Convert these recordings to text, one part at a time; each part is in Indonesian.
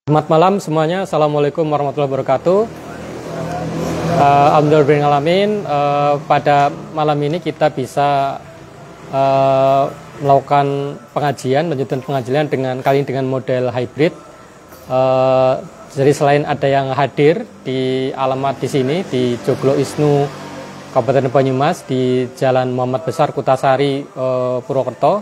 Selamat malam semuanya. Assalamualaikum warahmatullahi wabarakatuh. Alhamdulillahirrahmanirrahim. Pada malam ini kita bisa melakukan pengajian, melanjutkan pengajian kali ini dengan model hybrid. Jadi selain ada yang hadir di alamat di sini di Joglo Isnu, Kabupaten Banyumas, di Jalan Muhammad Besar, Kutasari, Purwokerto,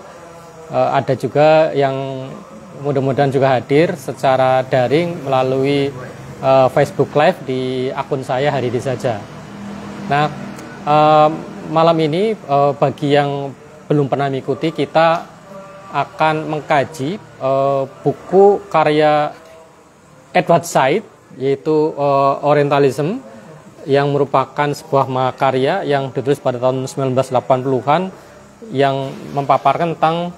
ada juga yang mudah-mudahan juga hadir secara daring melalui Facebook Live di akun saya Hari Ini Saja. Nah, malam ini bagi yang belum pernah mengikuti, kita akan mengkaji buku karya Edward Said, yaitu Orientalism, yang merupakan sebuah mahakarya yang ditulis pada tahun 1980-an yang memaparkan tentang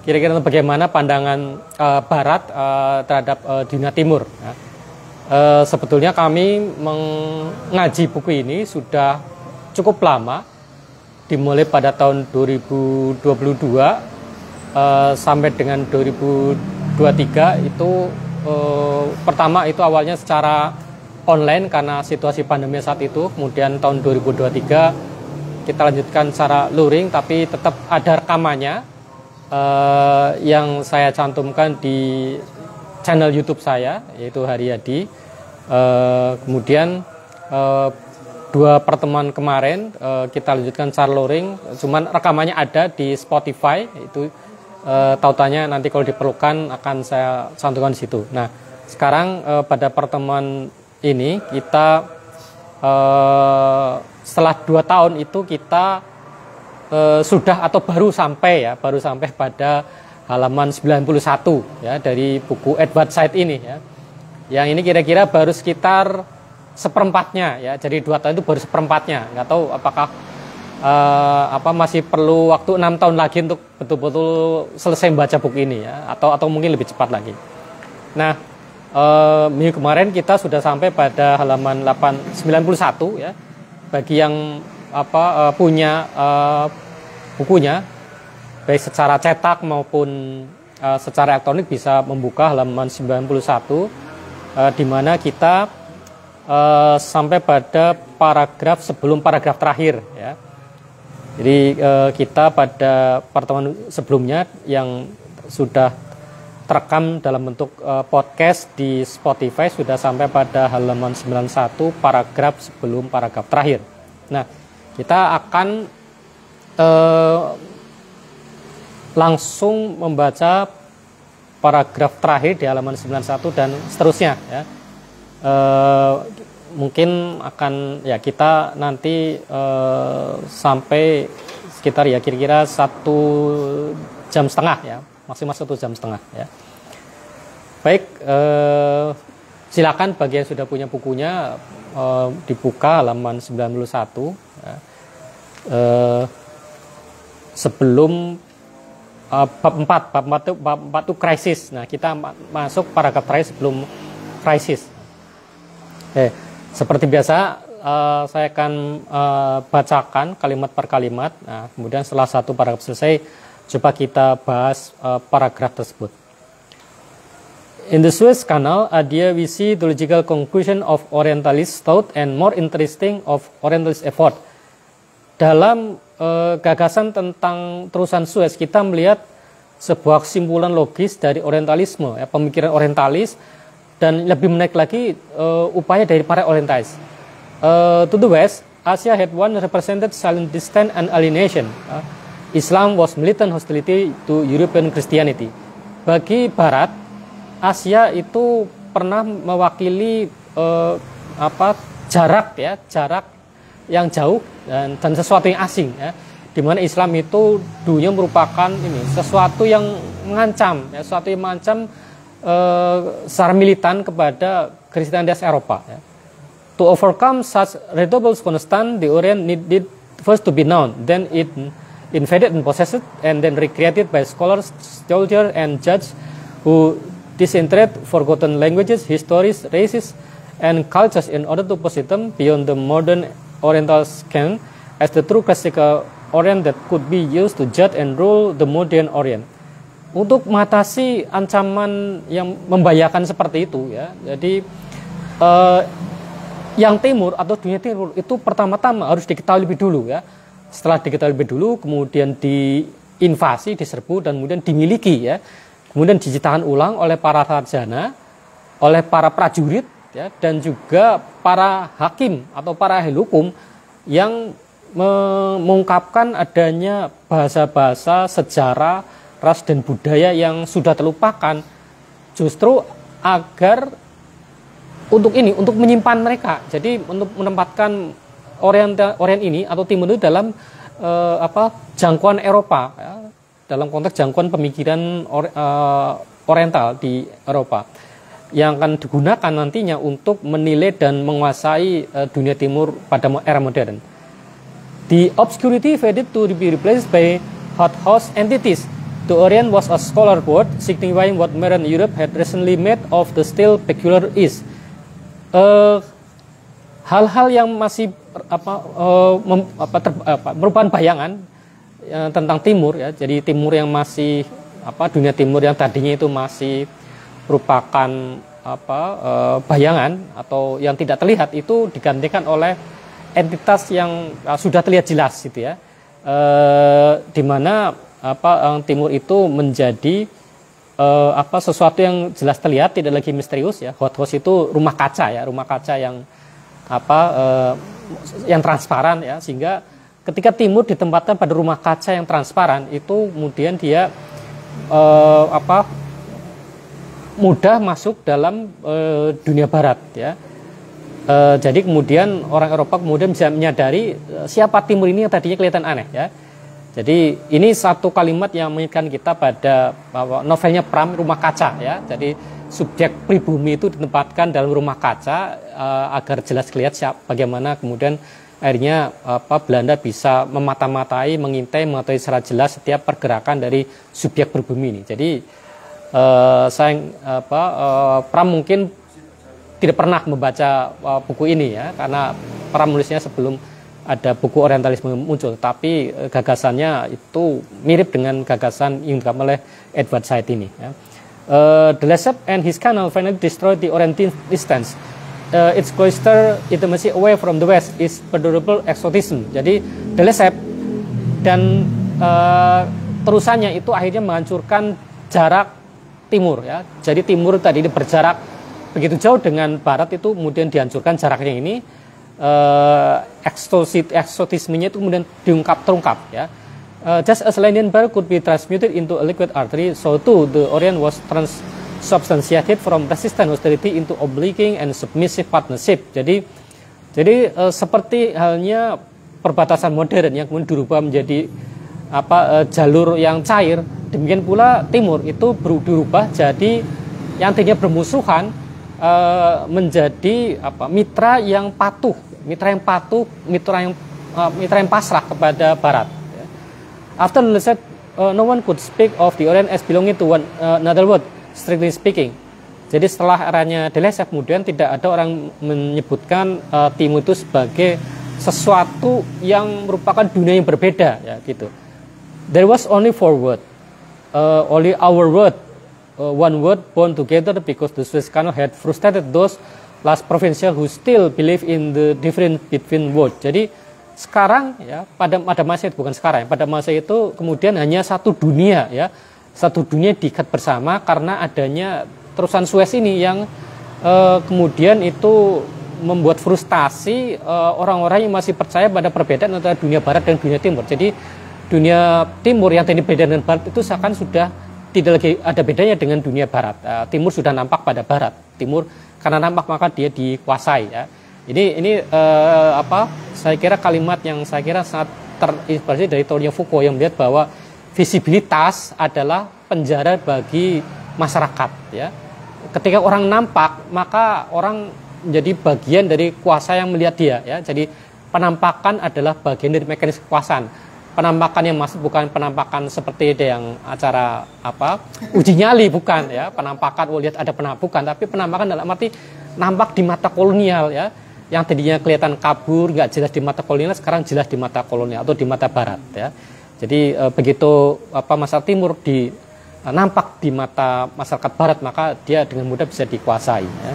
kira-kira bagaimana pandangan Barat terhadap dunia Timur. Sebetulnya kami mengaji buku ini sudah cukup lama, dimulai pada tahun 2022 sampai dengan 2023. Itu pertama itu awalnya secara online karena situasi pandemi saat itu. Kemudian tahun 2023 kita lanjutkan secara luring, tapi tetap ada rekamannya yang saya cantumkan di channel YouTube saya, yaitu Haryadi. Kemudian dua pertemuan kemarin kita lanjutkan secara luring, cuman rekamannya ada di Spotify. Itu tautannya nanti kalau diperlukan akan saya cantumkan di situ. Nah, sekarang pada pertemuan ini kita setelah 2 tahun itu kita sudah atau baru sampai pada halaman 91 ya dari buku Edward Said ini ya. Yang ini kira-kira baru sekitar seperempatnya ya. Jadi 2 tahun itu baru seperempatnya. Nggak tahu apakah masih perlu waktu 6 tahun lagi untuk betul-betul selesai membaca buku ini ya, atau mungkin lebih cepat lagi. Nah, minggu kemarin kita sudah sampai pada halaman 91 ya. Bagi yang punya bukunya baik secara cetak maupun secara elektronik bisa membuka halaman 91 di mana kita sampai pada paragraf sebelum paragraf terakhir ya. Jadi kita pada pertemuan sebelumnya yang sudah terekam dalam bentuk podcast di Spotify sudah sampai pada halaman 91 paragraf sebelum paragraf terakhir. Nah, kita akan langsung membaca paragraf terakhir di halaman 91 dan seterusnya ya. Mungkin akan ya kita nanti sampai sekitar ya kira-kira 1,5 jam ya, maksimal 1,5 jam ya. Baik, silakan bagi yang sudah punya bukunya dibuka halaman 91 ya. Sebelum bab 4 itu krisis. Nah, kita masuk paragraf terakhir sebelum krisis. Seperti biasa saya akan bacakan kalimat per kalimat. Nah, kemudian setelah satu paragraf selesai, coba kita bahas paragraf tersebut. In the Suez Canal, we see the logical conclusion of Orientalist thought and more interesting of Orientalist effort. Dalam gagasan tentang terusan Suez, kita melihat sebuah kesimpulan logis dari Orientalisme, ya, pemikiran Orientalis, dan lebih menarik lagi upaya dari para Orientalis. To the West, Asia had one represented silent distance and alienation. Islam was militant hostility to European Christianity. Bagi Barat, Asia itu pernah mewakili jarak yang jauh dan sesuatu yang asing ya, di mana Islam itu dulunya merupakan sesuatu yang mengancam ya, secara militan kepada Kristianitas Eropa ya. To overcome such redoubling constant, the Orient needed first to be known, then it invaded and possessed, and then recreated by scholars, theologians, and judges who disinterred forgotten languages, histories, races, and cultures in order to position them beyond the modern Oriental canon as the true classical Orient that could be used to judge and rule the modern Orient. untuk mengatasi ancaman yang membahayakan seperti itu ya. Jadi yang timur atau dunia timur itu pertama-tama harus diketahui lebih dulu ya. Setelah diketahui lebih dulu, kemudian diinvasi, diserbu, dan kemudian dimiliki ya. Kemudian diciptakan ulang oleh para sarjana, oleh para prajurit ya, dan juga para hakim atau para ahli hukum yang mengungkapkan adanya bahasa-bahasa sejarah, ras dan budaya yang sudah terlupakan, justru agar untuk menyimpan mereka. Jadi untuk menempatkan Orient ini atau timur itu dalam jangkauan Eropa ya, dalam konteks jangkauan pemikiran Oriental di Eropa yang akan digunakan nantinya untuk menilai dan menguasai dunia timur pada era modern. The obscurity faded to be replaced by hothouse entities. The Orient was a scholar word signifying what modern Europe had recently made of the still peculiar East. Hal-hal yang masih merupakan bayangan tentang timur ya. Jadi timur yang masih dunia timur yang tadinya itu masih merupakan bayangan atau yang tidak terlihat itu digantikan oleh entitas yang sudah terlihat jelas gitu ya. Di mana timur itu menjadi sesuatu yang jelas terlihat, tidak lagi misterius ya. Hothouse itu rumah kaca ya, rumah kaca yang yang transparan ya, sehingga ketika timur ditempatkan pada rumah kaca yang transparan itu kemudian dia mudah masuk dalam dunia barat ya. Jadi kemudian orang Eropa kemudian bisa menyadari siapa timur ini yang tadinya kelihatan aneh ya. Jadi ini satu kalimat yang mengingatkan kita pada novelnya Pram, Rumah Kaca ya. Jadi subjek pribumi itu ditempatkan dalam rumah kaca agar jelas kelihatan bagaimana kemudian akhirnya Belanda bisa memata-matai, mengintai, mengetahui secara jelas setiap pergerakan dari subjek pribumi ini. Jadi Pram mungkin tidak pernah membaca buku ini ya, karena Pram menulisnya sebelum ada buku orientalisme muncul, tapi gagasannya itu mirip dengan gagasan yang diungkapkan oleh Edward Said ini ya. De Lesseps and his canal finally destroyed the Oriental distance. Its cloister intimacy away from the west is perdurable exotism. Jadi De Lesseps dan terusannya itu akhirnya menghancurkan jarak timur ya. Jadi timur tadi berjarak begitu jauh dengan barat, itu kemudian dihancurkan jaraknya ini. Eksotismenya itu kemudian terungkap ya. Just as Lenin bar could be transmuted into a liquid artery, so too the Orient was transubstantiated from resistant hostility into obliging and submissive partnership. Jadi seperti halnya perbatasan modern yang kemudian dirubah menjadi jalur yang cair, demikian pula timur itu dirubah jadi yang tadinya bermusuhan menjadi mitra yang patuh, mitra yang pasrah kepada barat. After the Lesseps, no one could speak of the Orient as belonging to another world, strictly speaking. Jadi setelah eranya De Lesseps kemudian tidak ada orang menyebutkan timur itu sebagai sesuatu yang merupakan dunia yang berbeda ya gitu. There was only four words, only our word. One word bound together because the Suez Canal had frustrated those last provincial who still believe in the difference between words. Jadi sekarang ya pada masa itu, bukan sekarang, pada masa itu kemudian hanya satu dunia ya, satu dunia diikat bersama karena adanya terusan Suez ini yang kemudian itu membuat frustasi orang-orang yang masih percaya pada perbedaan antara dunia barat dan dunia timur. Jadi dunia timur yang tadi beda dengan barat itu seakan sudah tidak lagi ada bedanya dengan dunia barat. Timur sudah nampak pada barat. Timur karena nampak maka dia dikuasai ya. Ini saya kira kalimat yang saya kira sangat terinspirasi dari teorinya Foucault yang melihat bahwa visibilitas adalah penjara bagi masyarakat ya. Ketika orang nampak maka orang menjadi bagian dari kuasa yang melihat dia ya. Jadi penampakan adalah bagian dari mekanisme kekuasaan. Penampakan yang masuk bukan penampakan seperti yang acara uji nyali, bukan ya, penampakan lihat ada penampakan, tapi penampakan dalam arti nampak di mata kolonial ya, yang tadinya kelihatan kabur nggak jelas di mata kolonial sekarang jelas di mata kolonial atau di mata barat ya. Jadi begitu masyarakat timur nampak di mata masyarakat Barat, maka dia dengan mudah bisa dikuasai. Ya.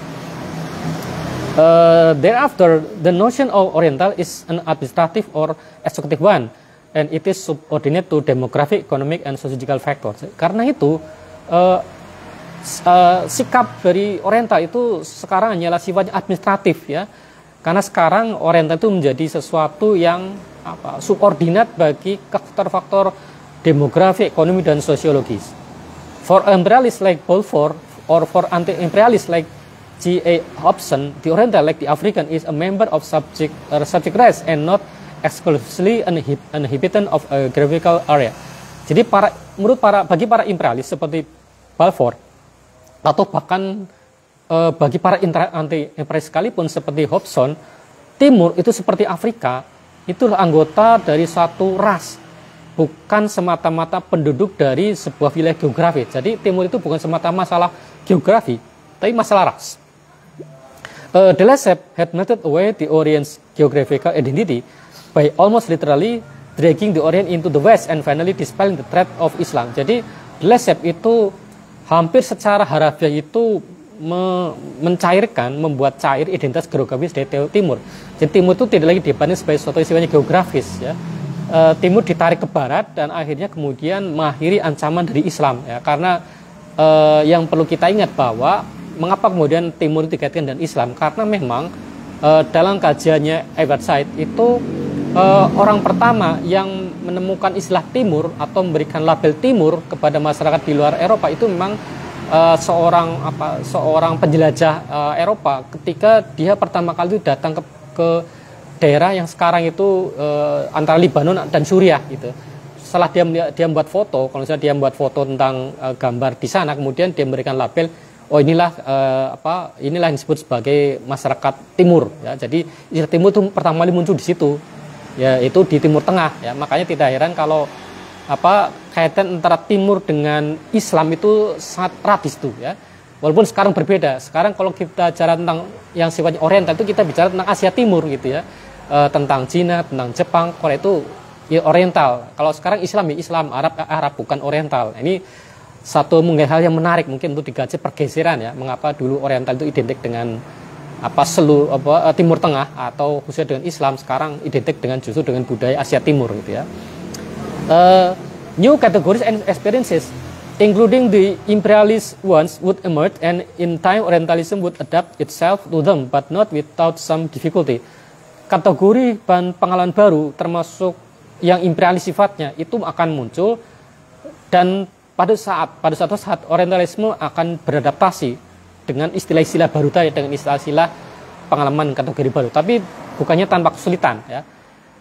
Thereafter, the notion of Oriental is an administrative or executive one, and it is subordinate to demographic, economic, and sociological factors. Karena itu, sikap dari Oriental itu sekarang hanyalah sifatnya administratif, ya. Karena sekarang Oriental itu menjadi sesuatu yang subordinat bagi faktor-faktor demografi, ekonomi, dan sosiologis. For imperialists like Balfour or for anti-imperialists like G.A. Hobson, the Oriental, like the African, is a member of subject race and not exclusively an inhabitant of a geographical area. Jadi bagi para imperialis seperti Balfour atau bahkan bagi para anti-imperialis sekalipun seperti Hobson, Timur itu seperti Afrika, itulah anggota dari satu ras, bukan semata-mata penduduk dari sebuah wilayah geografi. Jadi Timur itu bukan semata masalah geografi, tapi masalah ras. De Lesseps had melted away the Orient's geographical identity by almost literally dragging the Orient into the West and finally dispelling the threat of Islam. Jadi De Lesseps itu hampir secara harafiah itu mencairkan, membuat cair identitas geografis dari Timur. Jadi Timur itu tidak lagi dipandang sebagai sesuatu yang sifatnya geografis, ya. Timur ditarik ke Barat dan akhirnya kemudian mengakhiri ancaman dari Islam, ya. Karena yang perlu kita ingat bahwa mengapa kemudian Timur dikaitkan dengan Islam? Karena memang dalam kajiannya Edward Said itu orang pertama yang menemukan istilah Timur atau memberikan label Timur kepada masyarakat di luar Eropa itu memang seorang penjelajah Eropa ketika dia pertama kali itu datang ke daerah yang sekarang itu antara Libanon dan Suriah gitu. Setelah dia membuat foto, kalau misalnya dia membuat foto tentang gambar di sana, kemudian dia memberikan label, oh inilah inilah yang disebut sebagai masyarakat Timur, ya. Jadi istilah Timur itu pertama kali muncul di situ, ya, itu di Timur Tengah, ya. Makanya tidak heran kalau kaitan antara Timur dengan Islam itu sangat erat itu, ya. Walaupun sekarang berbeda. Sekarang kalau kita bicara tentang yang sifatnya Oriental itu kita bicara tentang Asia Timur gitu, ya. Tentang Cina, tentang Jepang, Korea itu ya Oriental. Kalau sekarang Islam ya Islam, Arab bukan Oriental. Ini satu mungkin hal yang menarik mungkin untuk digaji pergeseran, ya, mengapa dulu Oriental itu identik dengan Timur Tengah atau khususnya dengan Islam, sekarang identik dengan justru dengan budaya Asia Timur gitu, ya. New categories and experiences including the imperialist ones would emerge, and in time Orientalism would adapt itself to them but not without some difficulty. Kategori dan pengalaman baru termasuk yang imperialis sifatnya itu akan muncul, dan pada suatu saat Orientalisme akan beradaptasi dengan istilah-istilah baru tadi, dengan istilah-istilah pengalaman kategori baru, tapi bukannya tanpa kesulitan, ya.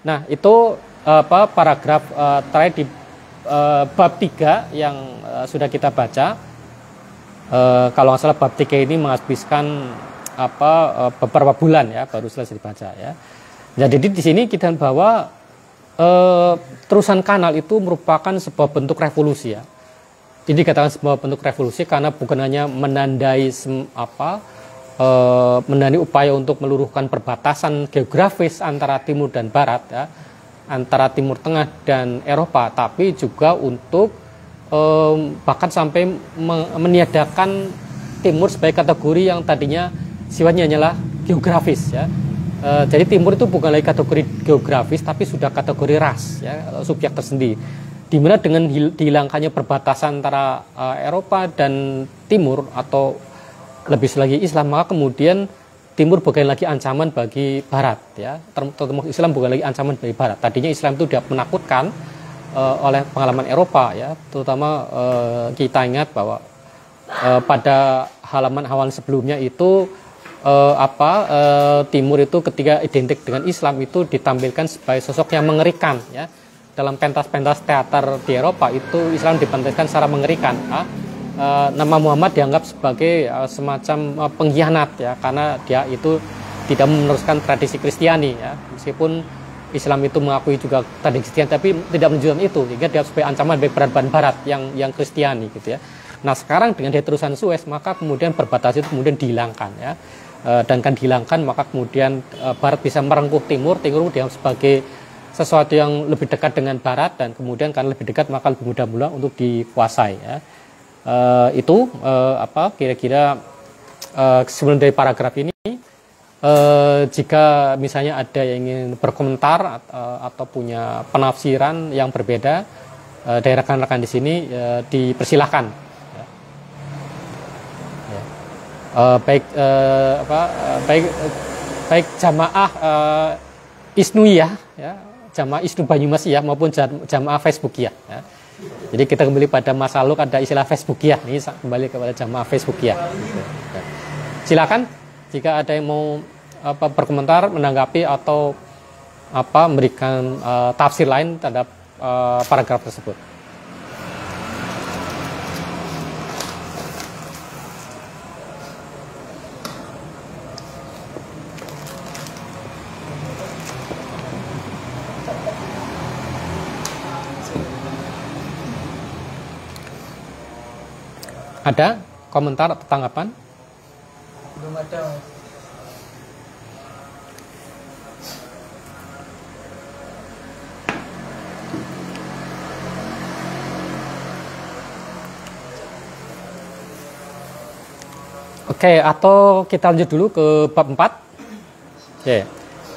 Nah, itu paragraf terakhir di bab 3 yang sudah kita baca. Kalau nggak salah bab 3 ini menghabiskan beberapa bulan, ya, baru selesai dibaca, ya. Jadi di sini kita bahwa terusan kanal itu merupakan sebuah bentuk revolusi, ya. Ini dikatakan sebuah bentuk revolusi karena bukan hanya menandai upaya untuk meluruhkan perbatasan geografis antara timur dan barat, ya, antara Timur Tengah dan Eropa, tapi juga untuk bahkan sampai meniadakan Timur sebagai kategori yang tadinya sifatnya hanyalah geografis, ya. Jadi Timur itu bukan lagi kategori geografis, tapi sudah kategori ras, ya, subjek tersendiri. Di mana dengan dihilangkannya perbatasan antara Eropa dan Timur atau lebih lagi Islam, maka kemudian Timur bukan lagi ancaman bagi Barat, ya. Terutama Islam bukan lagi ancaman bagi Barat. Tadinya Islam itu sudah menakutkan oleh pengalaman Eropa, ya. Terutama kita ingat bahwa pada halaman sebelumnya itu Timur itu ketika identik dengan Islam itu ditampilkan sebagai sosok yang mengerikan, ya. Dalam pentas-pentas teater di Eropa itu Islam ditampilkan secara mengerikan. Nama Muhammad dianggap sebagai semacam pengkhianat, ya, karena dia itu tidak meneruskan tradisi Kristiani, ya. Meskipun Islam itu mengakui juga tradisi Kristiani, tapi tidak menunjukkan itu, sehingga dia sebagai ancaman bagi peradaban Barat yang Kristiani, gitu, ya. Nah, sekarang dengan terusan Suez, maka kemudian perbatasan itu kemudian dihilangkan, ya. Dan kan dihilangkan, maka kemudian Barat bisa merengkuh Timur dianggap sebagai sesuatu yang lebih dekat dengan Barat, dan kemudian karena lebih dekat maka lebih mudah untuk dikuasai, ya. Apa kira-kira kesimpulan dari paragraf ini. Jika misalnya ada yang ingin berkomentar atau punya penafsiran yang berbeda dari rekan-rekan di sini, dipersilahkan. Baik jamaah Isnuiyah, ya, jamaah Isnu Banyumasiyah maupun jamaah Facebookiyah. Ya. Jadi kita kembali pada masa lalu ada istilah Facebookiyah, ini kembali kepada jamaah Facebookiyah. Gitu. Ya. Silakan jika ada yang mau berkomentar, menanggapi atau memberikan tafsir lain terhadap paragraf tersebut. Ada komentar atau tanggapan? Belum ada. Oke, atau kita lanjut dulu ke bab 4. Oke.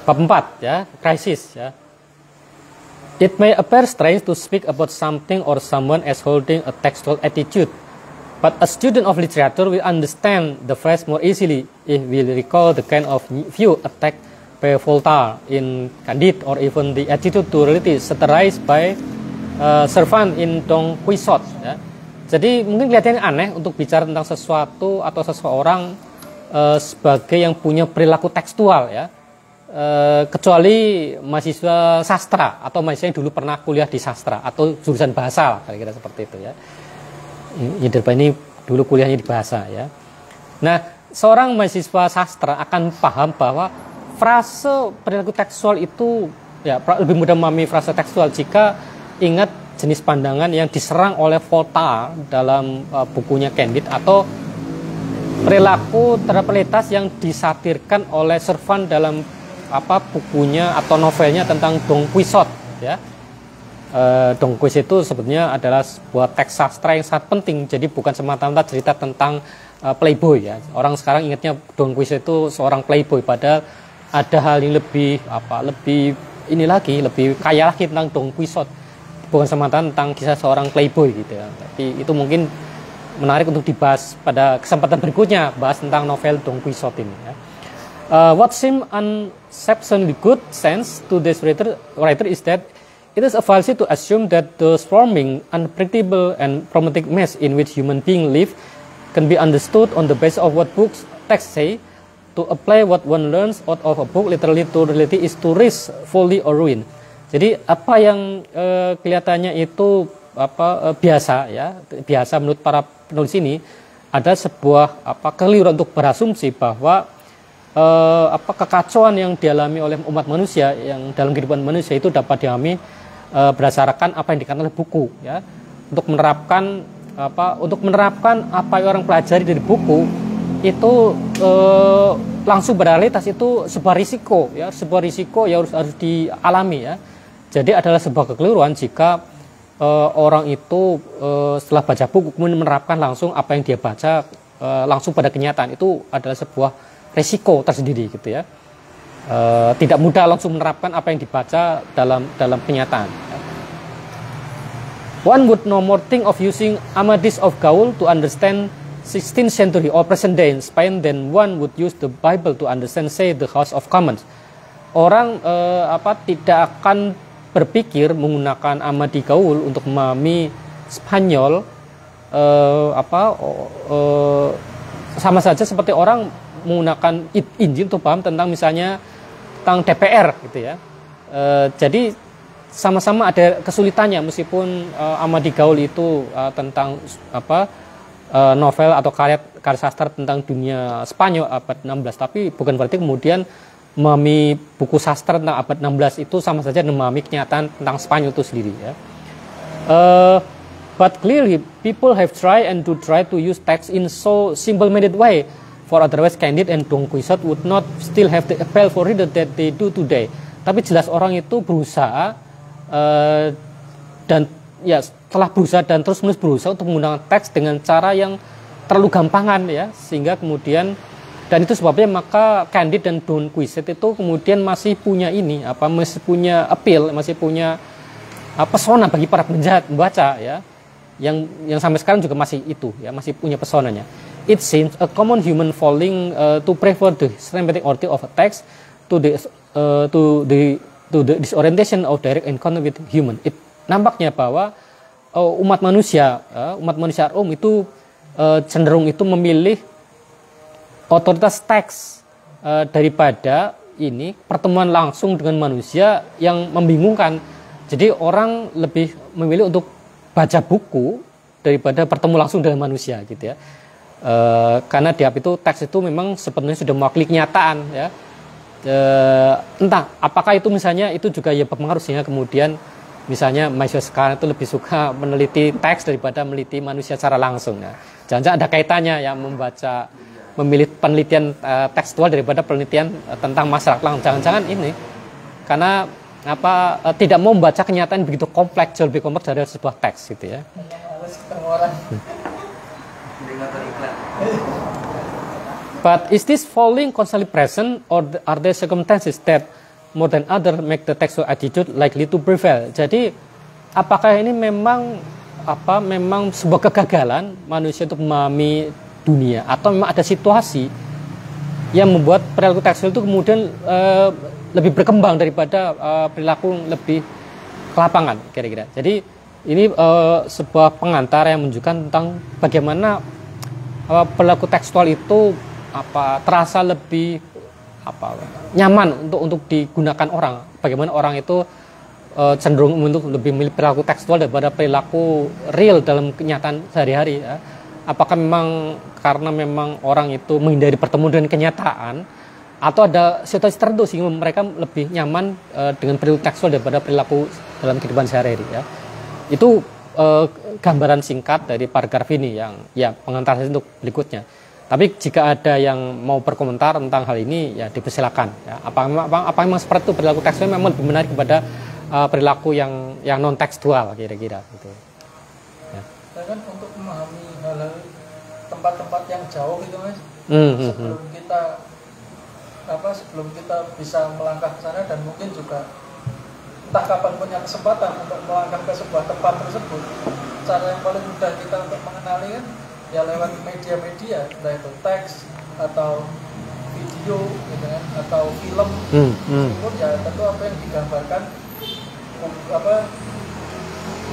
Bab 4 ya, krisis ya. It may appear strange to speak about something or someone as holding a textual attitude. But a student of literature will understand the phrase more easily if we recall the kind of view attacked by Voltaire in Candide, or even the attitude to reality satirized by Servan in Don Quixote. Ya. Jadi mungkin kelihatannya aneh untuk bicara tentang sesuatu atau seseorang sebagai yang punya perilaku tekstual, ya, kecuali mahasiswa sastra atau mahasiswa yang dulu pernah kuliah di sastra atau jurusan bahasa, kira-kira seperti itu ya. Ini dulu kuliahnya di bahasa ya. Nah, seorang mahasiswa sastra akan paham bahwa frase perilaku tekstual itu ya lebih mudah memahami frase tekstual jika ingat jenis pandangan yang diserang oleh Voltaire dalam bukunya Candide, atau perilaku terhadap realitas yang disatirkan oleh Servan dalam bukunya atau novelnya tentang Don Quixote ya. Don Quixote itu sebetulnya adalah sebuah teks sastra yang sangat penting. Jadi bukan semata-mata cerita tentang playboy ya. Orang sekarang ingatnya Don Quixote itu seorang playboy, padahal ada hal yang lebih lebih kaya lagi tentang Don Quixote. Bukan semata-mata tentang kisah seorang playboy gitu ya. Tapi itu mungkin menarik untuk dibahas pada kesempatan berikutnya, bahas tentang novel Don Quixote ini ya. What seems unexceptionally good sense to this writer is that it is a fallacy to assume that the swarming, unpredictable, and problematic mess in which human beings live can be understood on the basis of what books texts say. To apply what one learns out of a book literally to reality is to risk folly or ruin. Jadi apa yang kelihatannya itu biasa ya, biasa menurut para penulis ini ada sebuah keliru untuk berasumsi bahwa kekacauan yang dialami oleh umat manusia yang dalam kehidupan manusia itu dapat dialami berdasarkan apa yang dikatakan oleh buku ya. Untuk menerapkan apa yang orang pelajari dari buku itu langsung pada realitas itu sebuah risiko ya, yang harus dialami ya. Jadi adalah sebuah kekeliruan jika orang itu setelah baca buku kemudian menerapkan langsung apa yang dia baca langsung pada kenyataan. Itu adalah sebuah risiko tersendiri gitu ya. Tidak mudah langsung menerapkan apa yang dibaca dalam kenyataan. One would no more think of using Amadis of Gaul to understand 16th century or present day in Spain than one would use the Bible to understand, say, the House of Commons. Orang tidak akan berpikir menggunakan Amadi Gaul untuk memahami Spanyol sama saja seperti orang menggunakan Injil untuk paham tentang misalnya tentang DPR gitu ya. Jadi sama-sama ada kesulitannya meskipun Amadi Gaul itu tentang novel atau karya sastra tentang dunia Spanyol abad 16, tapi bukan berarti kemudian memahami buku sastra tentang abad 16 itu sama saja memahami kenyataan tentang Spanyol itu sendiri ya. But clearly people have tried and do try to use text in so simple-minded way, for otherwise Candide and Don Quixote would not still have the appeal for reader that they do today. Tapi jelas orang itu berusaha dan ya telah berusaha dan terus-menerus berusaha untuk menggunakan teks dengan cara yang terlalu gampangan ya, sehingga kemudian, dan itu sebabnya maka Candide dan Don Quixote itu kemudian masih punya masih punya appeal, masih punya pesona bagi para pembaca ya, yang sampai sekarang juga masih itu ya, masih punya pesonanya. It seems a common human falling to prefer the cinematic authority of a text to the disorientation of direct encounter with human. Nampaknya bahwa umat manusia itu cenderung itu memilih otoritas teks daripada pertemuan langsung dengan manusia yang membingungkan. Jadi orang lebih memilih untuk baca buku daripada bertemu langsung dengan manusia gitu ya. Karena dianggap itu teks itu memang sebenarnya sudah mewakili kenyataan ya. Entah apakah itu misalnya itu juga ya berpengaruh sehingga kemudian misalnya mahasiswa sekarang itu lebih suka meneliti teks daripada meneliti manusia secara langsung ya. Jangan-jangan ada kaitannya ya, memilih penelitian tekstual daripada penelitian tentang masyarakat langsung. Jangan-jangan ini karena tidak mau membaca kenyataan begitu kompleks, jauh lebih kompleks dari sebuah teks gitu ya. But is this falling constantly present, or are there circumstances that more than other make the textual attitude likely to prevail? Jadi apakah ini memang sebuah kegagalan manusia untuk memahami dunia, atau memang ada situasi yang membuat perilaku tekstual itu kemudian lebih berkembang daripada perilaku lebih ke lapangan kira-kira. Jadi ini sebuah pengantar yang menunjukkan tentang bagaimana perilaku tekstual itu terasa lebih nyaman untuk digunakan orang. Bagaimana orang itu cenderung untuk lebih memilih perilaku tekstual daripada perilaku real dalam kenyataan sehari-hari ya. Apakah memang karena memang orang itu menghindari pertemuan dengan kenyataan, atau ada situasi tertentu sehingga mereka lebih nyaman dengan perilaku tekstual daripada perilaku dalam kehidupan sehari-hari ya. Itu gambaran singkat dari paragraf ini yang ya pengantar untuk berikutnya. Tapi jika ada yang mau berkomentar tentang hal ini ya dipersilakan ya. Apa memang seperti itu, perilaku tekstual memang lebih menarik kepada perilaku yang non tekstual kira-kira gitu. Ya. Kan untuk memahami hal-hal tempat-tempat yang jauh gitu Mas. Sebelum kita bisa melangkah ke sana, dan mungkin juga entah kapan punya kesempatan untuk melangkah ke sebuah tempat tersebut, cara yang paling mudah kita untuk mengenali kan ya lewat media-media, entah itu teks atau video gitu kan, atau film. Meskipun ya tentu apa yang digambarkan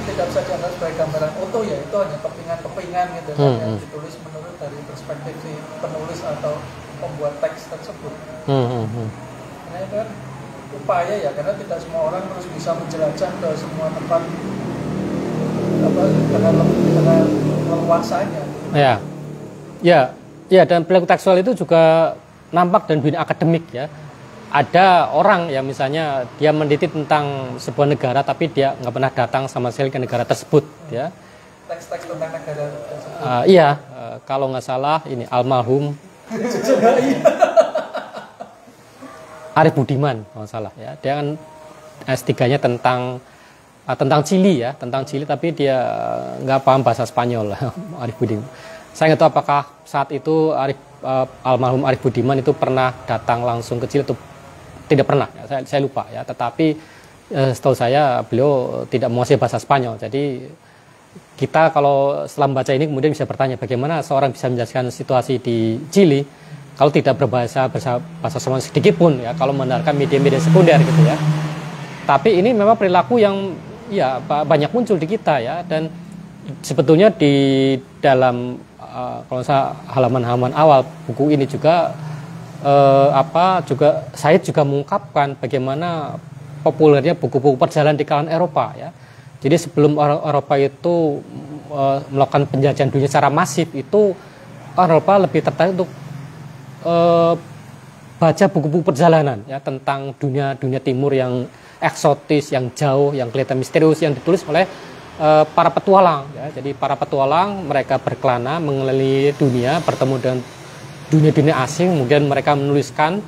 tidak bisa dianggap sebagai gambaran utuh ya, itu hanya kepingan-kepingan gitu kan, yang ditulis menurut dari perspektif si penulis atau pembuat teks tersebut. Nah itu kan upaya ya, karena tidak semua orang terus bisa menjelajah ke semua tempat dengan leluasanya. Ya, dan perilaku tekstual itu juga nampak dan dunia akademik ya. Ada orang yang misalnya dia meneliti tentang sebuah negara tapi dia nggak pernah datang sama sekali ke negara tersebut ya. Teks-teks tentang negara tersebut. Kalau nggak salah ini almarhum Arif Budiman kalau nggak salah ya. Dia kan S3-nya tentang Chili ya, tentang Chili, tapi dia nggak paham bahasa Spanyol Arif Budiman. Saya nggak tahu apakah saat itu almarhum Arif Budiman itu pernah datang langsung ke Chili atau tidak pernah ya, saya lupa ya. Tetapi setahu saya beliau tidak menguasai bahasa Spanyol. Jadi kita kalau setelah membaca ini kemudian bisa bertanya bagaimana seorang bisa menjelaskan situasi di Chili kalau tidak berbahasa Spanyol sedikit pun ya, kalau mengandalkan media-media sekunder gitu ya. Tapi ini memang perilaku yang ya banyak muncul di kita ya, dan sebetulnya di dalam kalau saya halaman-halaman awal buku ini juga saya juga mengungkapkan bagaimana populernya buku-buku perjalanan di kalangan Eropa ya. Jadi sebelum Eropa itu melakukan penjajahan dunia secara masif, itu Eropa lebih tertarik untuk baca buku-buku perjalanan ya tentang dunia timur yang eksotis, yang jauh, yang kelihatan misterius, yang ditulis oleh para petualang ya. Jadi para petualang mereka berkelana mengelilingi dunia, bertemu dengan dunia-dunia asing, kemudian mereka menuliskan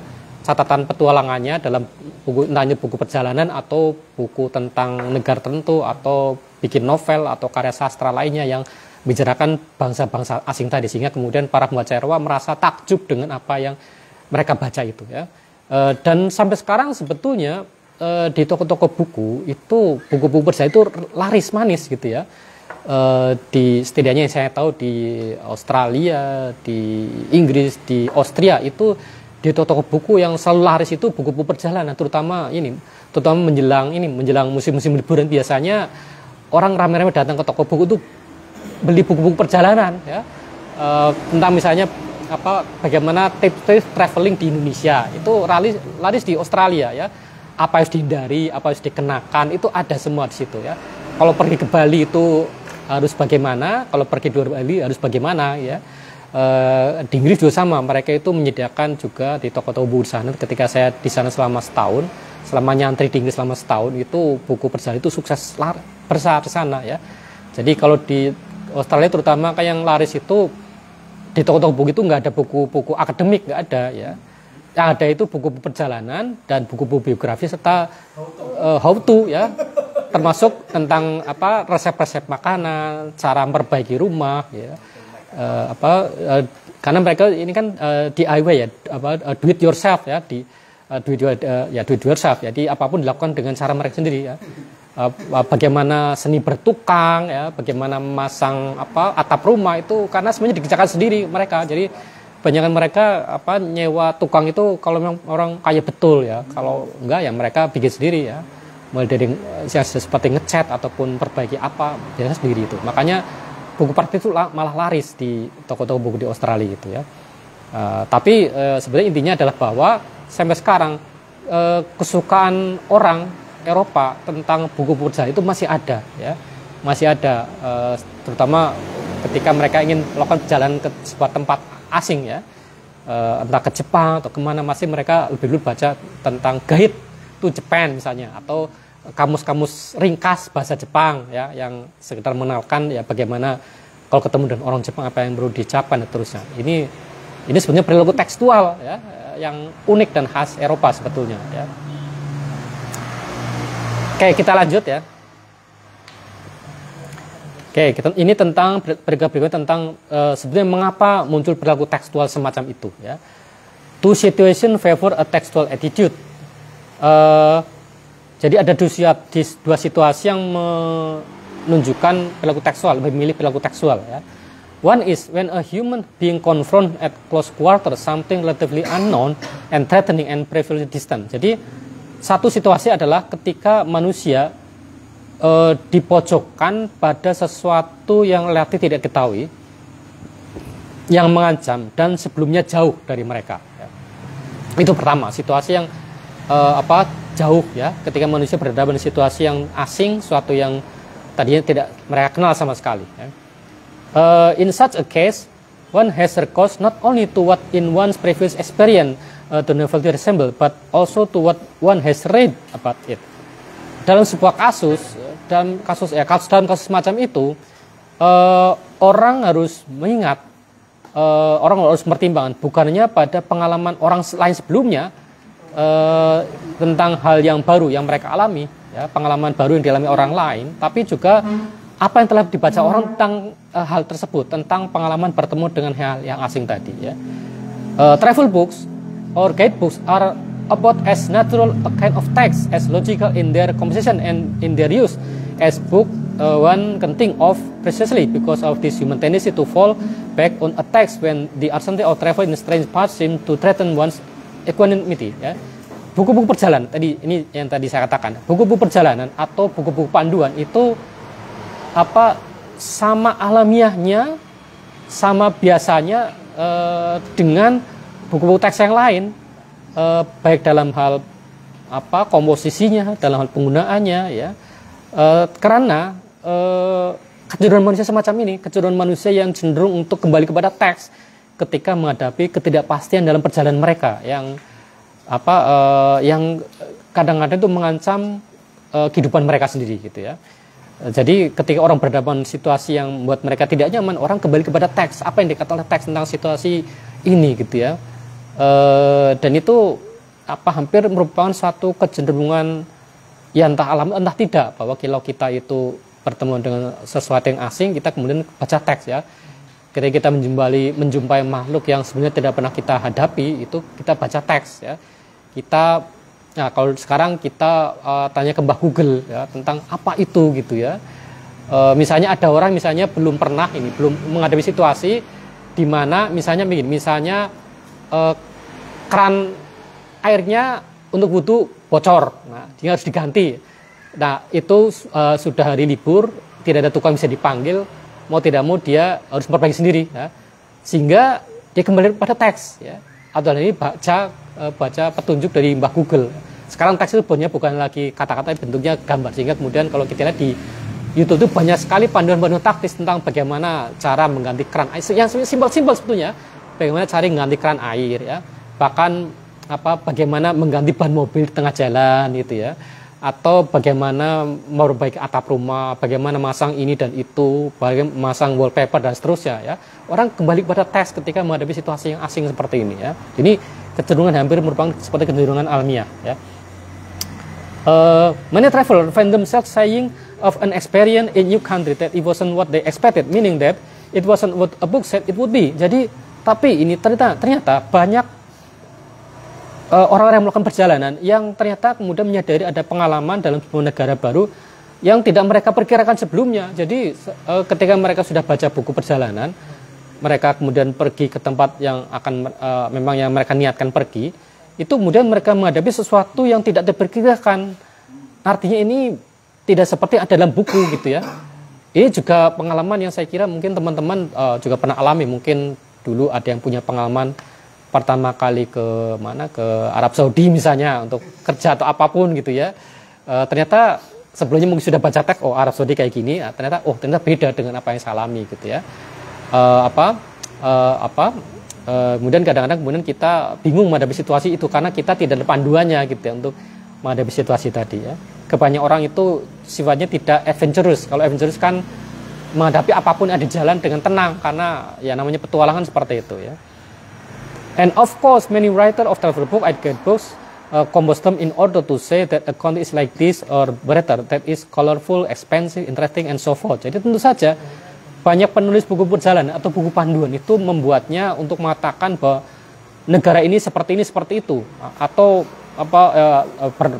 catatan petualangannya dalam buku, entah buku perjalanan atau buku tentang negara tertentu atau bikin novel atau karya sastra lainnya yang bicarakan bangsa-bangsa asing tadi, sehingga kemudian para pembaca Eropa merasa takjub dengan apa yang mereka baca itu ya. Dan sampai sekarang sebetulnya di toko-toko buku itu buku-buku perjalanan itu laris manis gitu ya. Di setidaknya yang saya tahu di Australia, di Inggris, di Austria itu di toko-toko buku yang selalu laris itu buku-buku perjalanan, terutama menjelang musim-musim liburan biasanya orang ramai-ramai datang ke toko buku itu beli buku-buku perjalanan ya. Tentang misalnya bagaimana tips traveling di Indonesia itu laris di Australia ya. Apa harus dihindari, apa harus dikenakan itu ada semua di situ ya. Kalau pergi ke Bali itu harus bagaimana, kalau pergi di luar Bali harus bagaimana ya. Di Inggris juga sama, mereka itu menyediakan juga di toko-toko buku di sana. Ketika saya di sana selama setahun, selama nyantri di Inggris selama setahun itu buku perjalanan itu sukses besar di sana ya. Jadi kalau di Australia terutama kayak yang laris itu di toko-toko buku itu nggak ada buku-buku akademik, nggak ada ya. Yang ada itu buku-buku perjalanan dan buku-buku biografi serta how to ya. Termasuk tentang resep-resep makanan, cara memperbaiki rumah ya. Karena mereka ini kan DIY ya, do it yourself ya, do it yourself. Jadi apapun dilakukan dengan cara mereka sendiri ya. Bagaimana seni bertukang ya, bagaimana memasang atap rumah itu karena semuanya dikerjakan sendiri mereka. Jadi banyakan mereka nyewa tukang itu kalau memang orang kaya betul ya. Kalau enggak ya mereka bikin sendiri ya. Mulai dari seperti ngecat ataupun perbaiki biasanya sendiri itu. Makanya buku praktis itu malah laris di toko-toko buku di Australia gitu ya. Tapi sebenarnya intinya adalah bahwa sampai sekarang kesukaan orang Eropa tentang buku-buku perjalanan itu masih ada ya. Masih ada terutama ketika mereka ingin melakukan perjalanan ke sebuah tempat asing ya. Entah ke Jepang atau kemana, masih mereka lebih dulu baca tentang guide to Japan misalnya, atau kamus-kamus ringkas bahasa Jepang ya, yang sekedar mengenalkan ya bagaimana kalau ketemu dengan orang Jepang apa yang perlu diucapkan dan terusnya. Ini sebenarnya perilaku tekstual ya, yang unik dan khas Eropa sebetulnya ya. Oke, kita lanjut ya. Oke, ini tentang perilaku tentang sebenarnya mengapa muncul perilaku tekstual semacam itu ya. Two situation favor a textual attitude. Jadi ada dua situasi yang menunjukkan perilaku tekstual, lebih memilih perilaku tekstual ya. One is when a human being confront at close quarter something relatively unknown and threatening and previously distant. Jadi satu situasi adalah ketika manusia dipojokkan pada sesuatu yang relatif tidak diketahui, yang mengancam dan sebelumnya jauh dari mereka ya. Itu pertama, situasi yang jauh ya, ketika manusia berhadapan dengan situasi yang asing, suatu yang tadinya tidak mereka kenal sama sekali ya. In such a case, one has recourse not only to what in one's previous experience the novelty resemble, but also to what one has read about it. Dalam sebuah kasus, dalam kasus semacam itu, orang harus mengingat, orang harus mempertimbangkan bukan hanya pada pengalaman orang lain sebelumnya tentang hal yang baru yang mereka alami, ya, pengalaman baru yang dialami orang lain, tapi juga apa yang telah dibaca orang tentang hal tersebut, tentang pengalaman bertemu dengan hal yang asing tadi ya. Travel books or guidebooks are about as natural a kind of text as logical in their composition and in their use as book one can think of precisely because of this human tendency to fall back on a text when the uncertainty of travel in strange parts seem to threaten one's equanimity ya. Buku-buku perjalanan tadi, ini yang tadi saya katakan, buku-buku perjalanan atau buku-buku panduan itu sama alamiahnya, sama biasanya dengan buku-buku teks yang lain, baik dalam hal komposisinya, dalam hal penggunaannya ya. Karena kecenderungan manusia semacam ini, kecenderungan manusia yang cenderung untuk kembali kepada teks ketika menghadapi ketidakpastian dalam perjalanan mereka yang yang kadang-kadang itu mengancam kehidupan mereka sendiri gitu ya. Jadi ketika orang berhadapan situasi yang membuat mereka tidak nyaman, orang kembali kepada teks, apa yang dikatakan oleh teks tentang situasi ini gitu ya. Dan itu hampir merupakan suatu kecenderungan ya entah alam entah tidak, bahwa kalau kita itu bertemu dengan sesuatu yang asing, kita kemudian baca teks ya. Ketika kita menjumpai makhluk yang sebenarnya tidak pernah kita hadapi, itu kita baca teks ya. Kita, nah kalau sekarang kita tanya ke Mbah Google ya tentang apa itu gitu ya. Misalnya ada orang misalnya belum menghadapi situasi di mana misalnya keran airnya untuk wudhu bocor, nah dia harus diganti. Nah itu sudah hari libur, tidak ada tukang bisa dipanggil, mau tidak mau dia harus memperbaiki sendiri ya. Sehingga dia kembali pada teks ya, atau ini baca petunjuk dari Mbah Google. Sekarang teks itu bukan lagi kata-kata, bentuknya gambar, sehingga kemudian kalau kita lihat di YouTube itu banyak sekali panduan-panduan taktis tentang bagaimana cara mengganti keran air, yang simpel-simpel sebetulnya, bagaimana cara mengganti keran air ya, bahkan bagaimana mengganti ban mobil di tengah jalan gitu ya, atau bagaimana memperbaiki atap rumah, bagaimana masang ini dan itu, bagaimana masang wallpaper dan seterusnya ya. Orang kembali pada teks ketika menghadapi situasi yang asing seperti ini ya. Ini kecenderungan hampir merupakan seperti kecenderungan alamiah ya. Many travelers find themselves saying of an experience in new country that it wasn't what they expected, meaning that it wasn't what a book said it would be. Jadi tapi ini ternyata banyak orang-orang yang melakukan perjalanan yang ternyata kemudian menyadari ada pengalaman dalam sebuah negara baru yang tidak mereka perkirakan sebelumnya. Jadi ketika mereka sudah baca buku perjalanan, mereka kemudian pergi ke tempat yang akan memang yang mereka niatkan pergi, itu kemudian mereka menghadapi sesuatu yang tidak diperkirakan. Artinya ini tidak seperti ada dalam buku gitu ya. Ini juga pengalaman yang saya kira mungkin teman-teman juga pernah alami. Mungkin dulu ada yang punya pengalaman pertama kali ke Arab Saudi misalnya untuk kerja atau apapun gitu ya. Ternyata sebelumnya mungkin sudah baca teks, Arab Saudi kayak gini, ternyata beda dengan apa yang saya alami gitu ya. Kemudian kadang-kadang kita bingung menghadapi situasi itu karena kita tidak ada panduannya gitu ya untuk menghadapi situasi tadi ya. Kebanyakan orang itu sifatnya tidak adventurous. Kalau adventurous kan menghadapi apapun yang ada di jalan dengan tenang karena ya namanya petualangan seperti itu ya. And of course, many writers of travel book and guidebooks compose them in order to say that a country is like this or better, that is colorful, expensive, interesting, and so forth. Jadi tentu saja banyak penulis buku perjalanan atau buku panduan itu membuatnya untuk mengatakan bahwa negara ini seperti itu, atau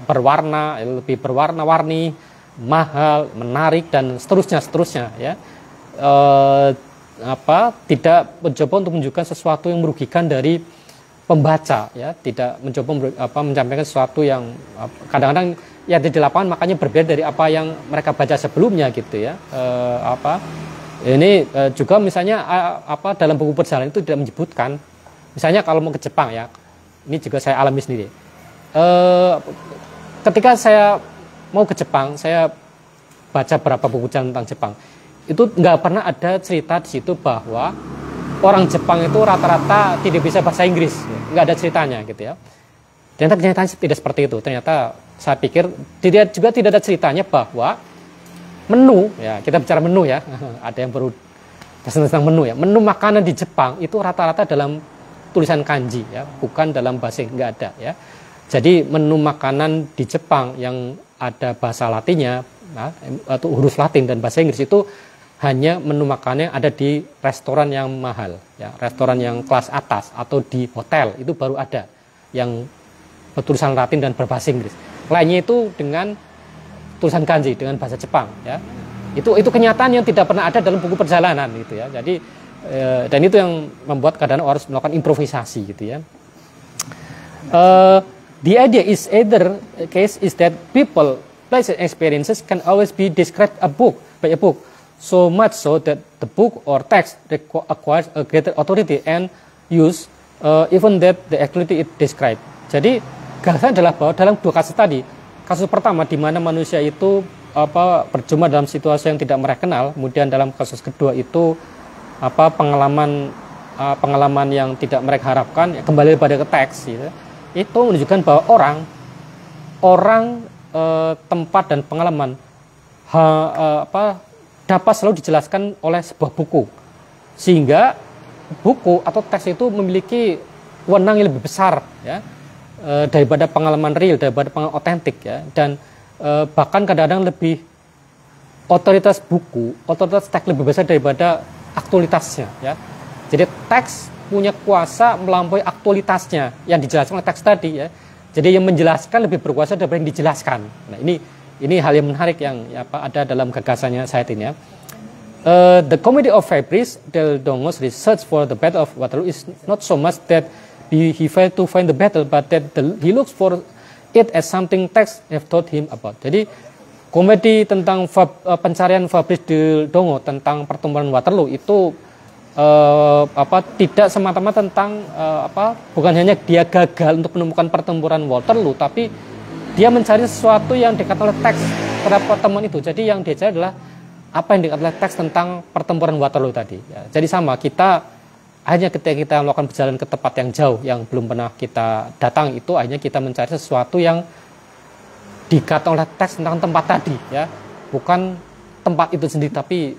berwarna, lebih berwarna-warni, mahal, menarik, dan seterusnya ya. Tidak mencoba untuk menunjukkan sesuatu yang merugikan dari pembaca ya, tidak mencoba menyampaikan sesuatu yang kadang-kadang ya di lapangan makanya berbeda dari apa yang mereka baca sebelumnya gitu ya. Ini juga misalnya dalam buku perjalanan itu tidak menyebutkan misalnya kalau mau ke Jepang ya, ini juga saya alami sendiri. Ketika saya mau ke Jepang, saya baca beberapa buku tentang Jepang. Itu nggak pernah ada cerita di situ bahwa orang Jepang itu rata-rata tidak bisa bahasa Inggris, nggak ada ceritanya gitu ya. Ternyata kenyataannya tidak seperti itu. Ternyata saya pikir tidak ada ceritanya bahwa menu ya, kita bicara menu ya, ada yang baru tentang menu ya. Menu makanan di Jepang itu rata-rata dalam tulisan kanji ya, bukan dalam bahasa Inggris, nggak ada ya. Jadi menu makanan di Jepang yang ada bahasa Latinnya atau huruf Latin dan bahasa Inggris itu hanya menu makannya ada di restoran yang mahal, ya, restoran yang kelas atas atau di hotel itu baru ada yang bertulisan Latin dan berbahasa Inggris. Lainnya itu dengan tulisan kanji dengan bahasa Jepang, ya. Itu kenyataan yang tidak pernah ada dalam buku perjalanan gitu ya. Jadi dan itu yang membuat kadang harus melakukan improvisasi gitu ya. The idea is either case is that people, places, experiences can always be described by a book. So much so that the book or text acquires a greater authority and use even that the activity it described. Jadi gagasan adalah bahwa dalam dua kasus tadi, kasus pertama di mana manusia itu berjumpa dalam situasi yang tidak mereka kenal, kemudian dalam kasus kedua itu pengalaman yang tidak mereka harapkan, ya, kembali pada ke teks, gitu. Itu menunjukkan bahwa orang tempat dan pengalaman dapat selalu dijelaskan oleh sebuah buku, sehingga buku atau teks itu memiliki wewenang yang lebih besar ya, daripada pengalaman real, daripada pengalaman otentik ya, dan bahkan kadang-kadang lebih otoritas buku, otoritas teks lebih besar daripada aktualitasnya ya. Jadi teks punya kuasa melampaui aktualitasnya yang dijelaskan oleh teks tadi ya. Jadi yang menjelaskan lebih berkuasa daripada yang dijelaskan. Nah ini hal yang menarik yang ada dalam gagasannya Said ini ya. The comedy of Fabrice del Dongo's research for the Battle of Waterloo is not so much that he failed to find the battle, but that he looks for it as something text have taught him about. Jadi komedi tentang pencarian Fabrice del Dongo tentang pertempuran Waterloo itu tidak semata-mata tentang bukan hanya dia gagal untuk menemukan pertempuran Waterloo, tapi dia mencari sesuatu yang dikatakan oleh teks terhadap pertemuan itu. Jadi yang dia cari adalah apa yang dikatakan oleh teks tentang pertempuran Waterloo tadi. Ya, jadi sama, kita hanya ketika kita melakukan perjalanan ke tempat yang jauh yang belum pernah kita datang itu, akhirnya kita mencari sesuatu yang dikatakan oleh teks tentang tempat tadi ya, bukan tempat itu sendiri, tapi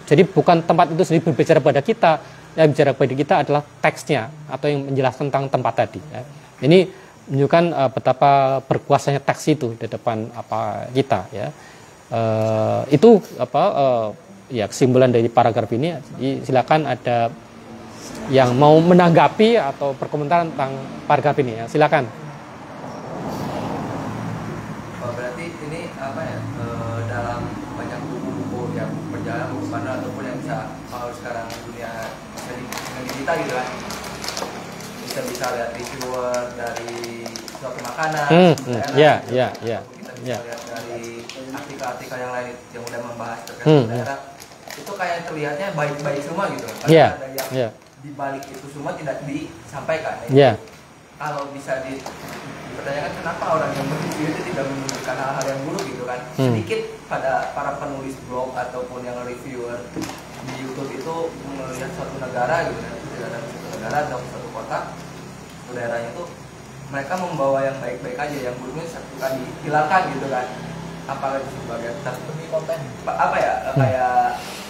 jadi bukan tempat itu sendiri berbicara pada kita, yang bicara pada kita adalah teksnya atau yang menjelaskan tentang tempat tadi ya. Ini menunjukkan betapa berkuasanya teks itu di depan kita ya. Itu ya kesimpulan dari paragraf ini. Jadi, silakan ada yang mau menanggapi atau berkomentar tentang paragraf ini ya, silakan. Berarti ini dalam banyak buku-buku yang perjalanan buku mana ataupun yang bisa kalau sekarang dunia dengan digital gitu kan, bisa lihat reviewer dari suatu makanan, ya. Kita bisa lihat dari artikel-artikel yang lain yang udah membahas terkait daerah, itu kayak terlihatnya baik-baik semua gitu. Karena ada yang di balik itu semua tidak disampaikan. Kalau bisa dipertanyakan kenapa orang yang berreview itu tidak menunjukkan hal-hal yang buruk gitu kan. Sedikit pada para penulis blog ataupun yang reviewer di YouTube itu melihat suatu negara gitu kan, suatu negara atau suatu kota, suatu daerahnya itu mereka membawa yang baik-baik aja, yang buruknya suka dihilangkan gitu kan. Apakah itu sebagai demi konten kayak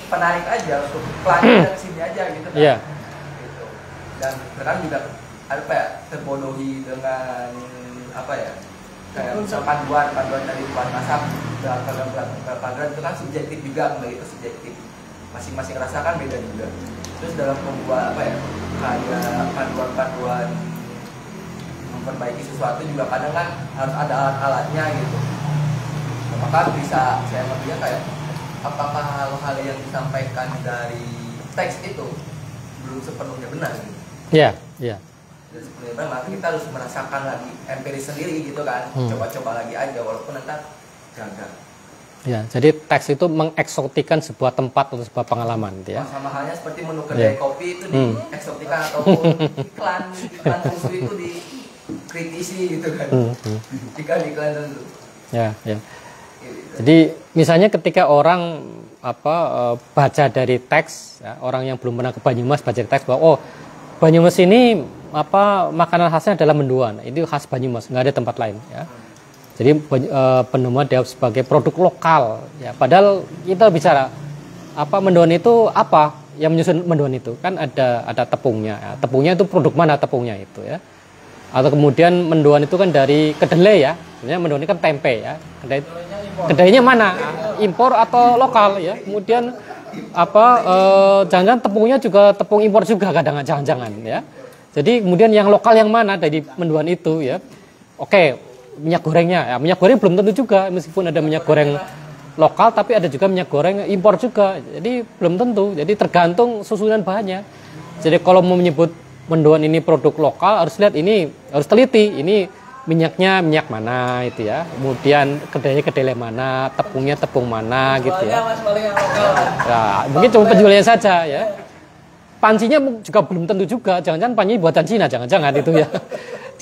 penarik aja untuk pelan ke sini aja gitu kan. Dan sekarang juga terbodohi dengan kayak misal panduan dari Tuan Kasab dalam paragraf itu kan subjektif juga, kembali itu subjektif, masing-masing rasakan beda juga. Terus dalam membuat kayak panduan memperbaiki sesuatu juga kadang kan harus ada alat-alatnya gitu. Apakah bisa saya melihat kayak apakah hal-hal yang disampaikan dari teks itu belum sepenuhnya benar gitu. Iya. Dan sebenarnya maka kita harus merasakan lagi empiris sendiri gitu kan, coba-coba lagi aja walaupun nanti gagal. Ya, jadi teks itu mengeksotikan sebuah tempat atau sebuah pengalaman, gitu ya. Sama halnya seperti menu kedai kopi itu dieksotikan ataupun iklan khusus itu dikritisi gitu kan. Iklan tentu. Ya. Jadi misalnya ketika orang baca dari teks, ya, orang yang belum pernah ke Banyumas baca dari teks bahwa Banyumas ini makanan khasnya adalah mendoan. Itu khas Banyumas, nggak ada tempat lain ya. Jadi mendoan dianggap sebagai produk lokal ya. Padahal kita bicara mendoan itu apa yang menyusun mendoan itu? Kan ada tepungnya ya. Tepungnya itu produk mana tepungnya itu ya. Atau kemudian mendoan itu kan dari kedelai ya. Sebenarnya mendoan ini kan tempe ya. Kedelainya mana? Impor atau lokal ya. Kemudian jangan-jangan tepungnya juga tepung impor juga jangan-jangan ya. Jadi kemudian yang lokal yang mana dari mendoan itu ya. Oke, minyak gorengnya ya, minyak goreng belum tentu juga, meskipun ada minyak goreng lokal tapi ada juga minyak goreng impor juga. Jadi belum tentu. Jadi tergantung susunan bahannya. Jadi kalau mau menyebut mendoan ini produk lokal harus lihat ini, harus teliti ini minyaknya minyak mana itu ya, kemudian kedelainya kedelai mana, tepungnya tepung mana gitu ya. Nah, mungkin cuma penjualnya saja ya. Pancinya juga belum tentu juga, jangan-jangan pancinya buatan Cina, jangan-jangan itu ya.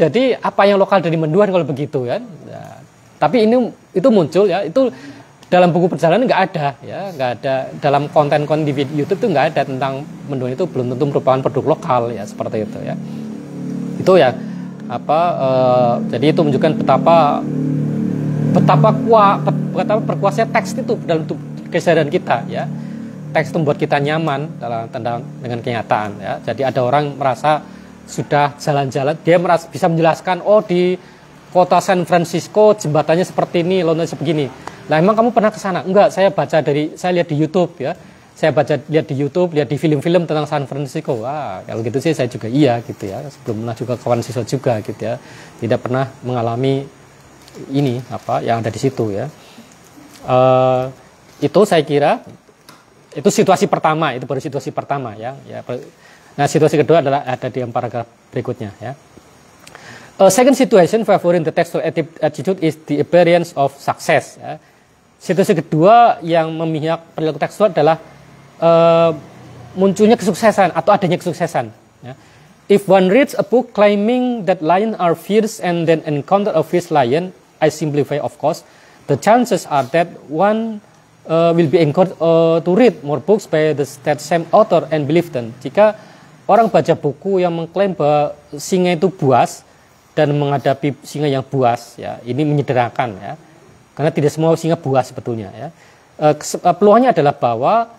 Jadi apa yang lokal dari mendoan kalau begitu kan? Ya. Tapi itu muncul ya, itu dalam buku perjalanan nggak ada ya, nggak ada dalam konten-konten di YouTube itu nggak ada tentang mendoan itu belum tentu merupakan produk lokal ya, seperti itu ya. Itu ya. Jadi itu menunjukkan betapa berkuasanya teks itu dalam kesadaran kita ya. Teks itu membuat kita nyaman dengan kenyataan ya. Jadi ada orang merasa sudah jalan-jalan, dia bisa menjelaskan, oh di kota San Francisco jembatannya seperti ini, lontongnya sebegini. Nah, emang kamu pernah ke sana? Enggak, saya lihat di YouTube ya. Saya lihat di YouTube, lihat di film-film tentang San Francisco. Wah, kalau gitu sih saya juga iya gitu ya. Sebelum pernah juga kawan siswa juga gitu ya. Tidak pernah mengalami ini apa yang ada di situ ya. Itu saya kira itu situasi pertama, itu baru situasi pertama ya. Nah, situasi kedua adalah ada di paragraf berikutnya ya. A second situation favoring the textual attitude is the appearance of success. Ya. Situasi kedua yang memihak perilaku tekstual adalah munculnya kesuksesan atau adanya kesuksesan. Ya. If one reads a book claiming that lions are fierce and then encounter a fierce lion, I simplify of course, the chances are that one will be encouraged to read more books by that same author and believe them. Jika orang baca buku yang mengklaim bahwa singa itu buas dan menghadapi singa yang buas, ya ini menyederakan ya, karena tidak semua singa buas sebetulnya ya. Peluangnya adalah bahwa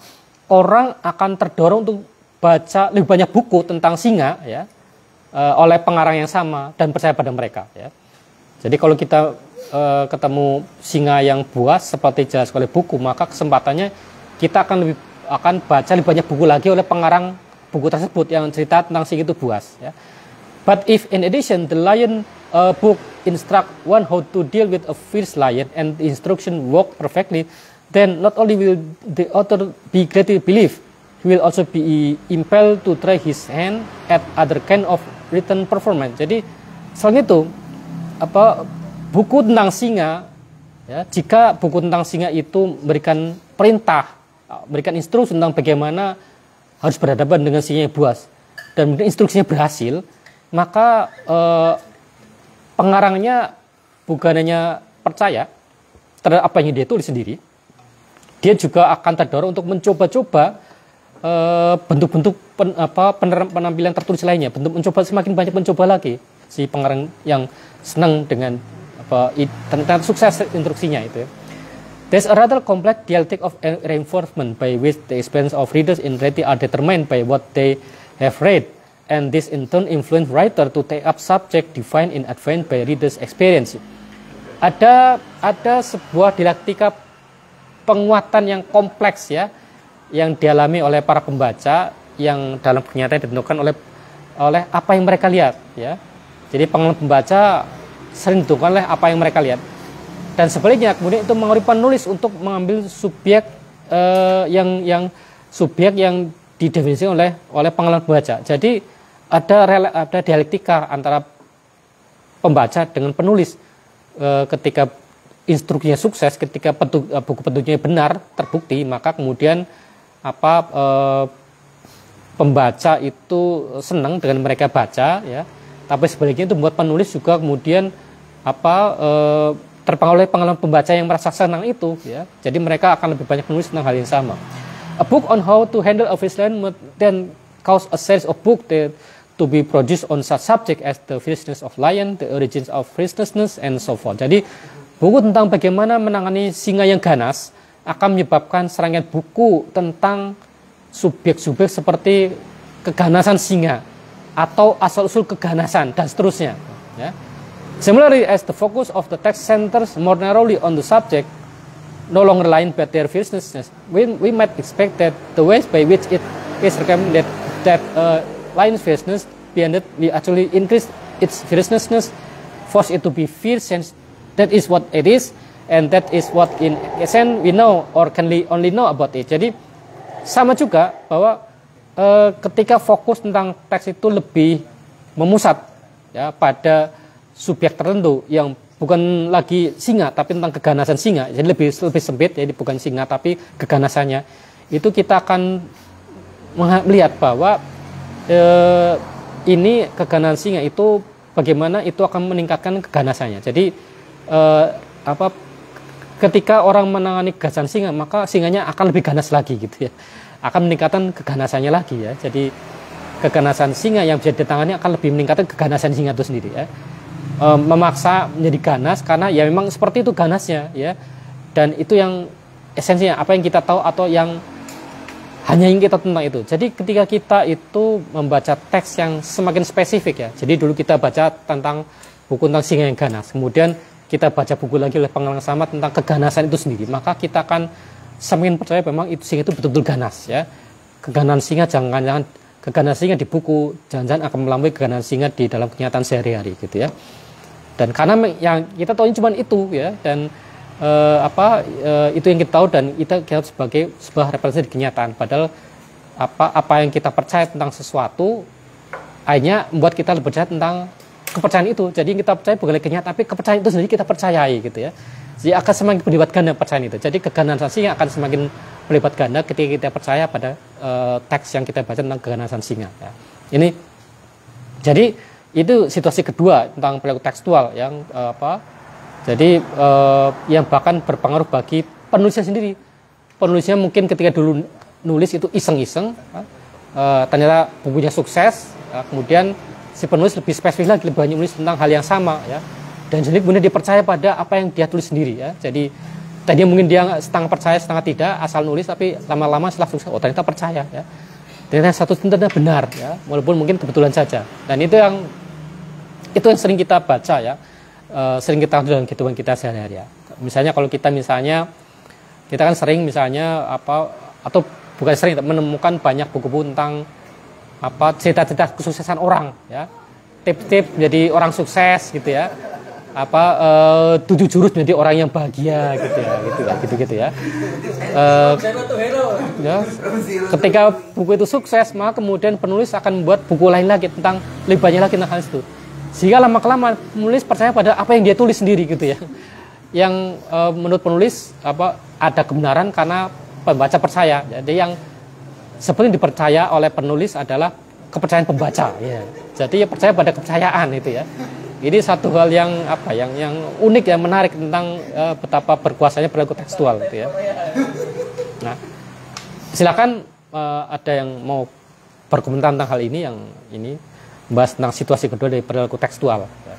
orang akan terdorong untuk baca lebih banyak buku tentang singa ya, oleh pengarang yang sama dan percaya pada mereka ya. Jadi kalau kita ketemu singa yang buas seperti jelas oleh buku, maka kesempatannya kita akan baca lebih banyak buku lagi oleh pengarang buku tersebut yang cerita tentang singa itu buas ya. But if in addition the lion book instruct one how to deal with a fierce lion and the instruction work perfectly, then not only will the author be greatly believed, he will also be impelled to try his hand at other kind of written performance. Jadi selain itu buku tentang singa ya, jika buku tentang singa itu memberikan perintah, memberikan instruksi tentang bagaimana harus berhadapan dengan singa yang buas dan instruksinya berhasil, maka pengarangnya bukan hanya percaya terhadap apa yang dia tulis sendiri, dia juga akan terdorong untuk mencoba-coba bentuk-bentuk penampilan tertulis lainnya, mencoba semakin banyak mencoba lagi si pengarang yang senang dengan tentang sukses instruksinya itu. There's a rather complex dialectic of reinforcement by which the experience of readers in reality are determined by what they have read. And this in turn influence writer to take up subject defined in advance by readers' experience. Ada sebuah dialektika penguatan yang kompleks ya, yang dialami oleh para pembaca yang dalam kenyataan ditentukan oleh apa yang mereka lihat ya. Jadi pengalaman pembaca sering ditentukan oleh apa yang mereka lihat. Dan sebaliknya kemudian itu mengaruhi penulis untuk mengambil subjek subjek yang didefinisikan oleh pengalaman pembaca. Jadi ada dialektika antara pembaca dengan penulis. Ketika instruksinya sukses, ketika buku petunjuknya benar terbukti, maka kemudian pembaca itu senang dengan mereka baca ya. Tapi sebaliknya itu membuat penulis juga kemudian terpengaruh oleh pengalaman pembaca yang merasa senang itu ya. Jadi mereka akan lebih banyak menulis tentang hal yang sama. A book on how to handle a fierce lion then cause a series of books to be produced on such subject as the fierceness of lion, the origins of fierceness, and so forth. Jadi buku tentang bagaimana menangani singa yang ganas akan menyebabkan serangkaian buku tentang subjek-subjek seperti keganasan singa atau asal-usul keganasan dan seterusnya. Ya. Similarly, as the focus of the text centers more narrowly on the subject, no longer lion but their fierceness, we might expect that the ways by which it is recommended that lion's fierceness beyond it we actually increase its fierceness, force it to be fierce, and that is what it is, and that is what in essence we know or can only know about it. Jadi sama juga bahwa ketika fokus tentang teks itu lebih memusat ya pada subjek tertentu yang bukan lagi singa tapi tentang keganasan singa, jadi lebih sempit, jadi bukan singa tapi keganasannya, itu kita akan melihat bahwa ini keganasan singa itu bagaimana itu akan meningkatkan keganasannya. Jadi ketika orang menangani keganasan singa, maka singanya akan lebih ganas lagi gitu ya, akan meningkatkan keganasannya lagi ya. Jadi keganasan singa yang bisa ditangani akan lebih meningkatkan keganasan singa itu sendiri ya. Memaksa menjadi ganas karena ya memang seperti itu ganasnya ya, dan itu yang esensinya apa yang kita tahu atau yang hanya ingin kita tentang itu. Jadi ketika kita itu membaca teks yang semakin spesifik ya. Jadi dulu kita baca tentang buku tentang singa yang ganas. Kemudian kita baca buku lagi oleh Penggalang Sama tentang keganasan itu sendiri. Maka kita akan semakin percaya memang itu singa itu betul-betul ganas ya. Keganasan singa jangan-jangan keganasan singa di buku jangan-jangan akan melampaui keganasan singa di dalam kenyataan sehari-hari gitu ya. Dan karena yang kita tahu cuma itu ya, dan itu yang kita tahu dan kita sebagai sebuah representasi di kenyataan. Padahal apa yang kita percaya tentang sesuatu akhirnya membuat kita lebih percaya tentang kepercayaan itu. Jadi kita percaya bukan kenyataan, tapi kepercayaan itu sendiri kita percayai gitu ya. Jadi akan semakin berlipat ganda kepercayaan itu. Jadi keganasan singa akan semakin berlipat ganda ketika kita percaya pada teks yang kita baca tentang keganasan singa ya. Ini jadi itu situasi kedua tentang perilaku tekstual yang jadi yang bahkan berpengaruh bagi penulisnya sendiri. Penulisnya mungkin ketika dulu nulis itu iseng-iseng, ternyata bukunya sukses, kemudian si penulis lebih spesifik lagi, lebih banyak menulis tentang hal yang sama, ya. Dan jadi kemudian dia percaya pada apa yang dia tulis sendiri, ya. Jadi tadinya mungkin dia setengah percaya, setengah tidak, asal nulis, tapi lama-lama setelah sukses, oh ternyata percaya, ya. Ternyata satu ternyata benar, ya, walaupun mungkin kebetulan saja. Dan itu yang sering kita baca, ya. Sering kita dalam kehidupan kita sehari-hari ya. Misalnya kalau kita kan sering misalnya atau bukan sering menemukan banyak buku-buku tentang cerita-cerita kesuksesan orang ya. Tips-tips menjadi orang sukses gitu ya. 7 jurus menjadi orang yang bahagia gitu ya. Ya. Ketika buku itu sukses, maka kemudian penulis akan membuat buku lain lagi tentang lebih banyak lagi tentang hal itu. Sehingga lama-kelamaan penulis percaya pada apa yang dia tulis sendiri gitu ya. Yang menurut penulis ada kebenaran karena pembaca percaya. Jadi yang seperti dipercaya oleh penulis adalah kepercayaan pembaca ya. Jadi ya percaya pada kepercayaan itu ya. Ini satu hal yang yang unik, yang menarik tentang betapa berkuasanya perilaku tekstual gitu ya. Nah, silakan ada yang mau berkomentar tentang hal ini, yang ini membahas tentang situasi kedua dari perilaku tekstual. Ya,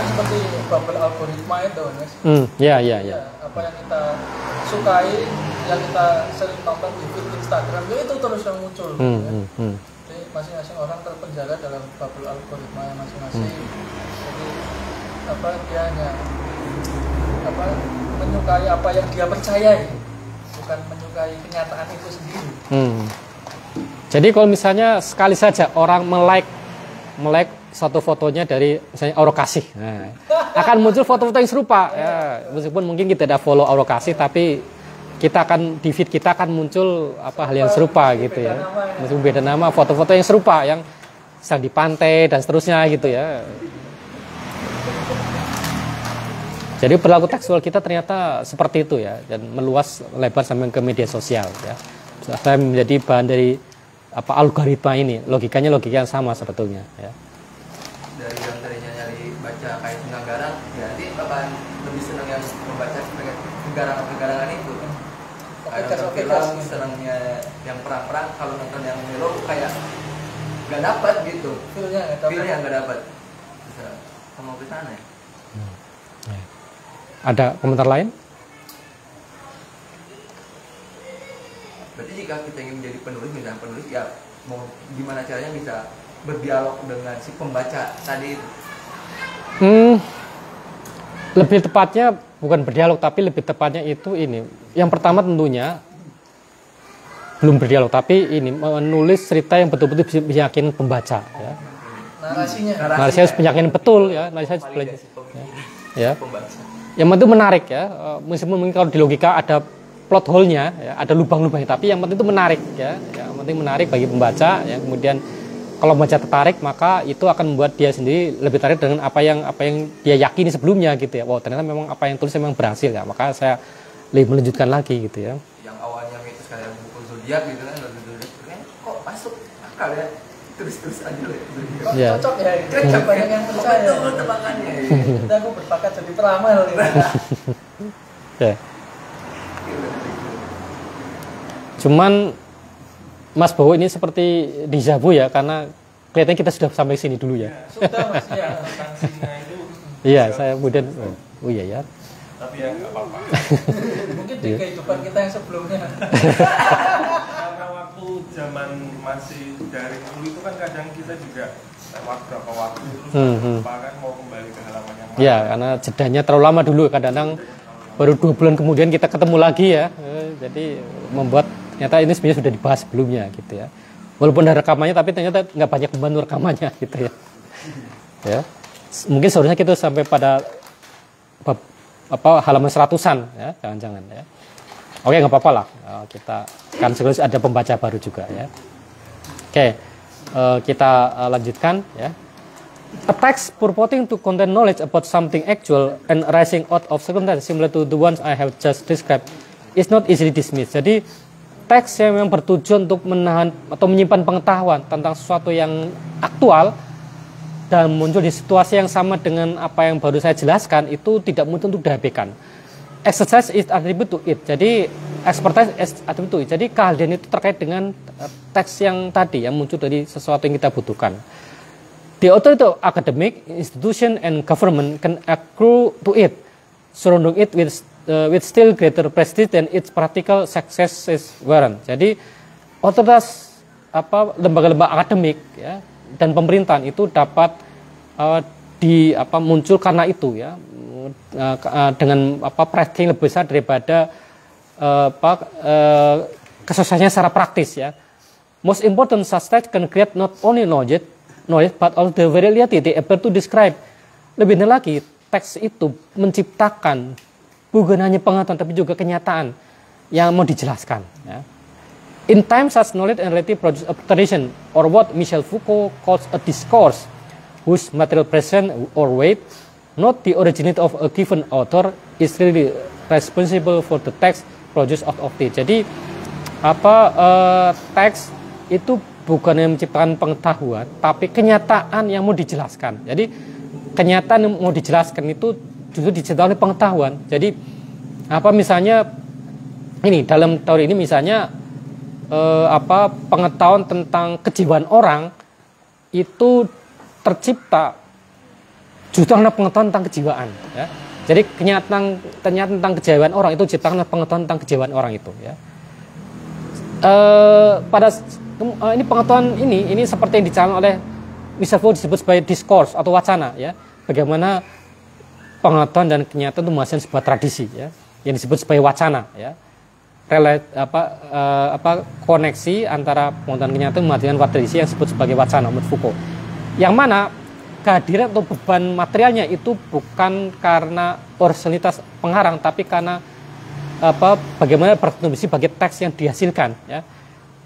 seperti bubble algoritma itu, Mas. Ya. Apa yang kita sukai, yang kita sering tonton di feed Instagram, itu terus yang muncul. Jadi masing-masing orang terpenjara dalam bubble algoritma masing-masing. Jadi dia hanya menyukai apa yang dia percayai, bukan menyukai kenyataan itu sendiri. Jadi kalau misalnya sekali saja orang melike satu fotonya dari misalnya Aura Kasih, akan muncul foto-foto yang serupa. Ya, meskipun mungkin kita tidak follow Aura Kasih, tapi kita akan di feed kita akan muncul hal yang serupa gitu ya. Meskipun beda nama, foto-foto yang serupa yang sedang di pantai dan seterusnya gitu ya. Jadi perilaku tekstual kita ternyata seperti itu ya, dan meluas lebar sampai ke media sosial ya. Saya menjadi bahan dari algoritma ini, logikanya logika yang sama sebetulnya ya. Dari yang tadinya nyari baca kayak Garang, ya nanti bakalan lebih senang yang membaca kegarangan itu kan. Nonton film senangnya yang perang-perang, kalau nonton yang melo kayak nggak dapat gitu, feelnya nggak dapat. Bisa sama ke sana ya. Ada komentar lain? Berarti jika kita ingin menjadi penulis, misalnya penulis ya mau gimana caranya bisa berdialog dengan si pembaca tadi itu? Lebih tepatnya bukan berdialog, tapi lebih tepatnya itu ini. Yang pertama tentunya belum berdialog, tapi ini menulis cerita yang betul-betul bisa meyakinkan pembaca ya. Narasinya harus meyakinkan betul ya. Narasinya ya. Yang penting menarik ya. Meskipun mungkin kalau di logika ada plot hole-nya ya, ada lubang-lubangnya, tapi yang penting itu menarik ya. Yang penting menarik bagi pembaca ya. Kemudian kalau membaca tertarik, maka itu akan membuat dia sendiri lebih tertarik dengan apa yang dia yakini sebelumnya gitu ya. Wow, ternyata memang apa yang tulis memang berhasil ya. Maka saya lebih melanjutkan lagi gitu ya. Yang awalnya mitos kayak buku zodiak gitu kan, kok masuk akal ya. Terus aja loh. Ya. Cocok ya. Cocok banyak yang percaya. Betul tebakannya. Kita aku berbakat jadi peramal gitu. Ya. Cuman Mas Bowo ini seperti dejavu ya, karena kelihatannya kita sudah sampai sini dulu ya. Sudah Mas ya, tentang singa itu. Iya, saya kemudian oh iya ya. tapi ya nggak apa-apa. Mungkin di kehidupan kita yang sebelumnya. Karena waktu zaman masih daring dulu itu kan kadang kita juga lewat berapa waktu terus lupa kan mau kembali ke halaman yang mana. Ya, karena jedanya terlalu lama dulu, kadang-kadang baru 2 bulan kemudian kita ketemu lagi ya. Jadi membuat ternyata ini sebenarnya sudah dibahas sebelumnya gitu ya. Walaupun ada rekamannya tapi ternyata nggak banyak membantu rekamannya gitu ya. Ya. Mungkin seharusnya kita sampai pada halaman 100-an ya, jangan-jangan ya. Oke, nggak apa-apa lah. Kita kan sekaligus ada pembaca baru juga ya. Oke, kita lanjutkan ya. A text purporting to contain knowledge about something actual and arising out of circumstances similar to the ones I have just described is not easily dismissed. Jadi teks yang memang bertujuan untuk menahan atau menyimpan pengetahuan tentang sesuatu yang aktual dan muncul di situasi yang sama dengan apa yang baru saya jelaskan itu tidak mudah untuk diabaikan. Exercise is attribute to it. Jadi expertise is attribute to it. Jadi keahlian itu terkait dengan teks yang tadi yang muncul dari sesuatu yang kita butuhkan. The authority of academic institution and government can accrue to it, surrounding it with still greater prestige than its practical success is warrant. Jadi otoritas lembaga-lembaga akademik ya dan pemerintahan itu dapat muncul karena itu ya dengan prestige lebih besar daripada kesuksesannya secara praktis ya. Most important such text can create not only knowledge but also the very reality they appear to describe. Lebih lagi teks itu menciptakan bukan hanya pengetahuan tapi juga kenyataan yang mau dijelaskan ya. In time such knowledge and reality produce a tradition or what Michel Foucault calls a discourse whose material presence or weight, not the originator of a given author, is really responsible for the text produced out of it. Jadi teks itu bukan yang menciptakan pengetahuan, tapi kenyataan yang mau dijelaskan. Jadi kenyataan yang mau dijelaskan itu justru diciptakan oleh pengetahuan. Jadi misalnya ini dalam teori ini misalnya pengetahuan tentang kejiwaan orang itu tercipta justru karena pengetahuan tentang kejiwaan. Ya. Jadi kenyataan tentang kejiwaan orang itu diciptakan oleh pengetahuan tentang kejiwaan orang itu. Ya. Ini pengetahuan ini seperti yang dicanangkan oleh Michel Foucault disebut sebagai diskurs atau wacana ya. Bagaimana pengetahuan dan kenyataan itu menghasilkan sebuah tradisi ya yang disebut sebagai wacana ya. Koneksi antara pengetahuan kenyataan menghasilkan tradisi yang disebut sebagai wacana menurut Foucault. Yang mana kehadiran atau beban materialnya itu bukan karena originalitas pengarang tapi karena bagaimana berkontribusi bagi teks yang dihasilkan ya.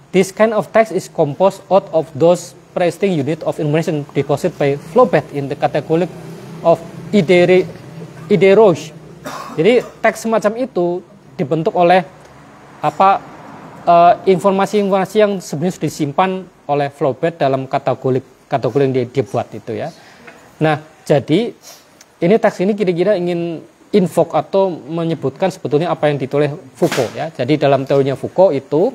This kind of text is composed out of those pre-existing unit of information deposited by Flaubert in the category of idée reçue. Jadi teks semacam itu dibentuk oleh informasi-informasi yang sebenarnya sudah disimpan oleh Flaubert dalam kategori yang dia buat itu ya. Nah, jadi ini teks ini kira-kira ingin invoke atau menyebutkan sebetulnya apa yang ditulis Foucault ya. Jadi dalam teorinya Foucault itu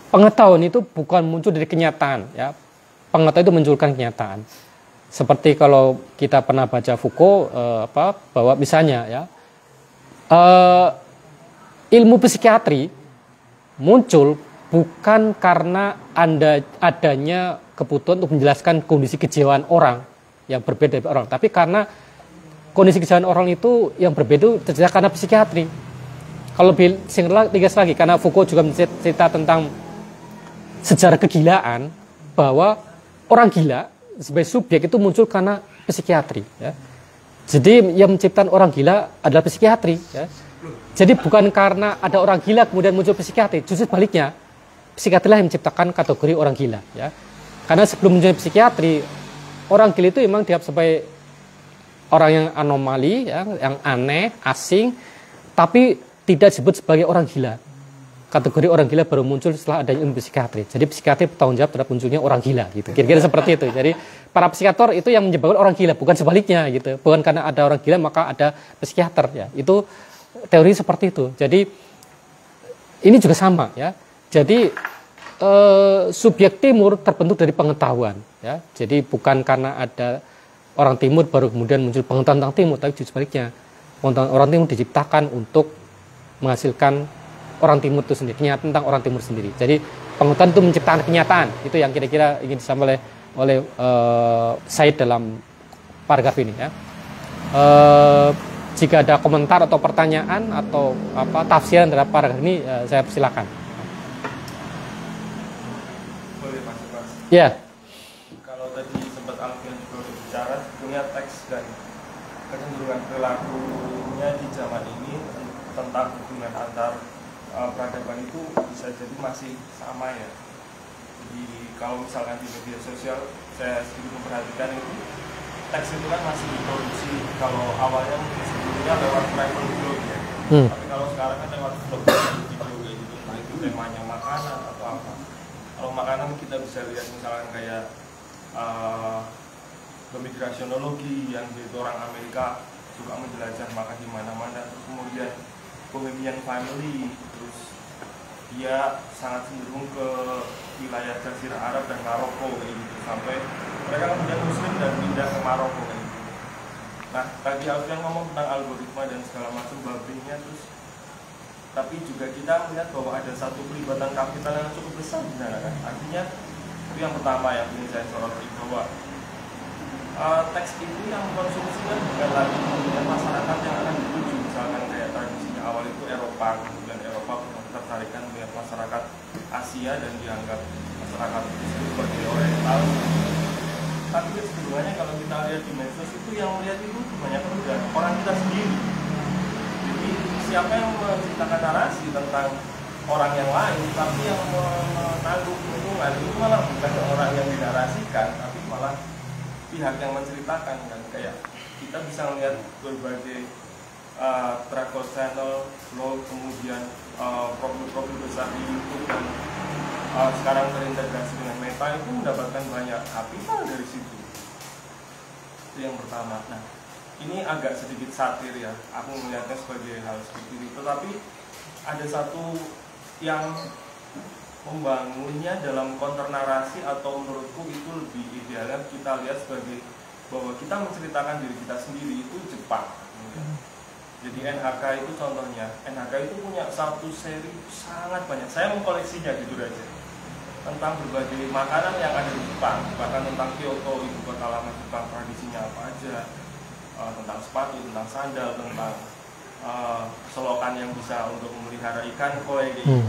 pengetahuan itu bukan muncul dari kenyataan ya. Pengetahuan itu munculkan kenyataan. Seperti kalau kita pernah baca Foucault bahwa misalnya ya ilmu psikiatri muncul bukan karena adanya kebutuhan untuk menjelaskan kondisi kejiwaan orang yang berbeda dari orang, tapi karena kondisi kejiwaan orang itu yang berbeda terjadi karena psikiatri. Kalau lebih tegas lagi, karena Foucault juga cerita tentang sejarah kegilaan, bahwa orang gila sebagai subjek itu muncul karena psikiatri. Ya. Jadi yang menciptakan orang gila adalah psikiatri. Ya. Jadi bukan karena ada orang gila kemudian muncul psikiatri, justru sebaliknya, psikiatri lah yang menciptakan kategori orang gila. Ya. Karena sebelum muncul psikiatri, orang gila itu memang dianggap sebagai orang yang anomali, ya, yang aneh, asing, tapi tidak disebut sebagai orang gila. Kategori orang gila baru muncul setelah adanya ilmu psikiatri. Jadi psikiatri bertanggung jawab terhadap munculnya orang gila gitu. Kira-kira seperti itu. Jadi para psikiater itu yang menyebabkan orang gila, bukan sebaliknya gitu. Bukan karena ada orang gila maka ada psikiater ya. Itu teori seperti itu. Jadi ini juga sama ya. Jadi subjek timur terbentuk dari pengetahuan ya. Jadi bukan karena ada orang timur baru kemudian muncul pengetahuan tentang timur, tapi justru sebaliknya pengetahuan orang timur diciptakan untuk menghasilkan orang timur itu sendiri, kenyataan tentang orang timur sendiri. Jadi pengetahuan itu menciptakan kenyataan, itu yang kira-kira ingin disampaikan oleh Said dalam paragraf ini ya. Jika ada komentar atau pertanyaan atau tafsiran terhadap paragraf ini, saya persilakan. Boleh masuk, Mas. Ya. Kalau tadi sempat Alfian juga berbicara, sebetulnya teks dan kecenderungan perilakunya di zaman ini tentang hubungan antar peradaban itu bisa jadi masih sama ya. Jadi kalau misalkan di media sosial saya sedikit memperhatikan itu teks itu kan masih diproduksi, kalau awalnya mungkin sebelumnya lewat travel blog ya, tapi kalau sekarang kan lewat vlog video kayak gitu, nah itu temanya makanan atau apa. Kalau makanan kita bisa lihat misalkan kayak Bohemianology yang itu orang Amerika suka menjelajah makan di mana-mana, terus kemudian Bohemian Family, terus dia sangat cenderung ke wilayah Jazirah Arab dan Maroko kayak gitu, sampai mereka kemudian Muslim dan pindah ke Maroko kayak gitu. Nah, tadi Alfian ngomong tentang algoritma dan segala macam babinya, terus tapi juga kita melihat bahwa ada satu pelibatan kapital yang cukup besar di sana kan. Artinya itu yang pertama yang ingin saya soroti, bahwa teks itu yang mengkonsumsi kan bukan lagi kemudian masyarakat yang akan dituju, misalkan kayak tradisinya awal itu Eropa, kemudian Eropa tertarikan melihat masyarakat Asia dan dianggap masyarakat itu sebagai oriental. Tapi kecenderungannya kalau kita lihat di medsos itu yang melihat itu kebanyakan udah orang kita sendiri. Jadi siapa yang menciptakan narasi tentang orang yang lain, tapi yang menanggung lingkungan itu malah bukan orang yang dinarasikan, tapi malah pihak yang menceritakan kan. Kayak kita bisa melihat berbagai travel channel, vlog, kemudian profil-profil besar di YouTube dan sekarang terintegrasi dengan Meta itu mendapatkan banyak kapital dari situ. Itu yang pertama. Nah, ini agak sedikit satir ya, aku melihatnya sebagai hal seperti itu. Tetapi ada satu yang membangunnya dalam counter narasi, atau menurutku itu lebih idealnya kita lihat sebagai bahwa kita menceritakan diri kita sendiri itu Jepang. Jadi NHK itu contohnya, NHK itu punya satu seri sangat banyak, saya mengkoleksinya jujur aja, tentang berbagai makanan yang ada di Jepang, bahkan tentang Kyoto, ibu kota lama Jepang, tradisinya apa aja, tentang sepatu, tentang sandal, tentang selokan yang bisa untuk memelihara ikan koi gitu.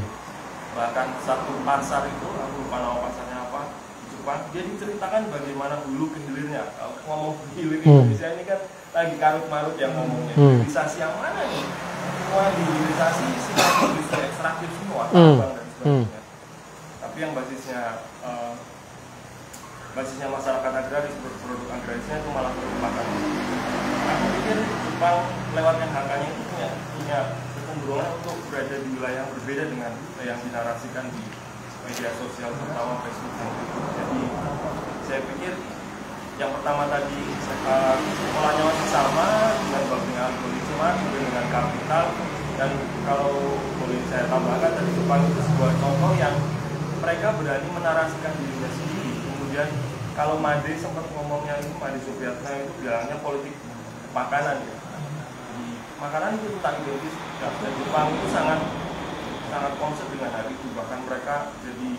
Bahkan satu pasar itu, aku lupa nama pasarnya apa, di Jepang, dia diceritakan bagaimana hulu ke hilirnya. Kalau ngomong hilir Indonesia ini kan lagi karut-marut yang ngomongnya, hilirisasi yang mana nih? Semua hilirisasi sifatnya industri ekstraktif semua, tambang dan sebagainya. Tapi yang basisnya masyarakat agraris, produk agrarisnya itu malah merupakan. Aku pikir Jepang lewat NHK-nya itu punya kecenderungan untuk berada di wilayah yang berbeda dengan yang dinarasikan di media sosial, terutama Facebook dan YouTube. Jadi saya pikir yang pertama tadi polanya masih sama dengan bagian algoritma, kemudian dengan kapital, dan kalau boleh saya tambahkan tadi Jepang itu sebuah contoh yang mereka berani menarasikan dirinya sendiri. Kemudian kalau Made sempat ngomongnya itu, Made Supriyatna itu bilangnya politik makanan ya. Di makanan itu tentang identitas, dan Jepang itu sangat konsep dengan hal itu. Bahkan mereka jadi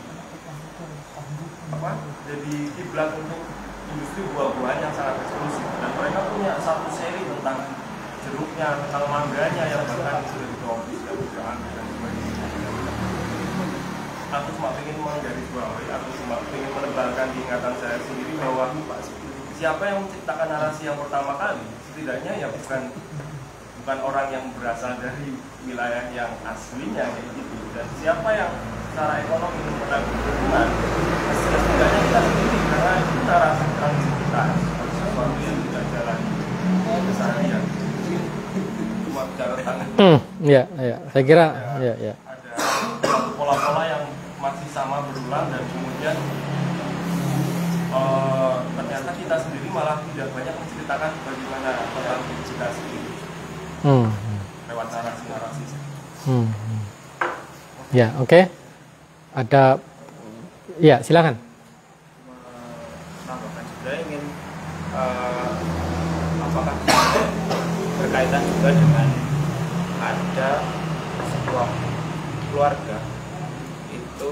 kiblat untuk industri buah-buahan yang sangat eksklusif, dan mereka punya satu seri tentang jeruknya, tentang mangganya yang bahkan sudah ditropis dan sudah aneh dan sebagainya. Aku cuma ingin menggarisbawahi, aku cuma ingin menebarkan di ingatan saya sendiri bahwa siapa yang menciptakan narasi yang pertama kali, setidaknya ya bukan orang yang berasal dari wilayah yang aslinya kayak gitu. Dan siapa yang secara ekonomi menanggung keuntungan, setidaknya kita sendiri, karena itu narasi transivitas, sesuatu yang tidak jalan keseharian. Cuma bicara tentang ya, saya kira ya. Ada satu pola-pola yang masih sama berulang, dan kemudian ternyata kita sendiri malah tidak banyak menceritakan bagaimana tentang kita sendiri lewat narasi-narasi. Ya, oke. Ada, ya silakan. Menambahkan juga ingin apakah berkaitan juga dengan ada sebuah keluarga itu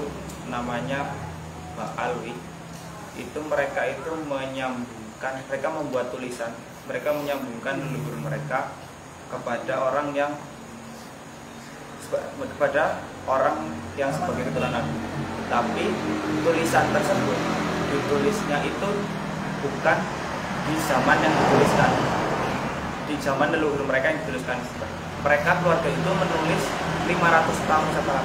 namanya Mbak Alwi, itu mereka itu menyambungkan, mereka membuat tulisan, mereka menyambungkan leluhur mereka kepada orang yang sebagai keturunan Nabi. Tapi tulisan tersebut ditulisnya itu bukan di zaman yang dituliskan, di zaman leluhur mereka yang dituliskan. Mereka keluarga itu menulis 500 tahun setelah.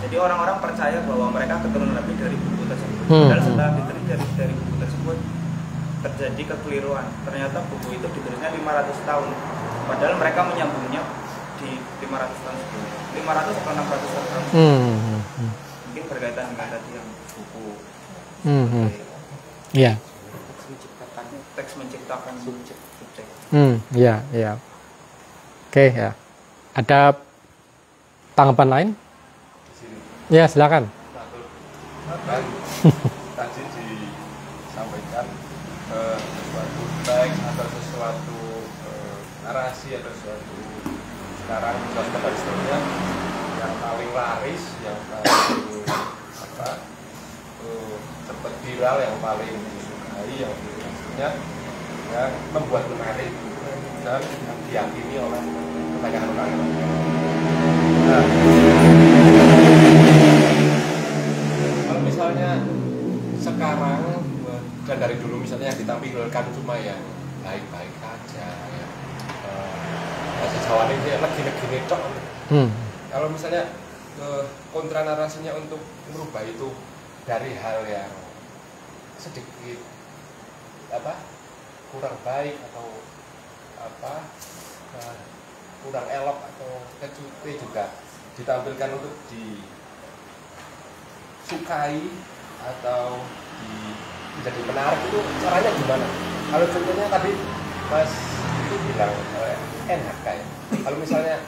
Jadi orang-orang percaya bahwa mereka keturunan Nabi dari buku tersebut. Padahal setelah diteliti dari buku tersebut terjadi kekeliruan. Ternyata buku itu ditulisnya 500 tahun. Padahal mereka menyambungnya di 500 tahun sebelumnya. 500 atau 600 tahun. Mungkin berkaitan dengan tadi yang buku. Iya. Teks menciptakan subjek. Iya, iya. Oke, ya. Ada tanggapan lain? Ya, silakan. Kan tadi disampaikan sesuatu teks atau sesuatu narasi atau sesuatu sekarang sosmed dan seterusnya yang paling laris, yang paling cepat viral, yang paling disukai, yang seterusnya, yang membuat menarik dan diyakini oleh kebanyakan orang. Nah, kalau misalnya sekarang dan dari dulu misalnya yang ditampilkan cuma yang baik-baik aja, ya sejauh ini lagi-lagi cok. Kalau misalnya kontra narasinya untuk merubah itu dari hal yang sedikit kurang baik atau kurang elok atau kecuti juga ditampilkan untuk disukai atau menjadi menarik, itu caranya gimana? Kalau contohnya tadi Mas itu bilang enak kayak kalau misalnya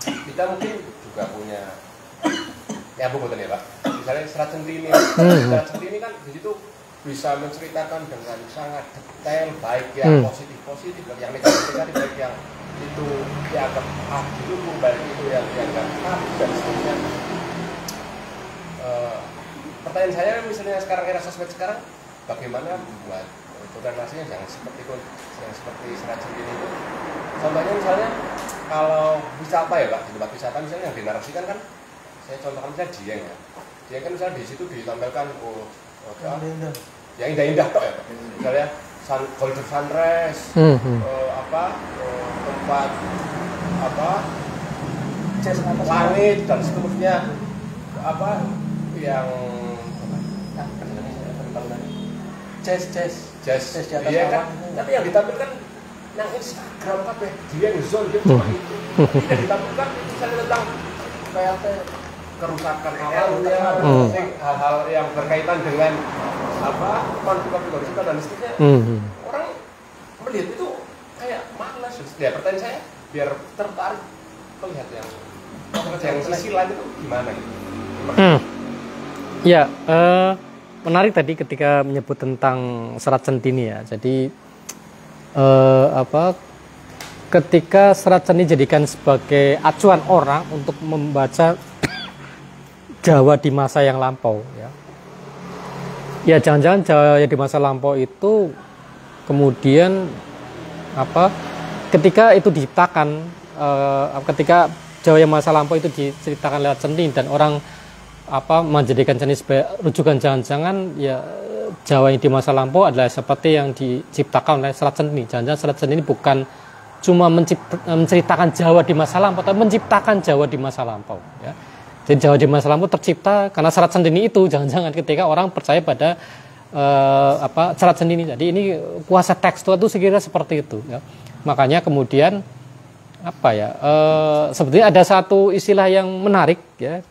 kita mungkin juga punya ya buku ya Pak, misalnya Serat Centini. Serat Centini kan di situ bisa menceritakan dengan sangat detail, baik yang positif, yang negatif, baik yang itu dianggap didukung, baik itu yang dianggap dan seterusnya. Pertanyaan saya misalnya sekarang era sosmed sekarang, bagaimana membuat narasinya jangan seperti itu, yang seperti Serat Centini itu. Contohnya misalnya kalau wisata ya Pak, di tempat wisata misalnya yang dinarasikan kan, saya contohkan misalnya Dieng ya. Dieng kan misalnya di situ ditampilkan yang indah-indah kok ya Pak. Misalnya golden sunrise, tempat langit dan seterusnya, yang jazz iya kan, tapi yang ditampilkan yang Instagram kan dia ngezon dia cuma itu, yang ditampilkan misalnya tentang kayak kerusakan alamnya, hal-hal yang berkaitan dengan konflik dan seterusnya. Orang melihat itu kayak malas. Ya pertanyaan saya biar tertarik melihat yang sisi lain itu gimana gitu. Ya, menarik tadi ketika menyebut tentang Serat Centini ya. Jadi ketika Serat Centini dijadikan sebagai acuan orang untuk membaca Jawa di masa yang lampau ya. Ya jangan-jangan Jawa di masa lampau itu kemudian ketika itu diciptakan, ketika Jawa yang masa lampau itu diceritakan lewat Centini dan orang menjadikan Centini sebagai rujukan, jangan-jangan ya Jawa yang di masa lampau adalah seperti yang diciptakan oleh Serat Centini. Jangan-jangan Serat Centini bukan cuma menceritakan Jawa di masa lampau, tapi menciptakan Jawa di masa lampau ya. Jadi Jawa di masa lampau tercipta karena Serat Centini itu, jangan-jangan ketika orang percaya pada Serat Centini. Jadi ini kuasa tekstual itu sekira seperti itu ya. Makanya kemudian sebetulnya ada satu istilah yang menarik ya,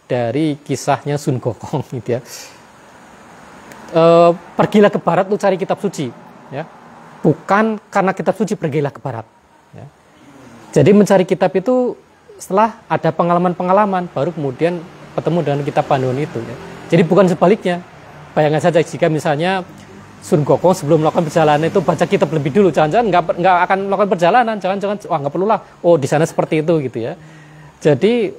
dari kisahnya Sun Gokong gitu ya. Pergilah ke barat untuk cari kitab suci ya. Bukan karena kitab suci pergilah ke barat ya. Jadi mencari kitab itu setelah ada pengalaman-pengalaman baru kemudian ketemu dengan kitab panduan itu ya. Jadi bukan sebaliknya. bayangkan saja jika misalnya Sun Gokong sebelum melakukan perjalanan itu baca kitab lebih dulu, jangan-jangan nggak akan melakukan perjalanan, jangan-jangan wah nggak perlulah, oh di sana seperti itu gitu ya. Jadi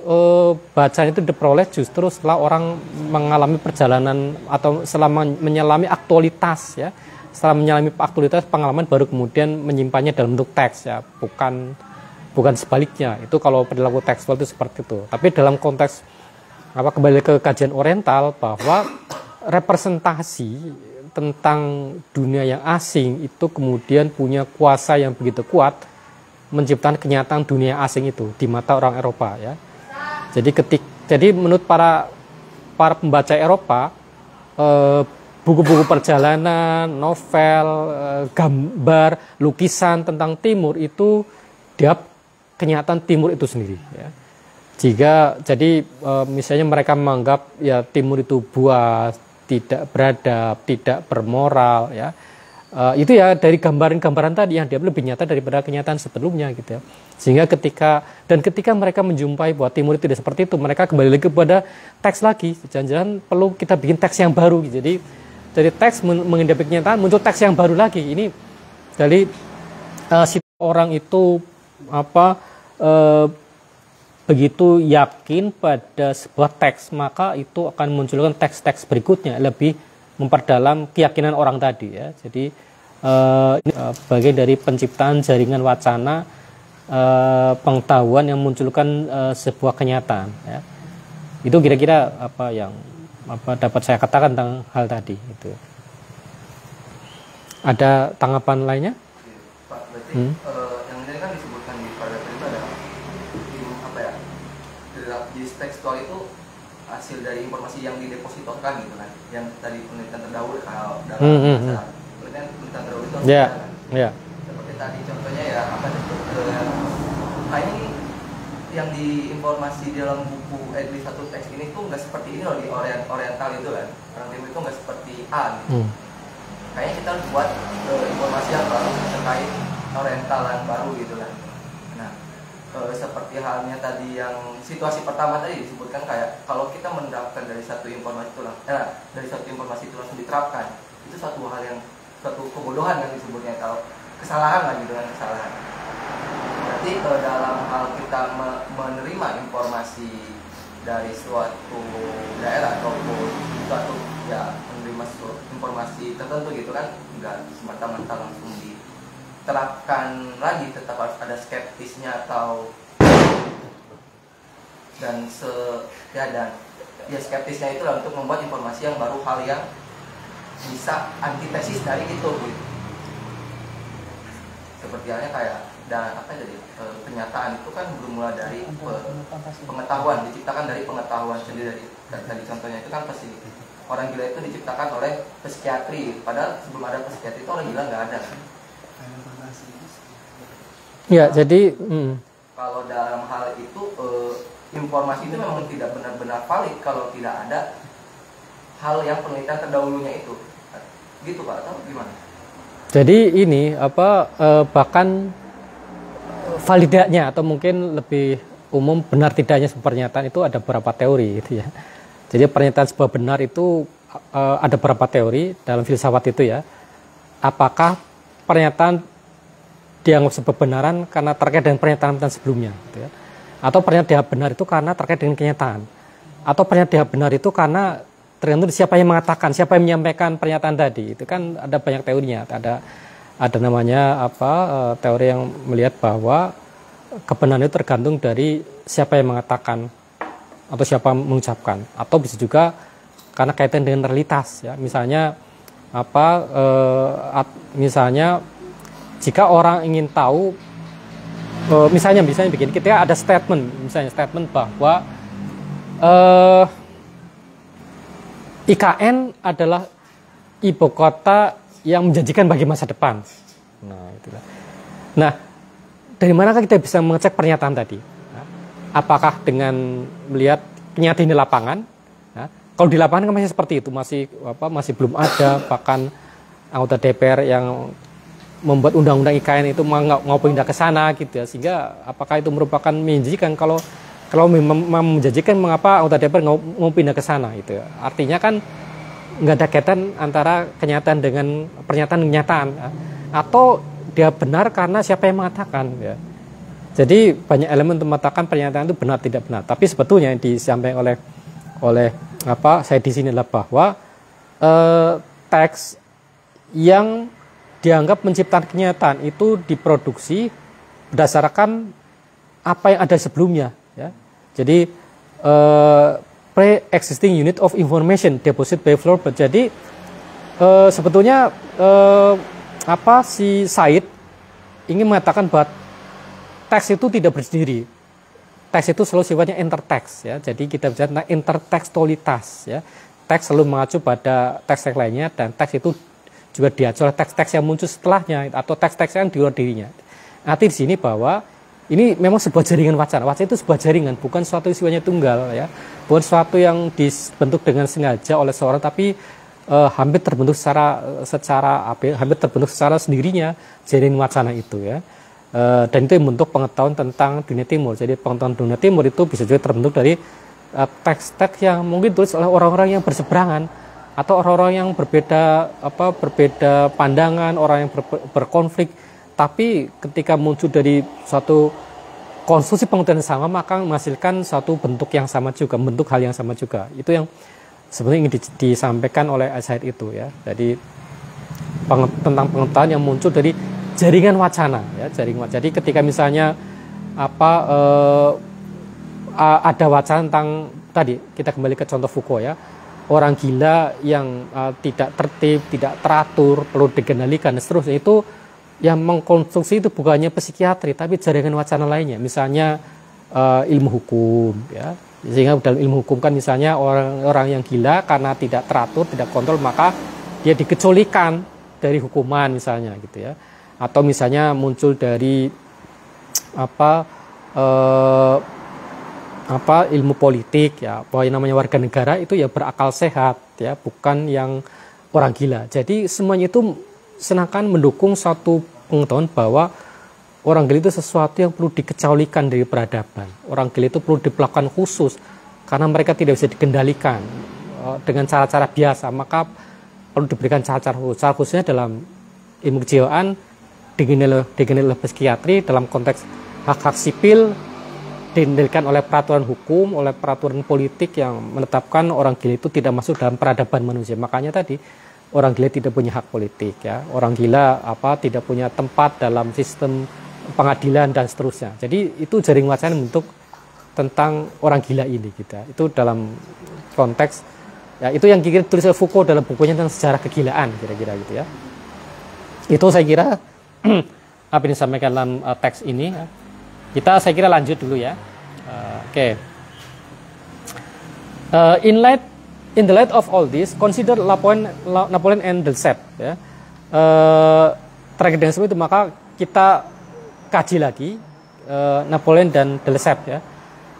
bacaan itu diperoleh justru setelah orang mengalami perjalanan atau selama menyelami aktualitas ya, setelah menyelami aktualitas pengalaman baru kemudian menyimpannya dalam bentuk teks ya, bukan sebaliknya. Itu kalau perilaku tekstual itu seperti itu. Tapi dalam konteks kembali ke kajian Oriental bahwa representasi tentang dunia yang asing itu kemudian punya kuasa yang begitu kuat menciptakan kenyataan dunia asing itu di mata orang Eropa ya. Jadi menurut para pembaca Eropa, buku-buku perjalanan, novel, gambar, lukisan tentang Timur itu dianggap kenyataan Timur itu sendiri ya. Jadi misalnya mereka menganggap ya Timur itu buas, tidak beradab, tidak bermoral ya. Itu ya dari gambaran-gambaran tadi yang dia lebih nyata daripada kenyataan sebelumnya gitu ya. Sehingga ketika mereka menjumpai bahwa Timur itu tidak seperti itu, mereka kembali lagi kepada teks lagi. Jangan-jangan perlu kita bikin teks yang baru gitu. Jadi dari teks menghadapi kenyataan muncul teks yang baru lagi. Ini dari si orang itu begitu yakin pada sebuah teks, maka itu akan munculkan teks-teks berikutnya lebih memperdalam keyakinan orang tadi ya. Jadi ini bagian dari penciptaan jaringan wacana pengetahuan yang munculkan sebuah kenyataan ya. Itu kira-kira apa yang dapat saya katakan tentang hal tadi itu. Ada tanggapan lainnya? Pak, berarti yang tadi kan disebutkan di paragraf itu ada apa ya? Di tekstual itu hasil dari informasi yang didepositorkan gitu kan, yang tadi penelitian terdahulu kalau dalam penelitian terdahulu itu seperti tadi contohnya ya apa kayaknya yang diinformasi dalam buku Edwin satu teks ini tuh nggak seperti ini loh di Oriental itu kan, orang Timur itu nggak seperti A gitu. Kayaknya kita harus buat informasi yang baru terkait Oriental yang baru gitu kan. Nah seperti halnya tadi yang situasi pertama tadi disebutkan kayak kalau kita mendapatkan dari satu informasi itu langsung diterapkan, itu suatu kebodohan yang disebutnya, kalau kesalahan lah gitu kan, kesalahan. Berarti dalam hal kita menerima informasi dari suatu daerah ataupun suatu ya menerima suatu informasi tertentu gitu kan, nggak semata-mata langsung diterapkan lagi, tetap harus ada skeptisnya atau dan skeptisnya itulah untuk membuat informasi yang baru, hal yang bisa antitesis dari itu gitu. Seperti halnya kayak kenyataan itu kan bermula dari pengetahuan, diciptakan dari pengetahuan sendiri. Tadi contohnya itu kan pasti orang gila itu diciptakan oleh psikiatri, padahal sebelum ada psikiatri itu orang gila nggak ada. Ya, jadi kalau dalam hal itu informasi itu memang tidak benar-benar valid kalau tidak ada hal yang penelitian terdahulunya itu, gitu Pak, atau gimana? Jadi ini bahkan validnya atau mungkin lebih umum benar tidaknya sebuah pernyataan itu ada beberapa teori gitu ya. Jadi pernyataan sebuah benar itu ada beberapa teori dalam filsafat itu ya. Apakah pernyataan dianggap sebuah kebenaran karena terkait dengan pernyataan sebelumnya gitu ya. Atau pernyataan benar itu karena terkait dengan kenyataan. Atau pernyataan benar itu karena tergantung siapa yang mengatakan, siapa yang menyampaikan pernyataan tadi. Itu kan ada banyak teorinya. Ada namanya teori yang melihat bahwa kebenaran itu tergantung dari siapa yang mengatakan atau siapa yang mengucapkan, atau bisa juga karena kaitan dengan realitas ya. Misalnya misalnya jika orang ingin tahu misalnya begini, ketika ada statement bahwa IKN adalah ibu kota yang menjanjikan bagi masa depan. Nah, dari manakah kita bisa mengecek pernyataan tadi? Apakah dengan melihat kenyataan di lapangan? Kalau di lapangan kan masih seperti itu, masih belum ada bahkan anggota DPR yang membuat undang-undang IKN itu mau pindah ke sana gitu ya, sehingga apakah itu merupakan menjanjikan? Kalau memang menjanjikan, mengapa anggota DPR mau pindah ke sana itu ya? Artinya kan nggak ada kaitan antara kenyataan dengan pernyataan ya. Atau dia benar karena siapa yang mengatakan ya. Jadi banyak elemen untuk mengatakan pernyataan itu benar tidak benar. Tapi sebetulnya yang disampaikan oleh saya di sini adalah bahwa teks yang dianggap menciptakan kenyataan itu diproduksi berdasarkan apa yang ada sebelumnya ya. Jadi pre-existing unit of information deposit by Flaubert. Jadi sebetulnya si Said ingin mengatakan bahwa teks itu tidak berdiri. Teks itu selalu sifatnya intertext ya. Jadi kita bicara tentang intertekstualitas ya. Teks selalu mengacu pada teks-teks lainnya dan teks itu juga diacu oleh teks-teks yang muncul setelahnya atau teks-teks yang di luar dirinya. Arti di sini bahwa ini memang sebuah jaringan wacana. Wacana itu sebuah jaringan, bukan suatu yang sifatnya tunggal ya. Bukan suatu yang dibentuk dengan sengaja oleh seorang, tapi hampir terbentuk secara sendirinya jaringan wacana itu ya. Dan itu yang bentuk pengetahuan tentang dunia timur. Jadi pengetahuan dunia timur itu bisa juga terbentuk dari teks-teks yang mungkin ditulis oleh orang-orang yang berseberangan atau orang-orang yang berbeda pandangan, orang yang berkonflik. Tapi ketika muncul dari suatu konstruksi pengetahuan yang sama, maka menghasilkan satu bentuk yang sama juga, bentuk hal yang sama juga. Itu yang sebenarnya ingin disampaikan oleh Said itu ya. Jadi tentang pengetahuan yang muncul dari jaringan wacana ya, Jadi ketika misalnya ada wacana tentang tadi kita kembali ke contoh Foucault ya, orang gila yang tidak tertib, tidak teratur, perlu dikendalikan dan seterusnya, itu yang mengkonstruksi itu bukannya psikiatri tapi jaringan wacana lainnya, misalnya ilmu hukum ya. Sehingga dalam ilmu hukum kan misalnya orang yang gila karena tidak teratur, tidak kontrol, maka dia dikecualikan dari hukuman misalnya gitu ya. Atau misalnya muncul dari ilmu politik ya, bahwa yang namanya warga negara itu ya berakal sehat ya, bukan yang orang gila. Jadi semuanya itu seakan mendukung satu pengetahuan bahwa orang gila itu sesuatu yang perlu dikecualikan dari peradaban. Orang gila itu perlu diperlakukan khusus karena mereka tidak bisa dikendalikan dengan cara-cara biasa, maka perlu diberikan cara-cara khusus. Cara khususnya dalam ilmu kejiwaan dikenal oleh psikiatri dalam konteks hak-hak sipil, dikendalikan oleh peraturan hukum, oleh peraturan politik yang menetapkan orang gila itu tidak masuk dalam peradaban manusia. Makanya tadi orang gila tidak punya hak politik ya. Orang gila tidak punya tempat dalam sistem pengadilan dan seterusnya. Jadi itu jaring wacana bentuk tentang orang gila ini kita. Itu dalam konteks ya, itu yang kira tulis Foucault dalam bukunya tentang sejarah kegilaan kira-kira gitu ya. Itu saya kira apa yang disampaikan dalam teks ini. Saya kira lanjut dulu ya. Oke. In the light of all this, consider Napoleon and de Lesseps ya. Terkait dengan semua itu maka kita kaji lagi Napoleon dan de Lesseps ya.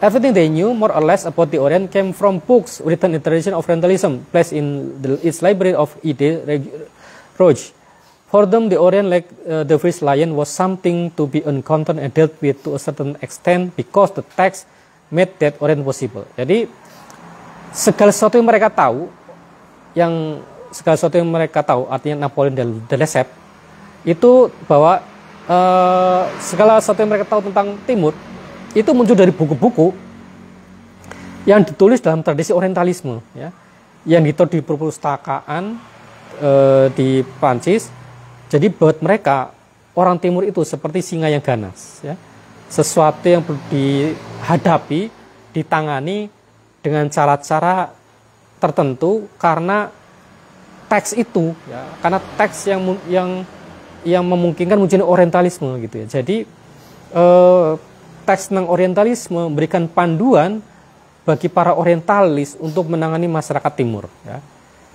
Everything they knew more or less about the Orient came from books written in the tradition of Orientalism, placed in its library of Ide Roche. For them, the Orient, like the First Lion, was something to be encountered and dealt with to a certain extent because the text made that Orient possible. Jadi segala sesuatu yang mereka tahu, artinya Napoleon dan de Lesseps, itu bahwa segala sesuatu yang mereka tahu tentang Timur itu muncul dari buku-buku yang ditulis dalam tradisi Orientalisme, ya, yang ditulis di perpustakaan di Prancis. Jadi buat mereka orang Timur itu seperti singa yang ganas, ya, sesuatu yang perlu dihadapi, ditangani dengan cara-cara tertentu karena teks itu, ya, karena teks yang memungkinkan munculnya Orientalisme gitu ya. Jadi teks tentang Orientalisme memberikan panduan bagi para Orientalis untuk menangani masyarakat Timur, ya.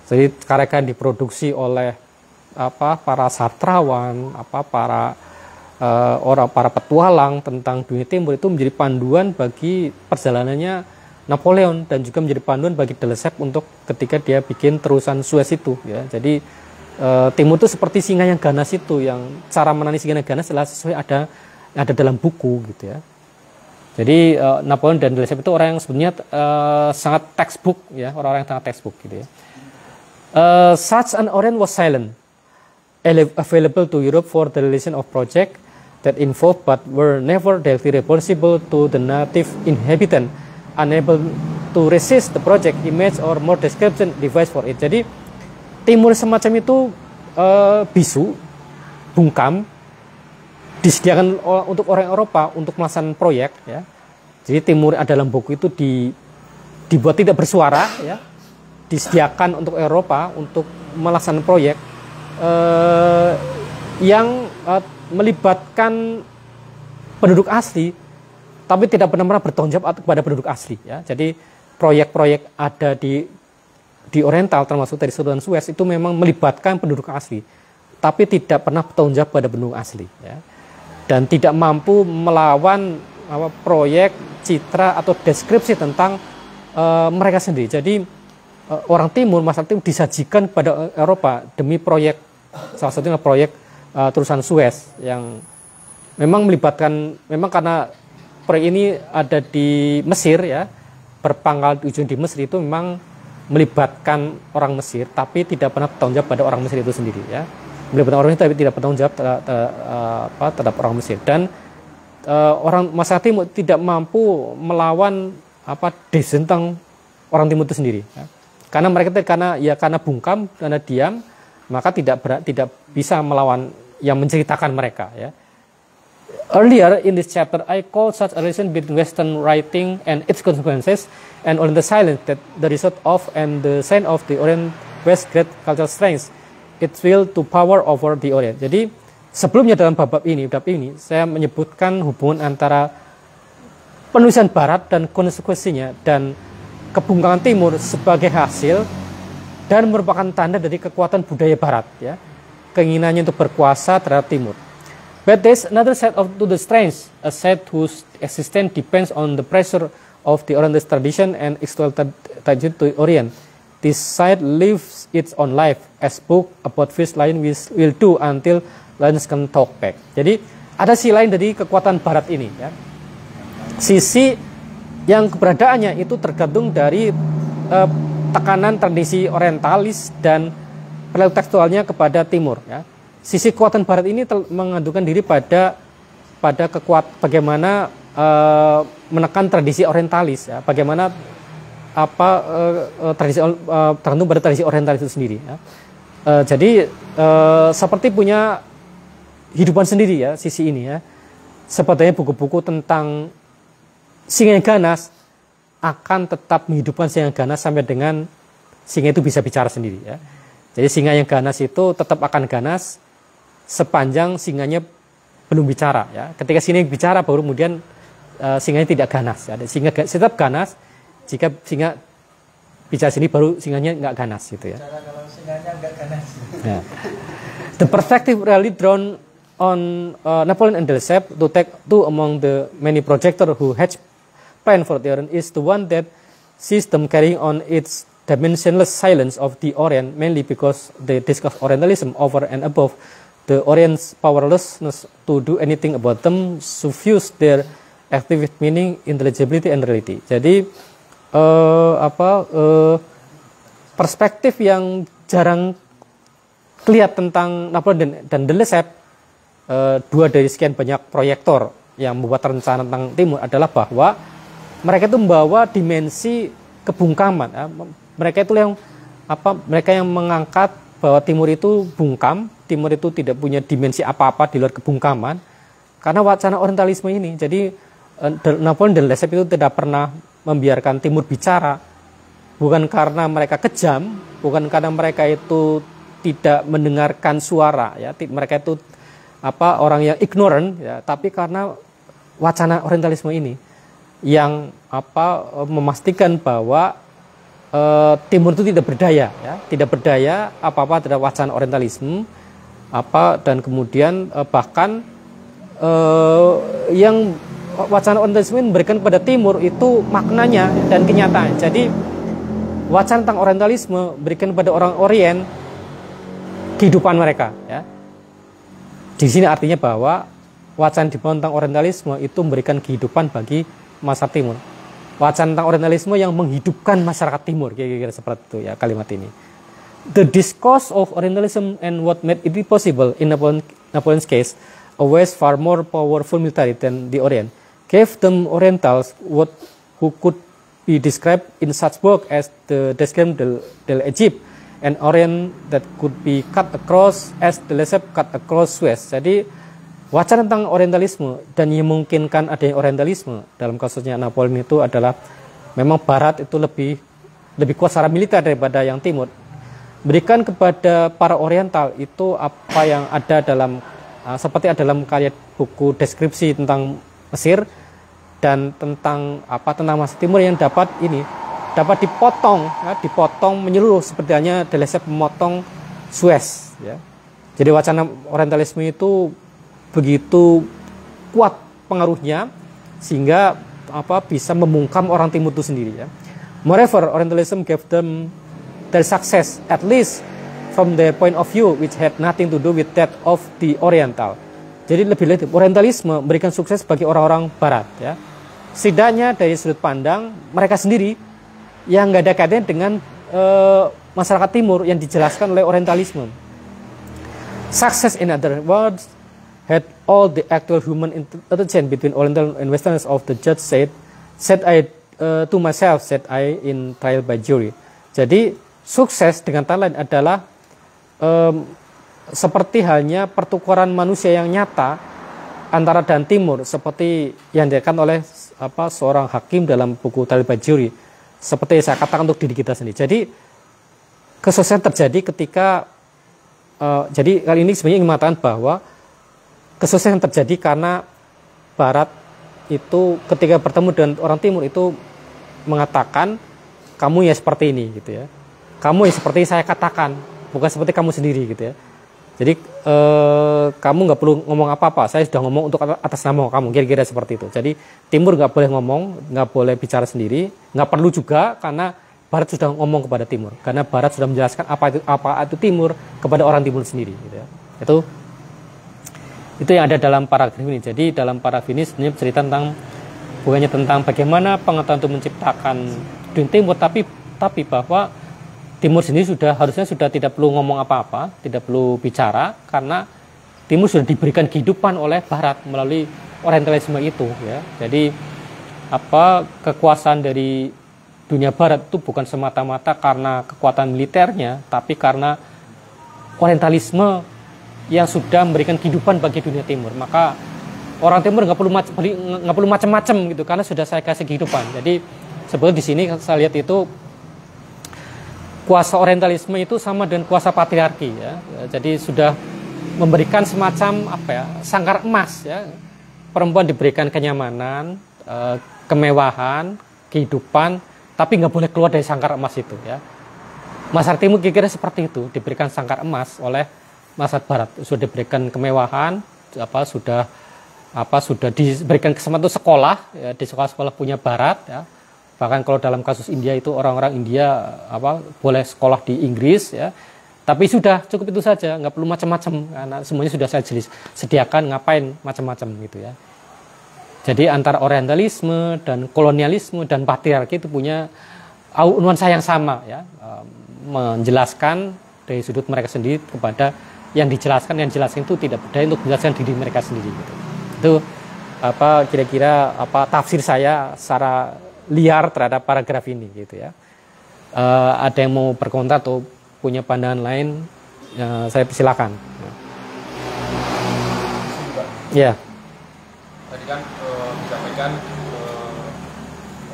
Jadi karya-karya diproduksi oleh para sastrawan, para petualang tentang dunia Timur itu menjadi panduan bagi perjalanannya Napoleon dan juga menjadi panduan bagi de Lesseps untuk ketika dia bikin terusan Suez itu, ya. Jadi Timur itu seperti singa yang ganas itu, yang cara menangani singa yang ganas adalah sesuai ada dalam buku gitu ya. Jadi Napoleon dan de Lesseps itu orang yang sebenarnya sangat textbook, ya, orang-orang yang sangat textbook gitu ya. Such an Orient was silent, available to Europe for the realization of projects that involved but were never directly responsible to the native inhabitant, unable to resist the project image or more description device for it. Jadi Timur semacam itu bisu, bungkam, disediakan untuk orang Eropa untuk melaksanakan proyek. Ya. Jadi Timur dalam buku itu dibuat tidak bersuara, ya, disediakan untuk Eropa untuk melaksanakan proyek yang melibatkan penduduk asli, tapi tidak benar-benar bertanggung jawab kepada penduduk asli. Ya. Jadi proyek-proyek ada di Oriental, termasuk dari Sudan Suez, itu memang melibatkan penduduk asli, tapi tidak pernah bertanggung jawab pada penduduk asli. Ya. Dan tidak mampu melawan proyek, citra atau deskripsi tentang mereka sendiri. Jadi orang Timur, masyarakat Timur disajikan kepada Eropa demi proyek, salah satunya proyek terusan Suez yang memang melibatkan, memang karena proyek ini ada di Mesir, ya, berpangkal ujung di Mesir, itu memang melibatkan orang Mesir, tapi tidak pernah bertanggung jawab pada orang Mesir itu sendiri. Ya. Melibatkan orang Mesir tapi tidak bertanggung jawab terhadap orang Mesir. Dan orang masyarakat Timur tidak mampu melawan desain tentang orang Timur itu sendiri. Ya. Karena mereka karena bungkam, karena diam, maka tidak bisa melawan yang menceritakan mereka. Ya. Earlier in this chapter, I called such a relation between Western writing and its consequences, and Oriental silence that the result of and the sign of the Orient West great cultural strength, its will to power over the Orient. Jadi sebelumnya dalam bab ini saya menyebutkan hubungan antara penulisan Barat dan konsekuensinya dan kebungkaman Timur sebagai hasil dan merupakan tanda dari kekuatan budaya Barat, ya, keinginannya untuk berkuasa terhadap Timur. But there's another side to the strength, a side whose existence depends on the pressure of the Oriental tradition and external tradition to Orient. This side lives its own life, as book about which Lion will do until Lions can talk back. Jadi ada sisi lain dari kekuatan Barat ini. Ya. Sisi yang keberadaannya itu tergantung dari tekanan tradisi Orientalis dan perilaku tekstualnya kepada Timur. Ya. Sisi kekuatan Barat ini mengandungkan diri pada bagaimana menekan tradisi Orientalis, ya, bagaimana tergantung pada tradisi Orientalis itu sendiri. Ya. Jadi seperti punya hidupan sendiri, ya, sisi ini, ya. Sepertinya buku-buku tentang singa yang ganas akan tetap menghidupkan singa yang ganas sampai dengan singa itu bisa bicara sendiri. Ya. Jadi singa yang ganas itu tetap akan ganas sepanjang singanya belum bicara. Ya. Ketika singa bicara baru kemudian singanya tidak ganas. Ya. Singa tetap ganas jika singa bicara sini baru singanya nggak ganas gitu, ya. Kalau singanya nggak ganas. Ya. The perspective really drawn on Napoleon and de Lesseps to take two among the many projectors who had planned for the Orient is the one that sees them carrying on its dimensionless silence of the Orient, mainly because they discuss Orientalism over and above the Orient's powerlessness to do anything about them, suffuse their active meaning, intelligibility, and reality. Jadi perspektif yang jarang kelihatan tentang Napoleon dan de Lesseps, dua dari sekian banyak proyektor yang membuat rencana tentang Timur, adalah bahwa mereka itu membawa dimensi kebungkaman. Ya. Mereka itu mereka yang mengangkat bahwa Timur itu bungkam, Timur itu tidak punya dimensi apa-apa di luar kebungkaman, karena wacana Orientalisme ini. Jadi Napoleon dan Lesseps itu tidak pernah membiarkan Timur bicara, bukan karena mereka kejam, bukan karena mereka itu tidak mendengarkan suara, ya, mereka itu orang yang ignorant, ya, tapi karena wacana Orientalisme ini yang memastikan bahwa Timur itu tidak berdaya, ya, tidak berdaya apa-apa terhadap wacana Orientalisme, dan kemudian bahkan yang wacana Orientalisme memberikan kepada Timur itu maknanya dan kenyataan. Jadi wacana tentang Orientalisme berikan kepada orang Orient kehidupan mereka. Ya. Di sini artinya bahwa wacana tentang Orientalisme itu memberikan kehidupan bagi masyarakat Timur. Wacana tentang Orientalisme yang menghidupkan masyarakat Timur, kira-kira seperti itu, ya, kalimat ini. The discourse of Orientalism and what made it possible in Napoleon's case, always far more powerful military than the Orient, gave them Orientals who could be described in such work as the Description de l'Egypte, and Orient that could be cut across as the Lesseps cut across Suez. Jadi wacana tentang Orientalisme dan yang memungkinkan adanya Orientalisme dalam kasusnya Napoleon itu adalah memang Barat itu lebih kuat secara militer daripada yang Timur. Berikan kepada para Oriental itu apa yang ada dalam seperti ada dalam karya buku deskripsi tentang Mesir dan tentang Masa Timur yang dapat dipotong menyeluruh seperti halnya de Lesseps memotong Suez, ya. Jadi wacana Orientalisme itu begitu kuat pengaruhnya sehingga bisa membungkam orang Timur itu sendiri, ya. Moreover, Orientalism gave them their success, at least from their point of view, which had nothing to do with that of the Oriental. Jadi lebih Orientalisme memberikan sukses bagi orang-orang Barat, ya. Setidaknya dari sudut pandang mereka sendiri yang nggak ada kaitannya dengan masyarakat Timur yang dijelaskan oleh Orientalisme. Success, in other words, had all the actual human interchange between Oriental and Westerners of the judge said I to myself, said I in trial by jury. Jadi sukses dengan kata lain adalah seperti halnya pertukaran manusia yang nyata antara dan Timur, seperti yang dikatakan oleh seorang hakim dalam buku Trial by Jury, seperti yang saya katakan untuk diri kita sendiri. Jadi kesuksesan terjadi ketika jadi kali ini sebenarnya ingin mengatakan bahwa kesuksesan terjadi karena Barat itu ketika bertemu dengan orang Timur itu mengatakan kamu ya seperti ini, gitu ya. Kamu ya seperti saya katakan, bukan seperti kamu sendiri, gitu ya. Jadi kamu nggak perlu ngomong apa-apa, saya sudah ngomong untuk atas nama kamu, kira-kira seperti itu. Jadi Timur nggak boleh ngomong, nggak boleh bicara sendiri, nggak perlu juga karena Barat sudah ngomong kepada Timur, karena Barat sudah menjelaskan apa itu Timur kepada orang Timur sendiri, gitu ya. Itu yang ada dalam paragraf ini. Jadi dalam paragraf ini sebenarnya cerita tentang bukannya tentang bagaimana pengetahuan itu menciptakan dunia Timur, tapi bahwa Timur sendiri harusnya sudah tidak perlu ngomong apa-apa, tidak perlu bicara, karena Timur sudah diberikan kehidupan oleh Barat melalui Orientalisme itu, ya. Jadi kekuasaan dari dunia Barat itu bukan semata-mata karena kekuatan militernya, tapi karena Orientalisme yang sudah memberikan kehidupan bagi dunia Timur. Maka orang Timur nggak perlu macam-macam gitu, karena sudah saya kasih kehidupan. Jadi sebetulnya di sini saya lihat itu kuasa Orientalisme itu sama dengan kuasa patriarki, ya. Jadi sudah memberikan semacam sangkar emas, ya. Perempuan diberikan kenyamanan, kemewahan, kehidupan, tapi nggak boleh keluar dari sangkar emas itu, ya. Masyarakat Timur kira-kira seperti itu, diberikan sangkar emas oleh masyarakat Barat, sudah diberikan kemewahan, sudah diberikan kesempatan untuk sekolah, ya, di sekolah-sekolah punya Barat, ya. Bahkan kalau dalam kasus India itu orang-orang India boleh sekolah di Inggris, ya. Tapi sudah cukup itu saja, nggak perlu macam-macam karena semuanya sudah saya sediakan, ngapain macam-macam gitu, ya. Jadi antara Orientalisme dan kolonialisme dan patriarki itu punya nuansa yang sama, ya. Menjelaskan dari sudut mereka sendiri kepada yang dijelaskan itu tidak berdaya untuk menjelaskan diri mereka sendiri gitu. Itu kira-kira tafsir saya secara liar terhadap paragraf ini gitu, ya. Ada yang mau berkomentar atau punya pandangan lain, saya persilakan. Ya. Tadi kan disampaikan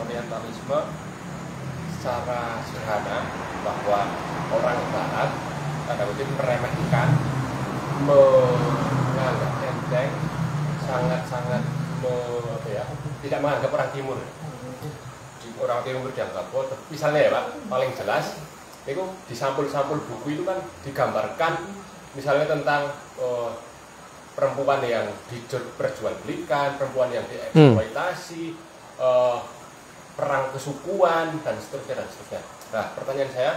Orientalisme secara sederhana bahwa orang Barat tanda kutip meremehkan, menganggap enteng, sangat-sangat tidak menganggap orang Timur. Orang Timur dianggap bodoh. Misalnya ya Pak, paling jelas itu di sampul-sampul buku itu kan digambarkan misalnya tentang perempuan yang diperjualbelikan, perempuan yang dieksploitasi, perang kesukuan dan seterusnya. Nah, pertanyaan saya,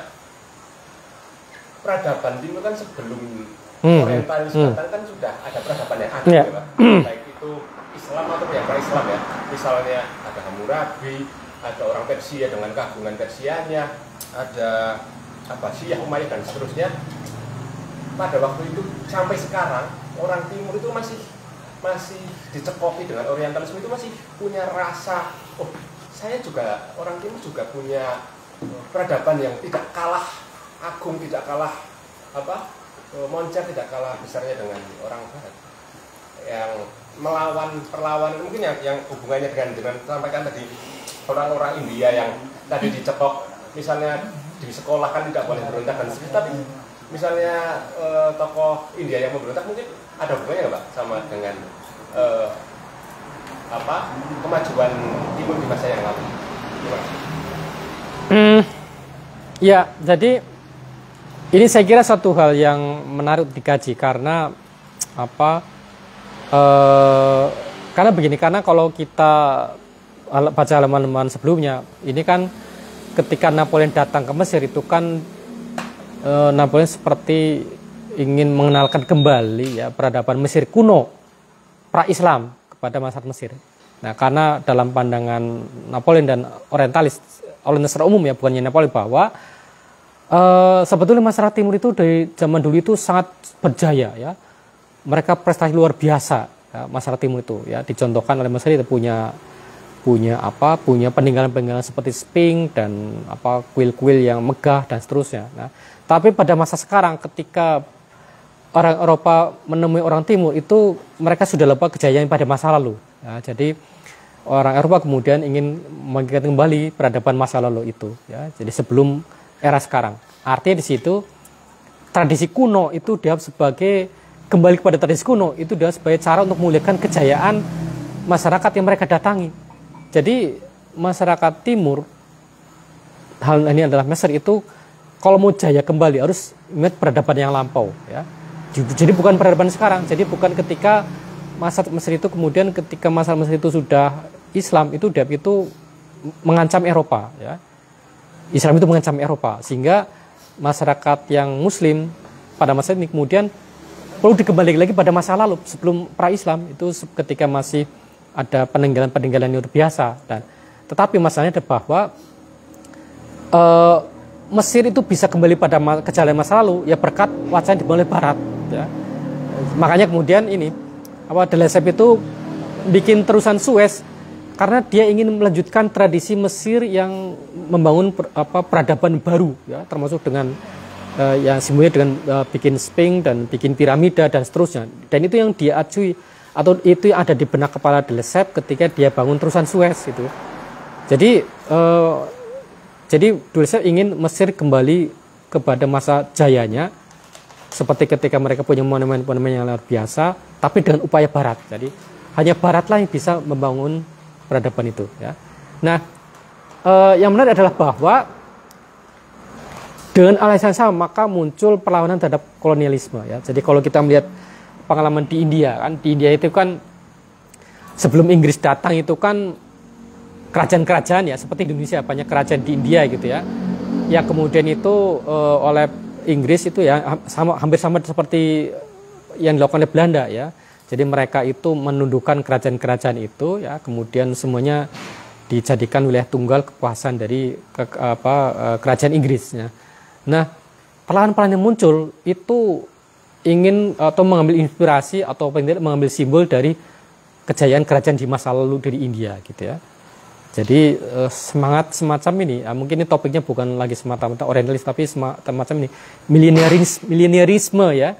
peradaban Timur kan sebelum Orientalisme kan sudah ada peradaban yang ada, ya Pak. Baik itu Islam atau yang pra-Islam, ya. Misalnya ada Hammurabi, ada orang Persia dengan keagungan Persianya, ada Abbasiyah, Umayyah dan seterusnya, pada waktu itu sampai sekarang orang Timur itu masih dicekoki dengan Orientalisme, itu masih punya rasa, oh saya juga orang Timur juga punya peradaban yang tidak kalah agung, tidak kalah moncer, tidak kalah besarnya dengan orang Barat yang melawan perlawanan mungkin yang hubungannya dengan sampaikan tadi orang-orang India yang tadi dicekok, misalnya di sekolah kan tidak boleh berontak dan sebagainya, tapi misalnya tokoh India yang memberontak mungkin ada hubungannya nggak Pak sama dengan kemajuan Timur di masa yang lalu? Ya, jadi ini saya kira satu hal yang menarik dikaji karena karena begini, karena kalau kita baca halaman-halaman sebelumnya, ini kan ketika Napoleon datang ke Mesir itu kan Napoleon seperti ingin mengenalkan kembali ya peradaban Mesir kuno, pra-Islam kepada masyarakat Mesir. Nah, karena dalam pandangan Napoleon dan Orientalis secara umum ya, bukannya Napoleon, bahwa sebetulnya masyarakat Timur itu dari zaman dulu itu sangat berjaya ya. Mereka prestasi luar biasa ya, masyarakat Timur itu ya, dicontohkan oleh Mesir itu punya peninggalan-peninggalan seperti Sphinx dan kuil-kuil yang megah dan seterusnya. Nah, tapi pada masa sekarang ketika orang Eropa menemui orang Timur itu mereka sudah lupa kejayaan pada masa lalu. Ya, jadi orang Eropa kemudian ingin mengingat kembali peradaban masa lalu itu. Ya, jadi sebelum era sekarang. Artinya di situ tradisi kuno itu dianggap sebagai kembali kepada tradisi kuno itu dia sebagai cara untuk memulihkan kejayaan masyarakat yang mereka datangi. Jadi masyarakat Timur, hal ini adalah Mesir itu kalau mau jaya kembali harus ingat peradaban yang lampau. Ya. Jadi bukan peradaban sekarang. Jadi bukan ketika masyarakat Mesir itu kemudian ketika masyarakat Mesir itu sudah Islam itu dia itu mengancam Eropa. Ya. Islam itu mengancam Eropa sehingga masyarakat yang Muslim pada masa ini kemudian perlu dikembali lagi pada masa lalu sebelum pra-Islam itu ketika masih ada peninggalan-peninggalan yang luar biasa. Dan tetapi masalahnya ada bahwa Mesir itu bisa kembali pada kejayaan masa lalu ya berkat wacana dimulai Barat. Ya. Makanya kemudian ini De Lesseps itu bikin terusan Suez karena dia ingin melanjutkan tradisi Mesir yang membangun peradaban baru, ya, termasuk dengan yang simbolnya dengan bikin Sphinx dan bikin piramida dan seterusnya. Dan itu yang dia acui atau itu yang ada di benak kepala De Lesseps ketika dia bangun terusan Suez itu. Jadi De Lesseps ingin Mesir kembali kepada masa jayanya seperti ketika mereka punya monumen-monumen yang luar biasa, tapi dengan upaya Barat. Jadi hanya Baratlah yang bisa membangun peradaban itu. Ya. Nah, yang menarik adalah bahwa dengan alasan sama maka muncul perlawanan terhadap kolonialisme. Ya. Jadi kalau kita melihat pengalaman di India, kan di India itu kan sebelum Inggris datang itu kan kerajaan-kerajaan ya seperti Indonesia banyak kerajaan di India gitu ya. Yang kemudian itu oleh Inggris itu ya hampir sama seperti yang dilakukan oleh Belanda ya. Jadi mereka itu menundukkan kerajaan-kerajaan itu ya, kemudian semuanya dijadikan wilayah tunggal kekuasaan dari kerajaan Inggris ya. Nah, perlahan-perlahan yang muncul itu ingin atau mengambil inspirasi atau mengambil simbol dari kejayaan kerajaan di masa lalu dari India gitu ya. Jadi semangat semacam ini, mungkin ini topiknya bukan lagi semata-mata orientalis tapi semacam ini mileniarisme ya,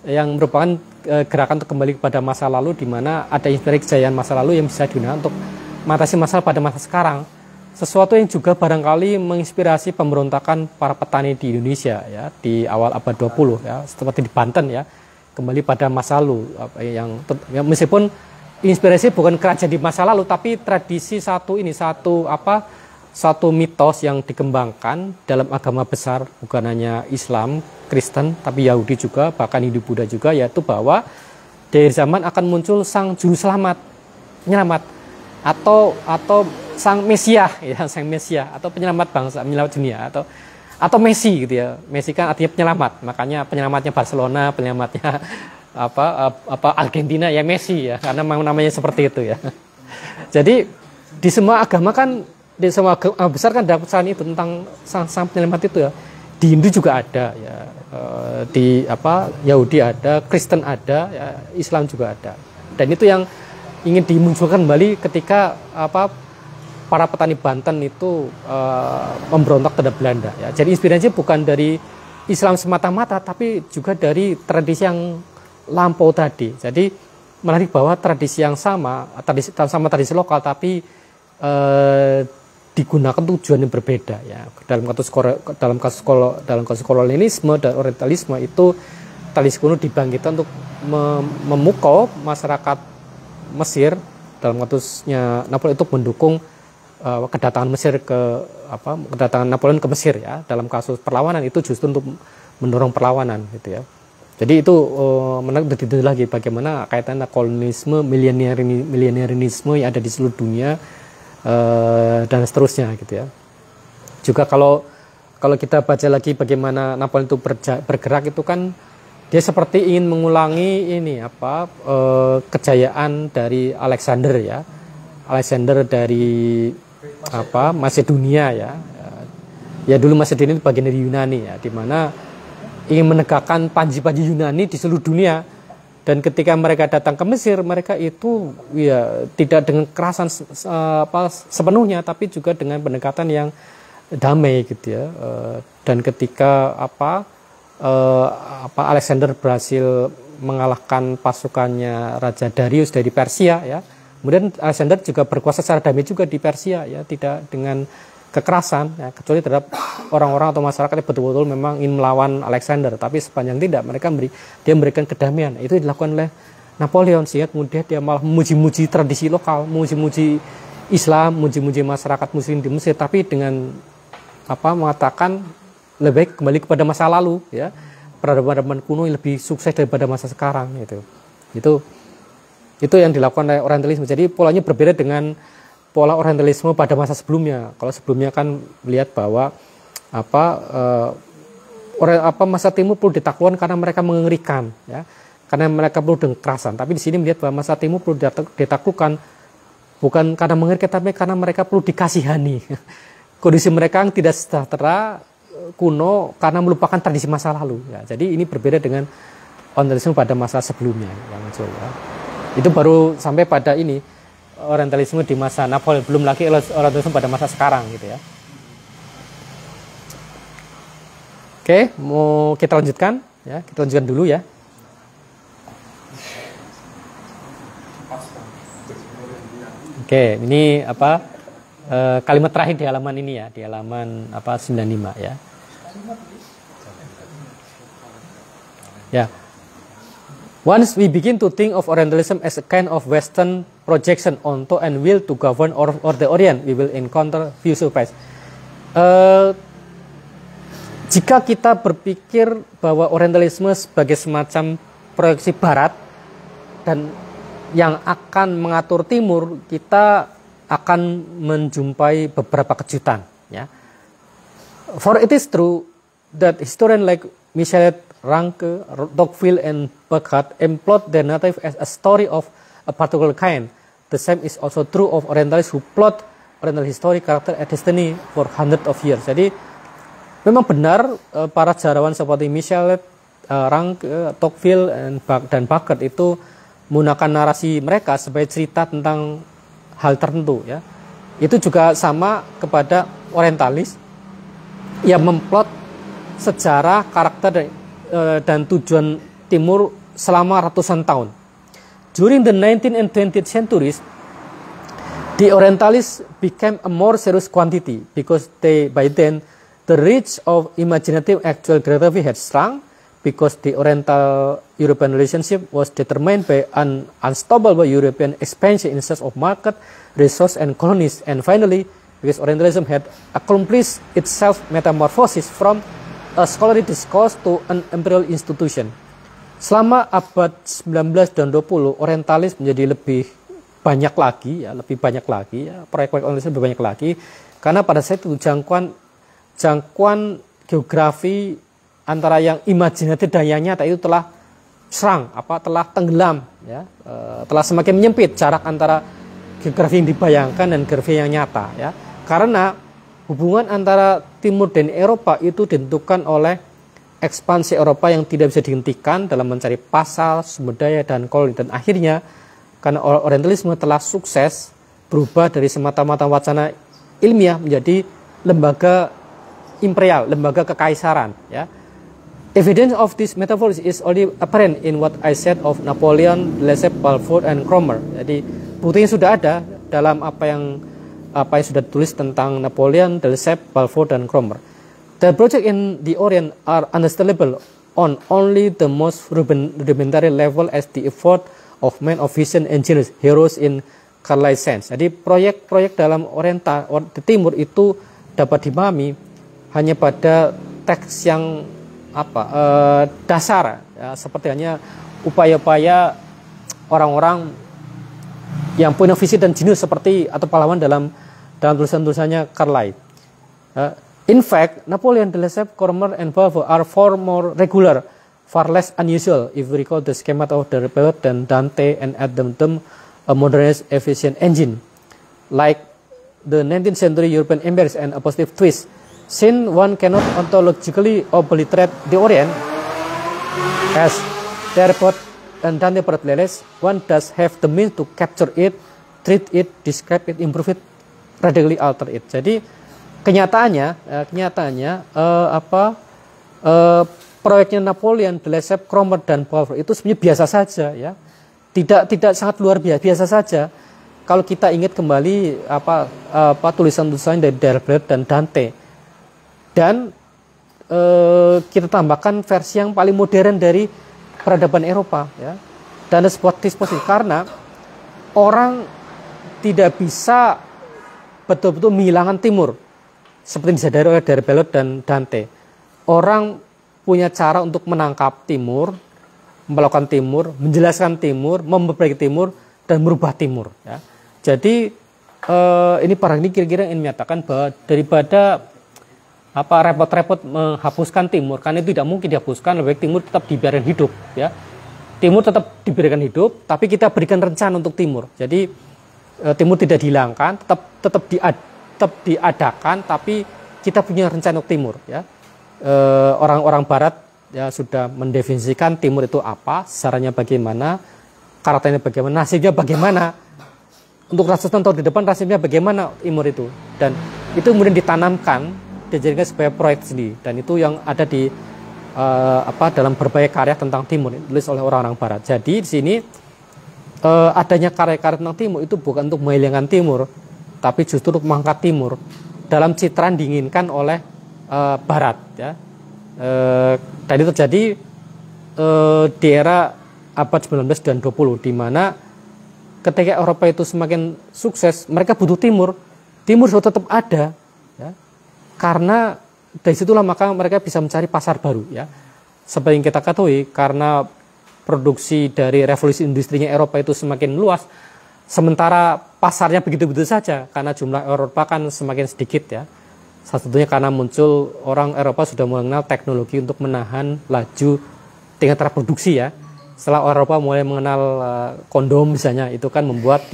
yang merupakan gerakan untuk kembali kepada masa lalu di mana ada inspirasi kejayaan masa lalu yang bisa digunakan untuk mengatasi masalah pada masa sekarang. Sesuatu yang juga barangkali menginspirasi pemberontakan para petani di Indonesia ya di awal abad 20 ya, seperti di Banten ya, kembali pada masa lalu yang meskipun inspirasi bukan kerajaan di masa lalu tapi tradisi satu mitos yang dikembangkan dalam agama besar, bukan hanya Islam, Kristen, tapi Yahudi juga, bahkan Hindu Buddha juga, yaitu bahwa dari zaman akan muncul sang juru selamat, penyelamat atau sang Mesia ya, sang Mesia atau penyelamat bangsa, penyelamat dunia atau Messi gitu ya. Messi kan artinya penyelamat, makanya penyelamatnya Barcelona, penyelamatnya Argentina ya Messi ya, karena memang namanya seperti itu ya. Jadi di semua agama kan, di semua agama besar kan ada pesan itu tentang sang penyelamat itu ya, di Hindu juga ada ya, di Yahudi ada, Kristen ada, ya, Islam juga ada. Dan itu yang ingin dimunculkan kembali ketika para petani Banten itu memberontak terhadap Belanda ya. Jadi inspirasinya bukan dari Islam semata-mata, tapi juga dari tradisi yang lampau tadi. Jadi menarik bahwa tradisi yang sama tradisi lokal, tapi digunakan tujuan yang berbeda ya. Dalam kasus kolonialisme dan orientalisme itu tradisi kuno dibangkitkan untuk memukau masyarakat Mesir, dalam kasusnya Napoleon untuk mendukung kedatangan Napoleon ke Mesir ya. Dalam kasus perlawanan itu justru untuk mendorong perlawanan gitu ya. Jadi itu menarik detail lagi bagaimana kaitannya kolonialisme, milenialisme yang ada di seluruh dunia dan seterusnya gitu ya. Juga kalau kita baca lagi bagaimana Napoleon itu bergerak itu kan dia seperti ingin mengulangi kejayaan dari Alexander ya. Alexander dari Macedonia ya. Ya dulu Macedonia itu bagian dari Yunani ya, di mana ingin menegakkan panji-panji Yunani di seluruh dunia. Dan ketika mereka datang ke Mesir, mereka itu ya tidak dengan kekerasan sepenuhnya, tapi juga dengan pendekatan yang damai gitu ya. Dan ketika Alexander berhasil mengalahkan pasukannya Raja Darius dari Persia ya, kemudian Alexander juga berkuasa secara damai juga di Persia ya, tidak dengan kekerasan ya, kecuali terhadap orang-orang atau masyarakat yang betul-betul memang ingin melawan Alexander, tapi sepanjang tidak mereka dia memberikan kedamaian. Itu dilakukan oleh Napoleon, sehingga kemudian dia malah memuji-muji tradisi lokal, memuji-muji Islam, memuji-muji masyarakat muslim di Mesir, tapi dengan mengatakan lebih baik kembali kepada masa lalu ya, peradaban kuno yang lebih sukses daripada masa sekarang itu yang dilakukan oleh orientalisme. Jadi polanya berbeda dengan pola orientalisme pada masa sebelumnya. Kalau sebelumnya kan melihat bahwa masa timur perlu ditaklukkan karena mereka mengerikan ya, karena mereka perlu dengan kekerasan. Tapi di sini melihat bahwa masa timur perlu ditaklukkan bukan karena mengerikan, tapi karena mereka perlu dikasihani. Kondisi mereka yang tidak sejahtera, kuno, karena melupakan tradisi masa lalu ya. Jadi ini berbeda dengan orientalisme pada masa sebelumnya yang muncul ya. Itu baru sampai pada ini orientalisme di masa Napoleon, belum lagi orientalisme pada masa sekarang gitu ya. Oke, mau kita lanjutkan ya, kita lanjutkan dulu ya. Oke, ini kalimat terakhir di halaman ini ya, di halaman 95 ya. Ya. Once we begin to think of Orientalism as a kind of Western projection onto and will to govern or the Orient, we will encounter few surprise. Jika kita berpikir bahwa Orientalisme sebagai semacam proyeksi Barat dan yang akan mengatur Timur, kita akan menjumpai beberapa kejutan. Ya. For it is true that historian like Michelet, Ranke, Tocqueville, and Burckhardt emplot their narrative as a story of a particular kind. The same is also true of Orientalists who plot Oriental history, character, and destiny for hundreds of years. Jadi memang benar para sejarawan seperti Michelet, Ranke, Tocqueville, dan Burckhardt itu menggunakan narasi mereka sebagai cerita tentang hal tertentu. Ya. Itu juga sama kepada Orientalis yang memplot sejarah, karakter, dan tujuan Timur selama ratusan tahun. During the 19th and 20th centuries, the Orientalists became a more serious quantity because by then the reach of imaginative actual geography had shrunk, because the Oriental-European relationship was determined by an unstoppable European expansion in search of market, resource, and colonies, and finally, because Orientalism had accomplished its self-metamorphosis from a scholarly discourse to an imperial institution. Selama abad 19 dan 20, Orientalis menjadi lebih banyak lagi, proyek-proyek Orientalis lebih banyak lagi, karena pada saat itu jangkauan geografi antara yang imajinatif dan yang nyata itu telah telah tenggelam, ya, telah semakin menyempit jarak antara geografi yang dibayangkan dan geografi yang nyata, ya, karena hubungan antara Timur dan Eropa itu ditentukan oleh ekspansi Eropa yang tidak bisa dihentikan dalam mencari pasar, sumber daya, dan koloni. Dan akhirnya, karena Orientalisme telah sukses berubah dari semata-mata wacana ilmiah menjadi lembaga imperial, lembaga kekaisaran. Ya. Evidence of this metaphor is only apparent in what I said of Napoleon, de Lesseps, Balfour, and Cromer. Jadi buktinya sudah ada dalam apa yang sudah ditulis tentang Napoleon, de Lesseps, Balfour, dan Cromer. The project in the Orient are understandable on only the most rudimentary level as the effort of men of vision and genius, heroes in Carlyle sense. Jadi proyek-proyek dalam di Timur itu dapat dipahami hanya pada teks yang dasar, ya, seperti hanya upaya-upaya orang-orang yang punya visi dan jenius seperti atau pahlawan dalam tulisan-tulisannya Carlyle. In fact, Napoleon, de Lesseps, Cromer, and Balfour are far more regular, far less unusual if we recall the schema of the Rebellion than Dante and add them a modernist efficient engine. Like the 19th century European empires and a positive twist. Since one cannot ontologically obliterate the Orient, as Dante and Dante Parallels, one does have the means to capture it, treat it, describe it, improve it, radically alter it. Jadi kenyataannya proyeknya Napoleon, de Lesseps, Cromer, dan Balfour itu sebenarnya biasa saja, ya. Tidak sangat luar biasa saja. Kalau kita ingat kembali tulisan-tulisan dari D'Alembert dan Dante, dan kita tambahkan versi yang paling modern dari peradaban Eropa, ya. Dan ada sebuah disposisi karena orang tidak bisa betul-betul menghilangkan Timur seperti disadari oleh D'Alembert dan Dante. Orang punya cara untuk menangkap Timur, melakukan Timur, menjelaskan Timur, memperbaiki Timur, dan merubah Timur. Ya. Jadi ini para ini kira-kira ingin menyatakan bahwa daripada repot-repot menghapuskan Timur, karena itu tidak mungkin dihapuskan, lebih baik Timur tetap dibiarkan hidup. Ya. Timur tetap diberikan hidup, tapi kita berikan rencana untuk Timur. Jadi Timur tidak dihilangkan, tetap diadakan, tapi kita punya rencana untuk Timur. Ya. Orang-orang Barat ya sudah mendefinisikan Timur itu apa, sarannya bagaimana, karakternya bagaimana, nasibnya bagaimana. Untuk ratusan tahun di depan nasibnya bagaimana Timur itu, dan itu kemudian ditanamkan, dijadikan sebagai proyek sendiri, dan itu yang ada di dalam berbagai karya tentang Timur ditulis oleh orang-orang Barat. Jadi di sini adanya karya-karya tentang Timur itu bukan untuk menghilangkan Timur, tapi justru untuk mengangkat Timur dalam citraan diinginkan oleh Barat. Ya. Dan itu terjadi di era abad 19 dan 20, di mana ketika Eropa itu semakin sukses, mereka butuh Timur. Timur sudah tetap ada, ya. Karena dari situlah maka mereka bisa mencari pasar baru. Ya. Seperti yang kita ketahui, karena produksi dari revolusi industrinya Eropa itu semakin luas, sementara pasarnya begitu-begitu saja, karena jumlah Eropa kan semakin sedikit, ya. Salah satunya karena muncul orang Eropa sudah mengenal teknologi untuk menahan laju tingkat reproduksi, ya. Setelah Eropa mulai mengenal kondom misalnya, itu kan membuat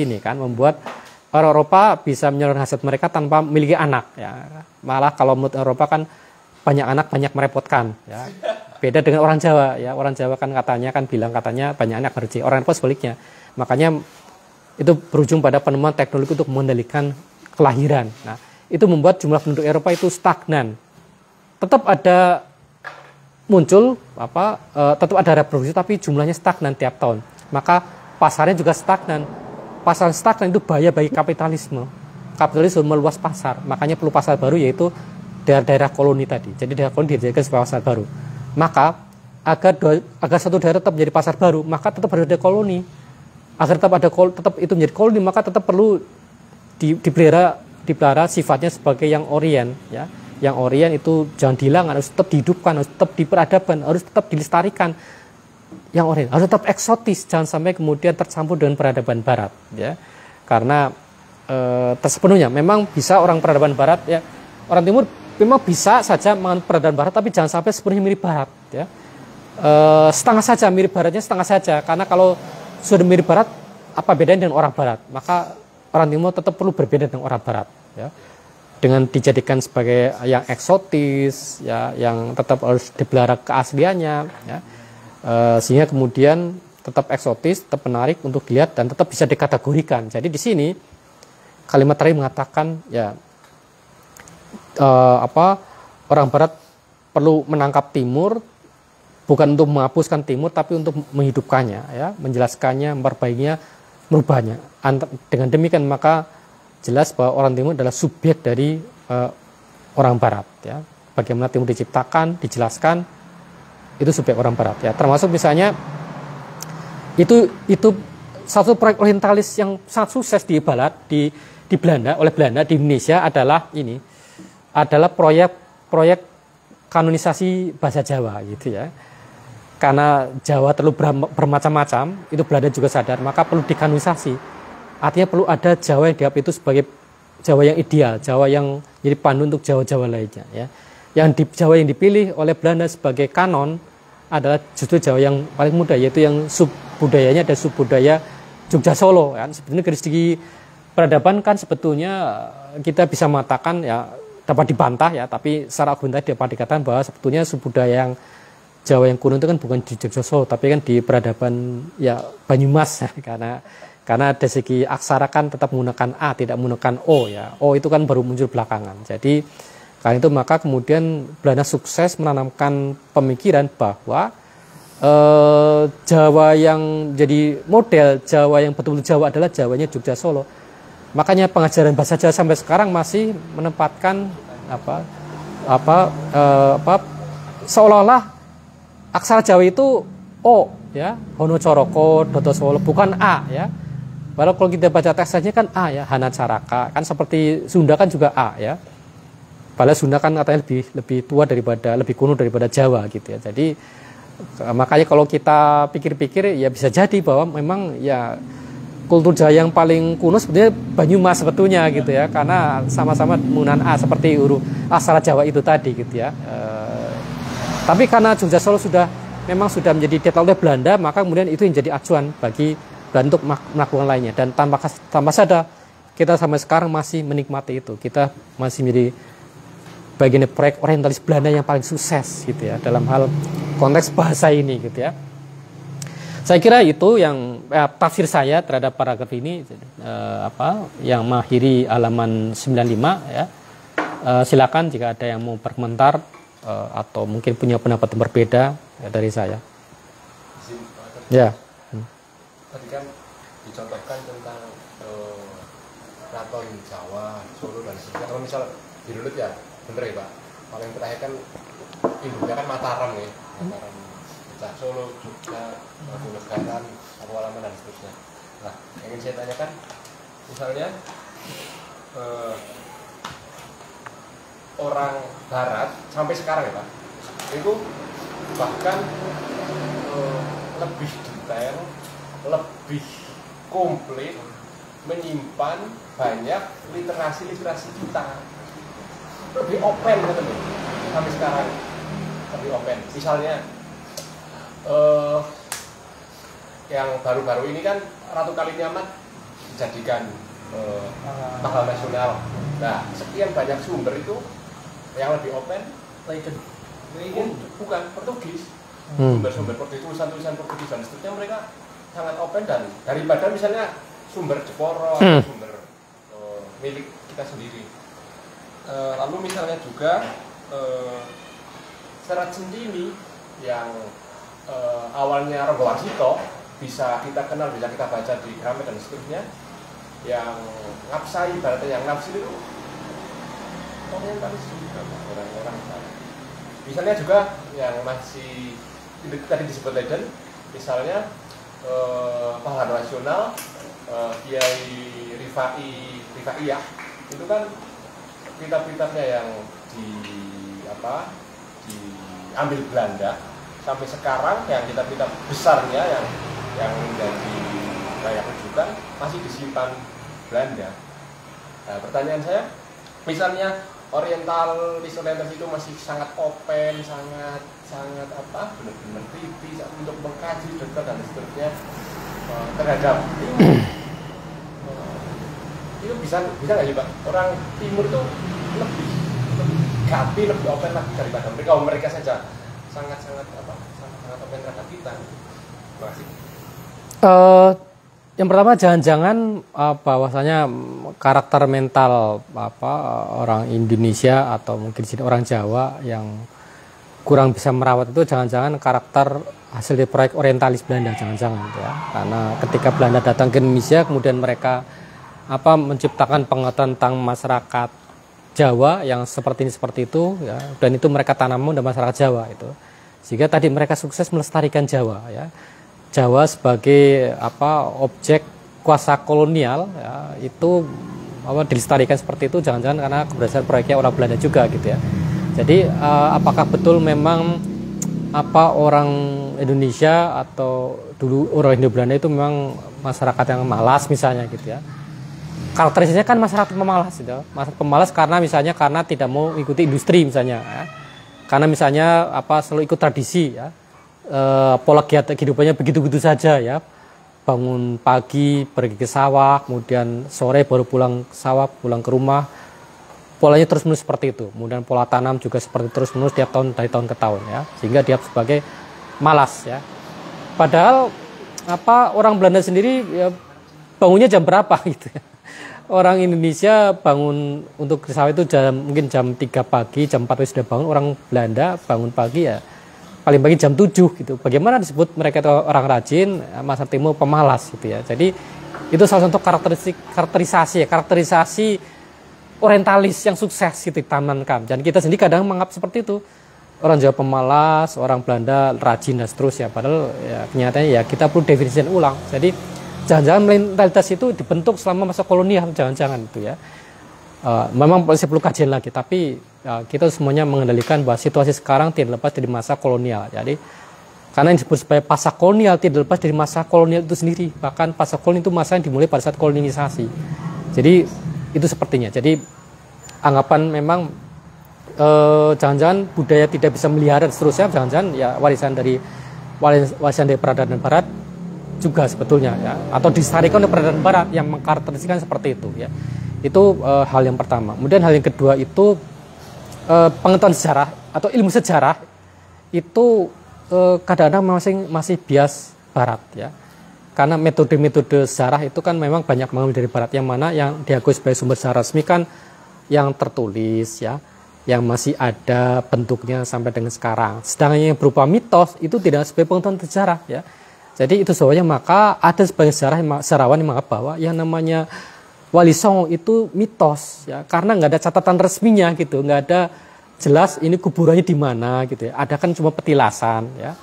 orang Eropa bisa menyalurkan hasrat mereka tanpa memiliki anak, ya. Malah kalau menurut Eropa kan banyak anak banyak merepotkan, ya. Beda dengan orang Jawa, ya. Orang Jawa kan bilang banyak anak rezeki. Orang Eropa sebaliknya. Makanya itu berujung pada penemuan teknologi untuk mengendalikan kelahiran. Nah, itu membuat jumlah penduduk Eropa itu stagnan. Tetap ada muncul tetap ada reproduksi, tapi jumlahnya stagnan tiap tahun. Maka pasarnya juga stagnan. Pasar stagnan itu bahaya bagi kapitalisme. Kapitalisme meluas pasar, makanya perlu pasar baru, yaitu daerah-daerah koloni tadi. Jadi daerah koloni dijadikan sebagai pasar baru. Maka agar satu daerah tetap menjadi pasar baru, maka tetap harus ada koloni. Agar tetap itu menjadi koloni, maka tetap perlu dipelihara sifatnya sebagai yang Orient, ya. Yang Orient itu jangan dihilangkan, harus tetap dihidupkan, harus tetap diperadaban, harus tetap dilestarikan. Yang Orient harus tetap eksotis, jangan sampai kemudian tercampur dengan peradaban Barat, ya. Karena sepenuhnya memang bisa orang peradaban Barat, ya, orang Timur memang bisa saja menganut peradaban Barat, tapi jangan sampai sepenuhnya mirip Barat, ya. Setengah saja mirip Baratnya, setengah saja, karena kalau sudah mirip Barat, apa bedanya dengan orang Barat? Maka orang Timur tetap perlu berbeda dengan orang Barat, ya. dengan dijadikan sebagai yang eksotis, ya, yang tetap harus dipelihara keasliannya, ya, sehingga kemudian tetap eksotis, tetap menarik untuk dilihat dan tetap bisa dikategorikan. Jadi di sini kalimat terakhir mengatakan ya orang Barat perlu menangkap Timur bukan untuk menghapuskan Timur tapi untuk menghidupkannya, ya, menjelaskannya, memperbaikinya, merubahnya. Dengan demikian maka jelas bahwa orang Timur adalah subjek dari orang Barat, ya. Bagaimana Timur diciptakan, dijelaskan, itu subjek orang Barat, ya. Termasuk misalnya itu satu proyek orientalis yang sangat sukses di Belanda, oleh Belanda di Indonesia adalah proyek kanonisasi bahasa Jawa, gitu, ya. Karena Jawa terlalu bermacam-macam, itu Belanda juga sadar, maka perlu dikanonisasi. Artinya perlu ada Jawa yang dianggap itu sebagai Jawa yang ideal, Jawa yang jadi pandu untuk Jawa-Jawa lainnya, ya. Jawa yang dipilih oleh Belanda sebagai kanon adalah justru Jawa yang paling muda, yaitu yang subbudayanya ada subbudaya Jogja Solo, kan. Sebetulnya dari segi peradaban kan sebetulnya kita bisa mengatakan ya dapat dibantah, ya, tapi secara argumentatif dapat dikatakan bahwa sebetulnya subbudaya yang Jawa yang kuno itu kan bukan di Jogja Solo, tapi kan di peradaban ya Banyumas, ya, karena dari segi aksara kan tetap menggunakan A, tidak menggunakan O, ya. O itu kan baru muncul belakangan. Jadi karena itu maka kemudian Belanda sukses menanamkan pemikiran bahwa Jawa yang jadi model, Jawa yang betul-betul Jawa adalah Jawanya Jogja Solo. Makanya pengajaran bahasa Jawa sampai sekarang masih menempatkan seolah-olah aksara Jawa itu O, ya, Hono Coroko, Dodo Solo, bukan A, ya. Padahal kalau kita baca teksnya kan A, ya, Hana Caraka, kan seperti Sunda kan juga A, ya. Padahal Sunda kan katanya lebih tua lebih kuno daripada Jawa, gitu, ya. Jadi makanya kalau kita pikir-pikir ya bisa jadi bahwa memang ya kultur Jawa yang paling kuno sebetulnya Banyumas sebetulnya, gitu, ya, karena sama-sama menggunakan A seperti huruf aksara Jawa itu tadi, gitu, ya. Tapi karena Jogja Solo memang sudah menjadi detail oleh Belanda, maka kemudian itu yang jadi acuan bagi Belanda untuk melakukan lainnya. Dan tanpa sadar kita sampai sekarang masih menikmati itu. Kita masih menjadi bagian dari proyek orientalis Belanda yang paling sukses, gitu, ya, dalam hal konteks bahasa ini, gitu, ya. Saya kira itu yang tafsir saya terhadap paragraf ini, yang mengakhiri halaman 95, ya. Silakan jika ada yang mau berkomentar atau mungkin punya pendapat yang berbeda, ya, dari saya. Ya. Tadi kan dicontohkan tentang keraton Jawa, Solo dan sebagainya. Kalau misal di Rulut, ya, bener ya Pak. Paling terakhir kan induknya kan Mataram, ya. Mataram, Solo, Jogja, Mangkunegaran, Pakualaman dan seterusnya. Nah, yang ingin saya tanyakan, misalnya orang Barat sampai sekarang, ya Pak, itu bahkan lebih detail, lebih komplit, menyimpan banyak literasi kita, lebih open, gitu loh, sampai sekarang lebih open. Misalnya yang baru-baru ini kan Ratu Kalinyamat dijadikan pahlawan nasional. Nah, sekian banyak sumber itu yang lebih open, bukan Portugis, sumber Portugis, tulisan-tulisan Portugis dan seterusnya, mereka sangat open, dan daripada misalnya sumber Jeporo, sumber milik kita sendiri. Lalu misalnya juga Serat Centini yang awalnya Ronggo Warsito bisa kita kenal, bisa kita baca di Gramet dan seterusnya, yang ngapsai, ibaratnya yang nafsir itu orientalis juga orang-orang sana. Misalnya juga yang masih tadi disebut Leiden, misalnya pahlawan nasional Kiai Rifaiyah itu kan kitab-kitabnya yang diambil Belanda sampai sekarang, yang kitab-kitab besarnya yang menjadi layak rujukan masih disimpan Belanda. Nah, pertanyaan saya, misalnya orientalis itu masih sangat open, sangat benar-benar kritis untuk mengkaji dekat dan seterusnya terhadap itu bisa nggak sih Pak, orang Timur itu lebih gapi, lebih open lah daripada mereka. Mereka saja sangat open terhadap kita. Terima kasih. Yang pertama jangan-jangan bahwasanya karakter mental orang Indonesia atau mungkin orang Jawa yang kurang bisa merawat itu jangan-jangan karakter hasil dari proyek orientalis Belanda, jangan-jangan ya. Karena ketika Belanda datang ke Indonesia kemudian mereka menciptakan pengetahuan tentang masyarakat Jawa yang seperti itu ya, dan itu mereka tanamkan di masyarakat Jawa itu. Sehingga tadi mereka sukses melestarikan Jawa ya. Jawa sebagai objek kuasa kolonial ya, itu dilestarikan seperti itu jangan-jangan karena keberhasilan proyeknya orang Belanda juga gitu ya. Jadi apakah betul memang orang Indonesia atau dulu orang Indo-Belanda itu memang masyarakat yang malas misalnya gitu ya. Karakteristiknya kan masyarakat pemalas gitu. Masyarakat pemalas karena tidak mau ikuti industri misalnya ya. Karena misalnya selalu ikut tradisi ya. Pola kehidupannya begitu-begitu saja ya. Bangun pagi pergi ke sawah, kemudian sore baru pulang ke sawah, pulang ke rumah. Polanya terus-menerus seperti itu. Kemudian pola tanam juga seperti terus-menerus tiap tahun dari tahun ke tahun ya. Sehingga dia sebagai malas ya. Padahal orang Belanda sendiri ya, bangunnya jam berapa gitu ya. Orang Indonesia bangun untuk ke sawah itu mungkin jam 3 pagi, jam 4 sudah bangun. Orang Belanda bangun pagi ya paling pagi jam 7 gitu. Bagaimana disebut mereka itu orang rajin, Mas Timur pemalas gitu ya. Jadi itu salah satu karakterisasi orientalis yang sukses gitu ditanamkan. Dan kita sendiri kadang menganggap seperti itu. Orang Jawa pemalas, orang Belanda rajin dan seterusnya. Padahal ya kenyataannya ya kita perlu definisi ulang. Jadi jangan-jangan mentalitas itu dibentuk selama masa kolonial, jangan-jangan itu ya. Memang masih perlu kajian lagi, tapi ya, kita semuanya mengendalikan bahwa situasi sekarang tidak lepas dari masa kolonial. Jadi karena yang disebut sebagai pasca kolonial tidak lepas dari masa kolonial itu sendiri. Bahkan pasca kolonial itu masa yang dimulai pada saat kolonisasi. Jadi itu sepertinya. Jadi anggapan memang jangan-jangan budaya tidak bisa melihara dan seterusnya, jangan-jangan ya warisan dari peradaban Barat juga sebetulnya ya, atau dilestarikan oleh peradaban Barat yang mengkarakteristikkan seperti itu ya. Itu hal yang pertama. Kemudian hal yang kedua itu pengetahuan sejarah atau ilmu sejarah itu kadang-kadang masih bias Barat ya. Karena metode-metode sejarah itu kan memang banyak mengambil dari Barat, yang mana yang diakui sebagai sumber sejarah resmi kan yang tertulis ya, yang masih ada bentuknya sampai dengan sekarang. Sedangkan yang berupa mitos itu tidak sebagai pengetahuan sejarah ya. Jadi itu sebabnya maka ada sebagai sejarawan yang menganggap bahwa yang namanya Wali Songo itu mitos ya, karena nggak ada catatan resminya gitu, nggak ada jelas ini kuburannya di mana gitu ya. Ada kan cuma petilasan ya.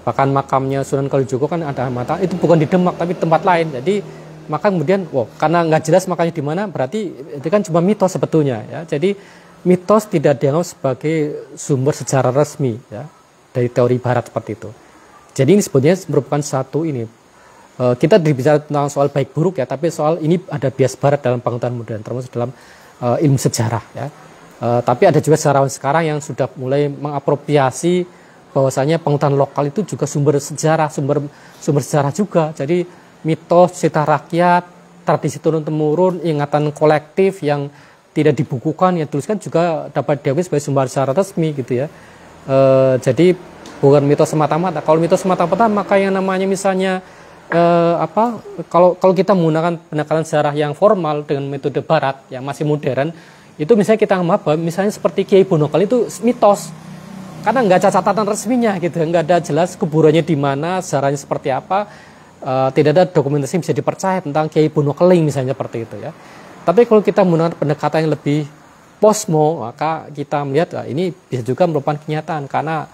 Bahkan makamnya Sunan Kalijogo kan ada mata itu bukan di Demak tapi tempat lain. Jadi maka kemudian karena nggak jelas makamnya di mana, berarti itu kan cuma mitos sebetulnya ya. Jadi mitos tidak dianggap sebagai sumber sejarah resmi ya dari teori Barat seperti itu. Jadi ini sebetulnya merupakan satu ini. Kita berbicara tentang soal baik buruk ya, tapi soal ini ada bias Barat dalam pengetahuan modern, termasuk dalam ilmu sejarah ya. Tapi ada juga sejarawan sekarang yang sudah mulai mengapropriasi bahwasanya pengetahuan lokal itu juga sumber sejarah, sumber sejarah juga. Jadi mitos, cerita rakyat, tradisi turun-temurun, ingatan kolektif yang tidak dibukukan, yang tuliskan juga dapat diakui sebagai sumber sejarah resmi gitu ya. Jadi bukan mitos semata-mata. Kalau mitos semata-mata maka yang namanya misalnya kalau kita menggunakan pendekatan sejarah yang formal dengan metode Barat yang masih modern, itu misalnya kita anggap bahwa misalnya seperti Kiai Bonokal itu mitos karena nggak ada catatan resminya gitu, nggak ada jelas kuburannya di mana, sejarahnya seperti apa, tidak ada dokumentasi yang bisa dipercaya tentang Kiai Bonokeling misalnya seperti itu ya. Tapi kalau kita menggunakan pendekatan yang lebih posmo, maka kita melihat ini bisa juga merupakan kenyataan karena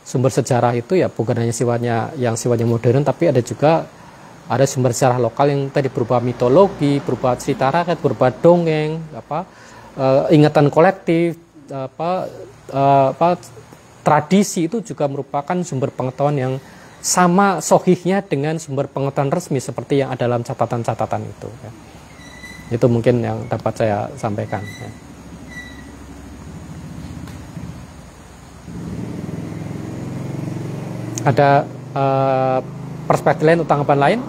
sumber sejarah itu ya bukan hanya sifatnya modern, tapi ada juga sumber sejarah lokal yang tadi berupa mitologi, berupa cerita rakyat, berupa dongeng, ingatan kolektif, tradisi itu juga merupakan sumber pengetahuan yang sama sohihnya dengan sumber pengetahuan resmi seperti yang ada dalam catatan-catatan itu. Ya. Itu mungkin yang dapat saya sampaikan. Ya. Ada perspektif lain atau tanggapan lain?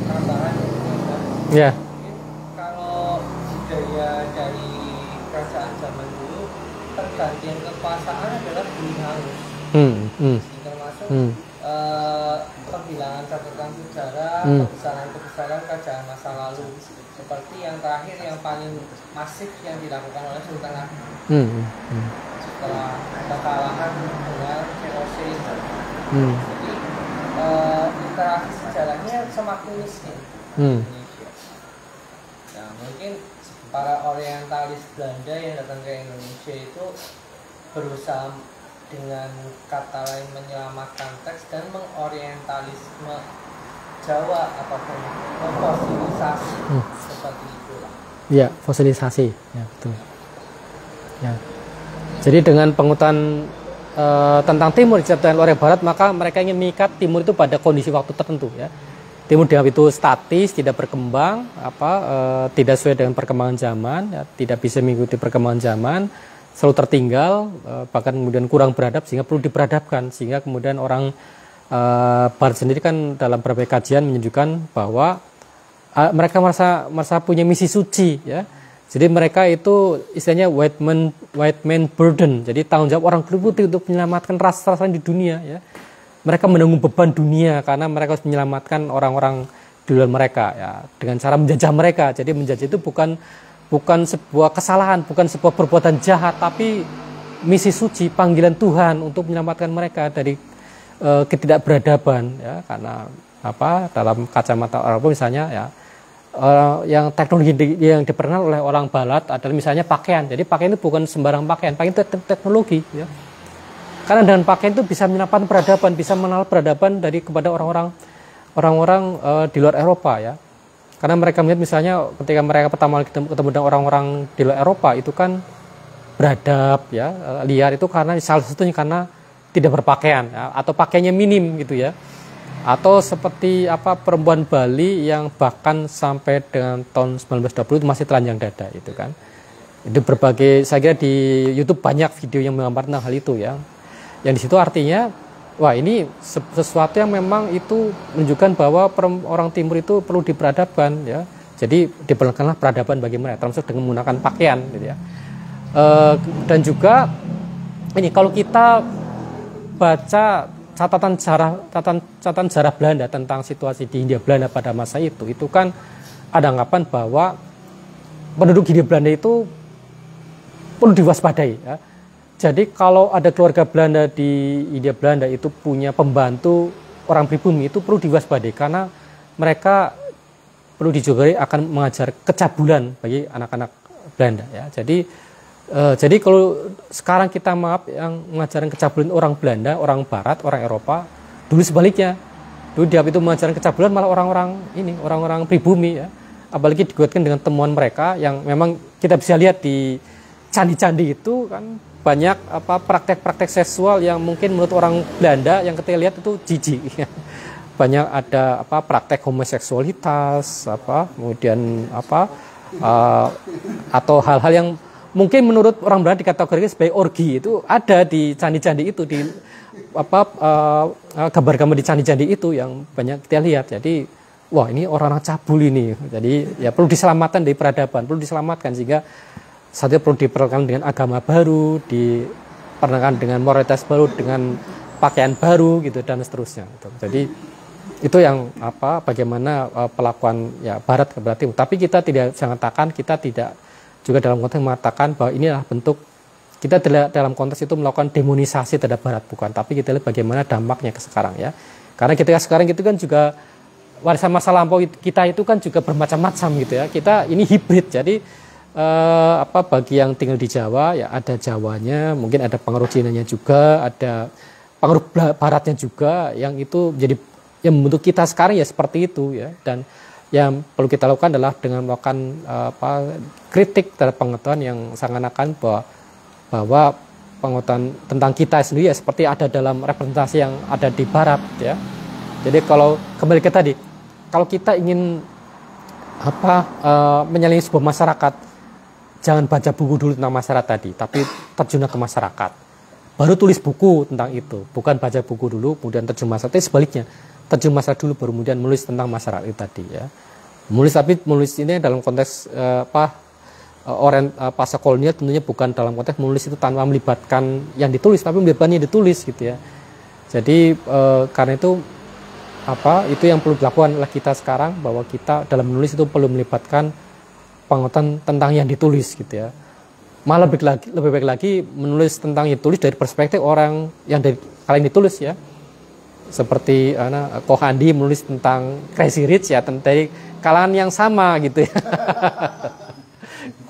Tambahan. Ya. Kalau budaya dari pergantian kekuasaan adalah bumi halus. Termasuk penghilangan catatan sejarah, kebesaran-kebesaran kerajaan masa lalu, seperti yang terakhir yang paling masif yang dilakukan oleh Sultan Agung setelah kekalahan dengan VOC. Jadi literasi sejarahnya semakin miskin Indonesia. Nah, mungkin para orientalis Belanda yang datang ke Indonesia itu berusaha dengan kata lain menyelamatkan teks dan mengorientalisme Jawa ataupun memfosilisasi seperti itulah. Ya, fosilisasi, ya betul. Ya. Jadi dengan penguatan tentang Timur diciptakan oleh Barat, maka mereka ingin mengikat Timur itu pada kondisi waktu tertentu, ya. Timur dianggap itu statis, tidak berkembang, tidak sesuai dengan perkembangan zaman, ya, tidak bisa mengikuti perkembangan zaman, selalu tertinggal, bahkan kemudian kurang beradab sehingga perlu diberadabkan. Sehingga kemudian orang Barat sendiri kan dalam berbagai kajian menunjukkan bahwa mereka merasa punya misi suci, ya. Jadi mereka itu istilahnya white man burden. Jadi tanggung jawab orang kulit putih untuk menyelamatkan ras-ras di dunia, ya. Mereka menanggung beban dunia karena mereka harus menyelamatkan orang-orang di luar mereka, ya, dengan cara menjajah mereka. Jadi menjajah itu bukan sebuah kesalahan, bukan sebuah perbuatan jahat, tapi misi suci, panggilan Tuhan untuk menyelamatkan mereka dari ketidakberadaban, ya. Karena dalam kacamata orang misalnya, ya, yang teknologi yang diperkenal oleh orang Barat adalah misalnya pakaian. Jadi pakaian itu bukan sembarang pakaian itu teknologi, ya. Karena dengan pakaian itu bisa menyelamatkan peradaban, bisa mengenal peradaban kepada orang-orang di luar Eropa, ya. Karena mereka melihat misalnya ketika mereka pertama ketemu dengan orang-orang di luar Eropa itu kan beradab, ya, liar itu karena salah satunya karena tidak berpakaian, ya, atau pakaiannya minim gitu, ya. Atau seperti perempuan Bali yang bahkan sampai dengan tahun 1920 itu masih telanjang dada itu kan. Itu berbagai, saya kira di YouTube banyak video yang menggambarkan hal itu, ya. Yang di situ artinya, wah ini sesuatu yang memang itu menunjukkan bahwa orang Timur itu perlu diperadabkan, ya. Jadi diperlukanlah peradaban bagi mereka, termasuk dengan menggunakan pakaian, gitu, ya. Dan juga ini kalau kita baca catatan sejarah Belanda tentang situasi di Hindia Belanda pada masa itu kan ada anggapan bahwa penduduk Hindia Belanda itu perlu diwaspadai, ya. Jadi kalau ada keluarga Belanda di Hindia Belanda itu punya pembantu orang pribumi, itu perlu diwaspadai karena mereka perlu dijogari akan mengajar kecabulan bagi anak-anak Belanda, ya. Jadi kalau sekarang kita yang mengajarkan kecabulan orang Belanda, orang Barat, orang Eropa, dulu sebaliknya. Dulu dia itu mengajarkan kecabulan malah orang-orang pribumi, ya. Apalagi dikuatkan dengan temuan mereka yang memang kita bisa lihat di candi-candi itu kan banyak praktek-praktek seksual yang mungkin menurut orang Belanda yang kita lihat itu jijik. Banyak ada praktek homoseksualitas, kemudian atau hal-hal yang mungkin menurut orang Belanda dikategorikan sebagai orgi, itu ada di candi-candi itu, di gambar-gambar di candi-candi itu yang banyak kita lihat. Jadi wah ini orang-orang cabul ini. Jadi ya perlu diselamatkan dari peradaban, perlu diselamatkan sehingga satu perlu diperkenalkan dengan agama baru, diperkenalkan dengan moralitas baru, dengan pakaian baru gitu dan seterusnya. Jadi itu yang bagaimana pelakuan ya Barat kepada Timur. Tapi kita tidak bisa mengatakan, kita tidak juga dalam konteks mengatakan bahwa ini adalah bentuk kita dalam konteks itu melakukan demonisasi terhadap Barat, bukan. Tapi kita lihat bagaimana dampaknya ke sekarang, ya. Karena ketika sekarang itu kan juga warisan masa lampau kita itu kan juga bermacam-macam gitu, ya. Kita ini hibrid, jadi bagi yang tinggal di Jawa ya ada Jawanya, mungkin ada pengaruh Cinanya juga, ada pengaruh Baratnya juga, yang itu jadi yang membentuk kita sekarang ya seperti itu, ya. Dan yang perlu kita lakukan adalah dengan melakukan kritik terhadap pengetahuan yang seakan-akan bahwa pengetahuan tentang kita sendiri ya seperti ada dalam representasi yang ada di Barat, ya. Jadi kalau kembali ke tadi, kalau kita ingin menyalingi sebuah masyarakat, jangan baca buku dulu tentang masyarakat tadi, tapi terjun ke masyarakat. Baru tulis buku tentang itu, bukan baca buku dulu kemudian terjun masyarakat. Tapi sebaliknya, terjun masyarakat dulu baru kemudian menulis tentang masyarakat itu tadi, ya. Menulis ini dalam konteks pasca kolonial tentunya bukan dalam konteks menulis itu tanpa melibatkan yang ditulis, tapi melibatkan yang ditulis gitu ya. Jadi karena itu itu yang perlu dilakukan oleh kita sekarang, bahwa kita dalam menulis itu perlu melibatkan pengetahuan tentang yang ditulis gitu ya. Malah lebih baik lagi menulis tentang yang ditulis dari perspektif orang yang dari kalian ditulis ya. Seperti Koh Andi menulis tentang Crazy Rich ya, dari kalangan yang sama gitu ya.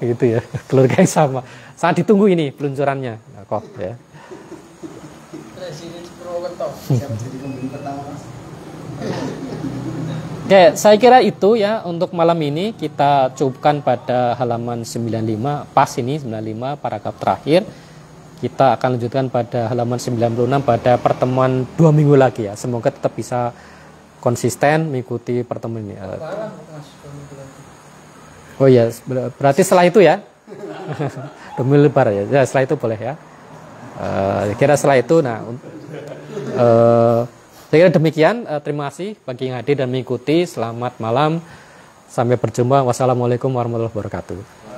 Gitu ya, keluarga yang sama. Sangat ditunggu ini peluncurannya Koh ya. Crazy Rich Purwokerto. Siap jadi pembeli pertama Mas. Oke, saya kira itu ya untuk malam ini. Kita cukupkan pada halaman 95, pas ini 95 paragraf terakhir. Kita akan lanjutkan pada halaman 96 pada pertemuan 2 minggu lagi ya. Semoga tetap bisa konsisten mengikuti pertemuan ini. Oh iya, berarti setelah itu ya. Demi lebar ya. Ya, setelah itu boleh ya. Kira setelah itu, saya kira demikian. Terima kasih bagi yang hadir dan mengikuti. Selamat malam. Sampai berjumpa. Wassalamualaikum warahmatullahi wabarakatuh.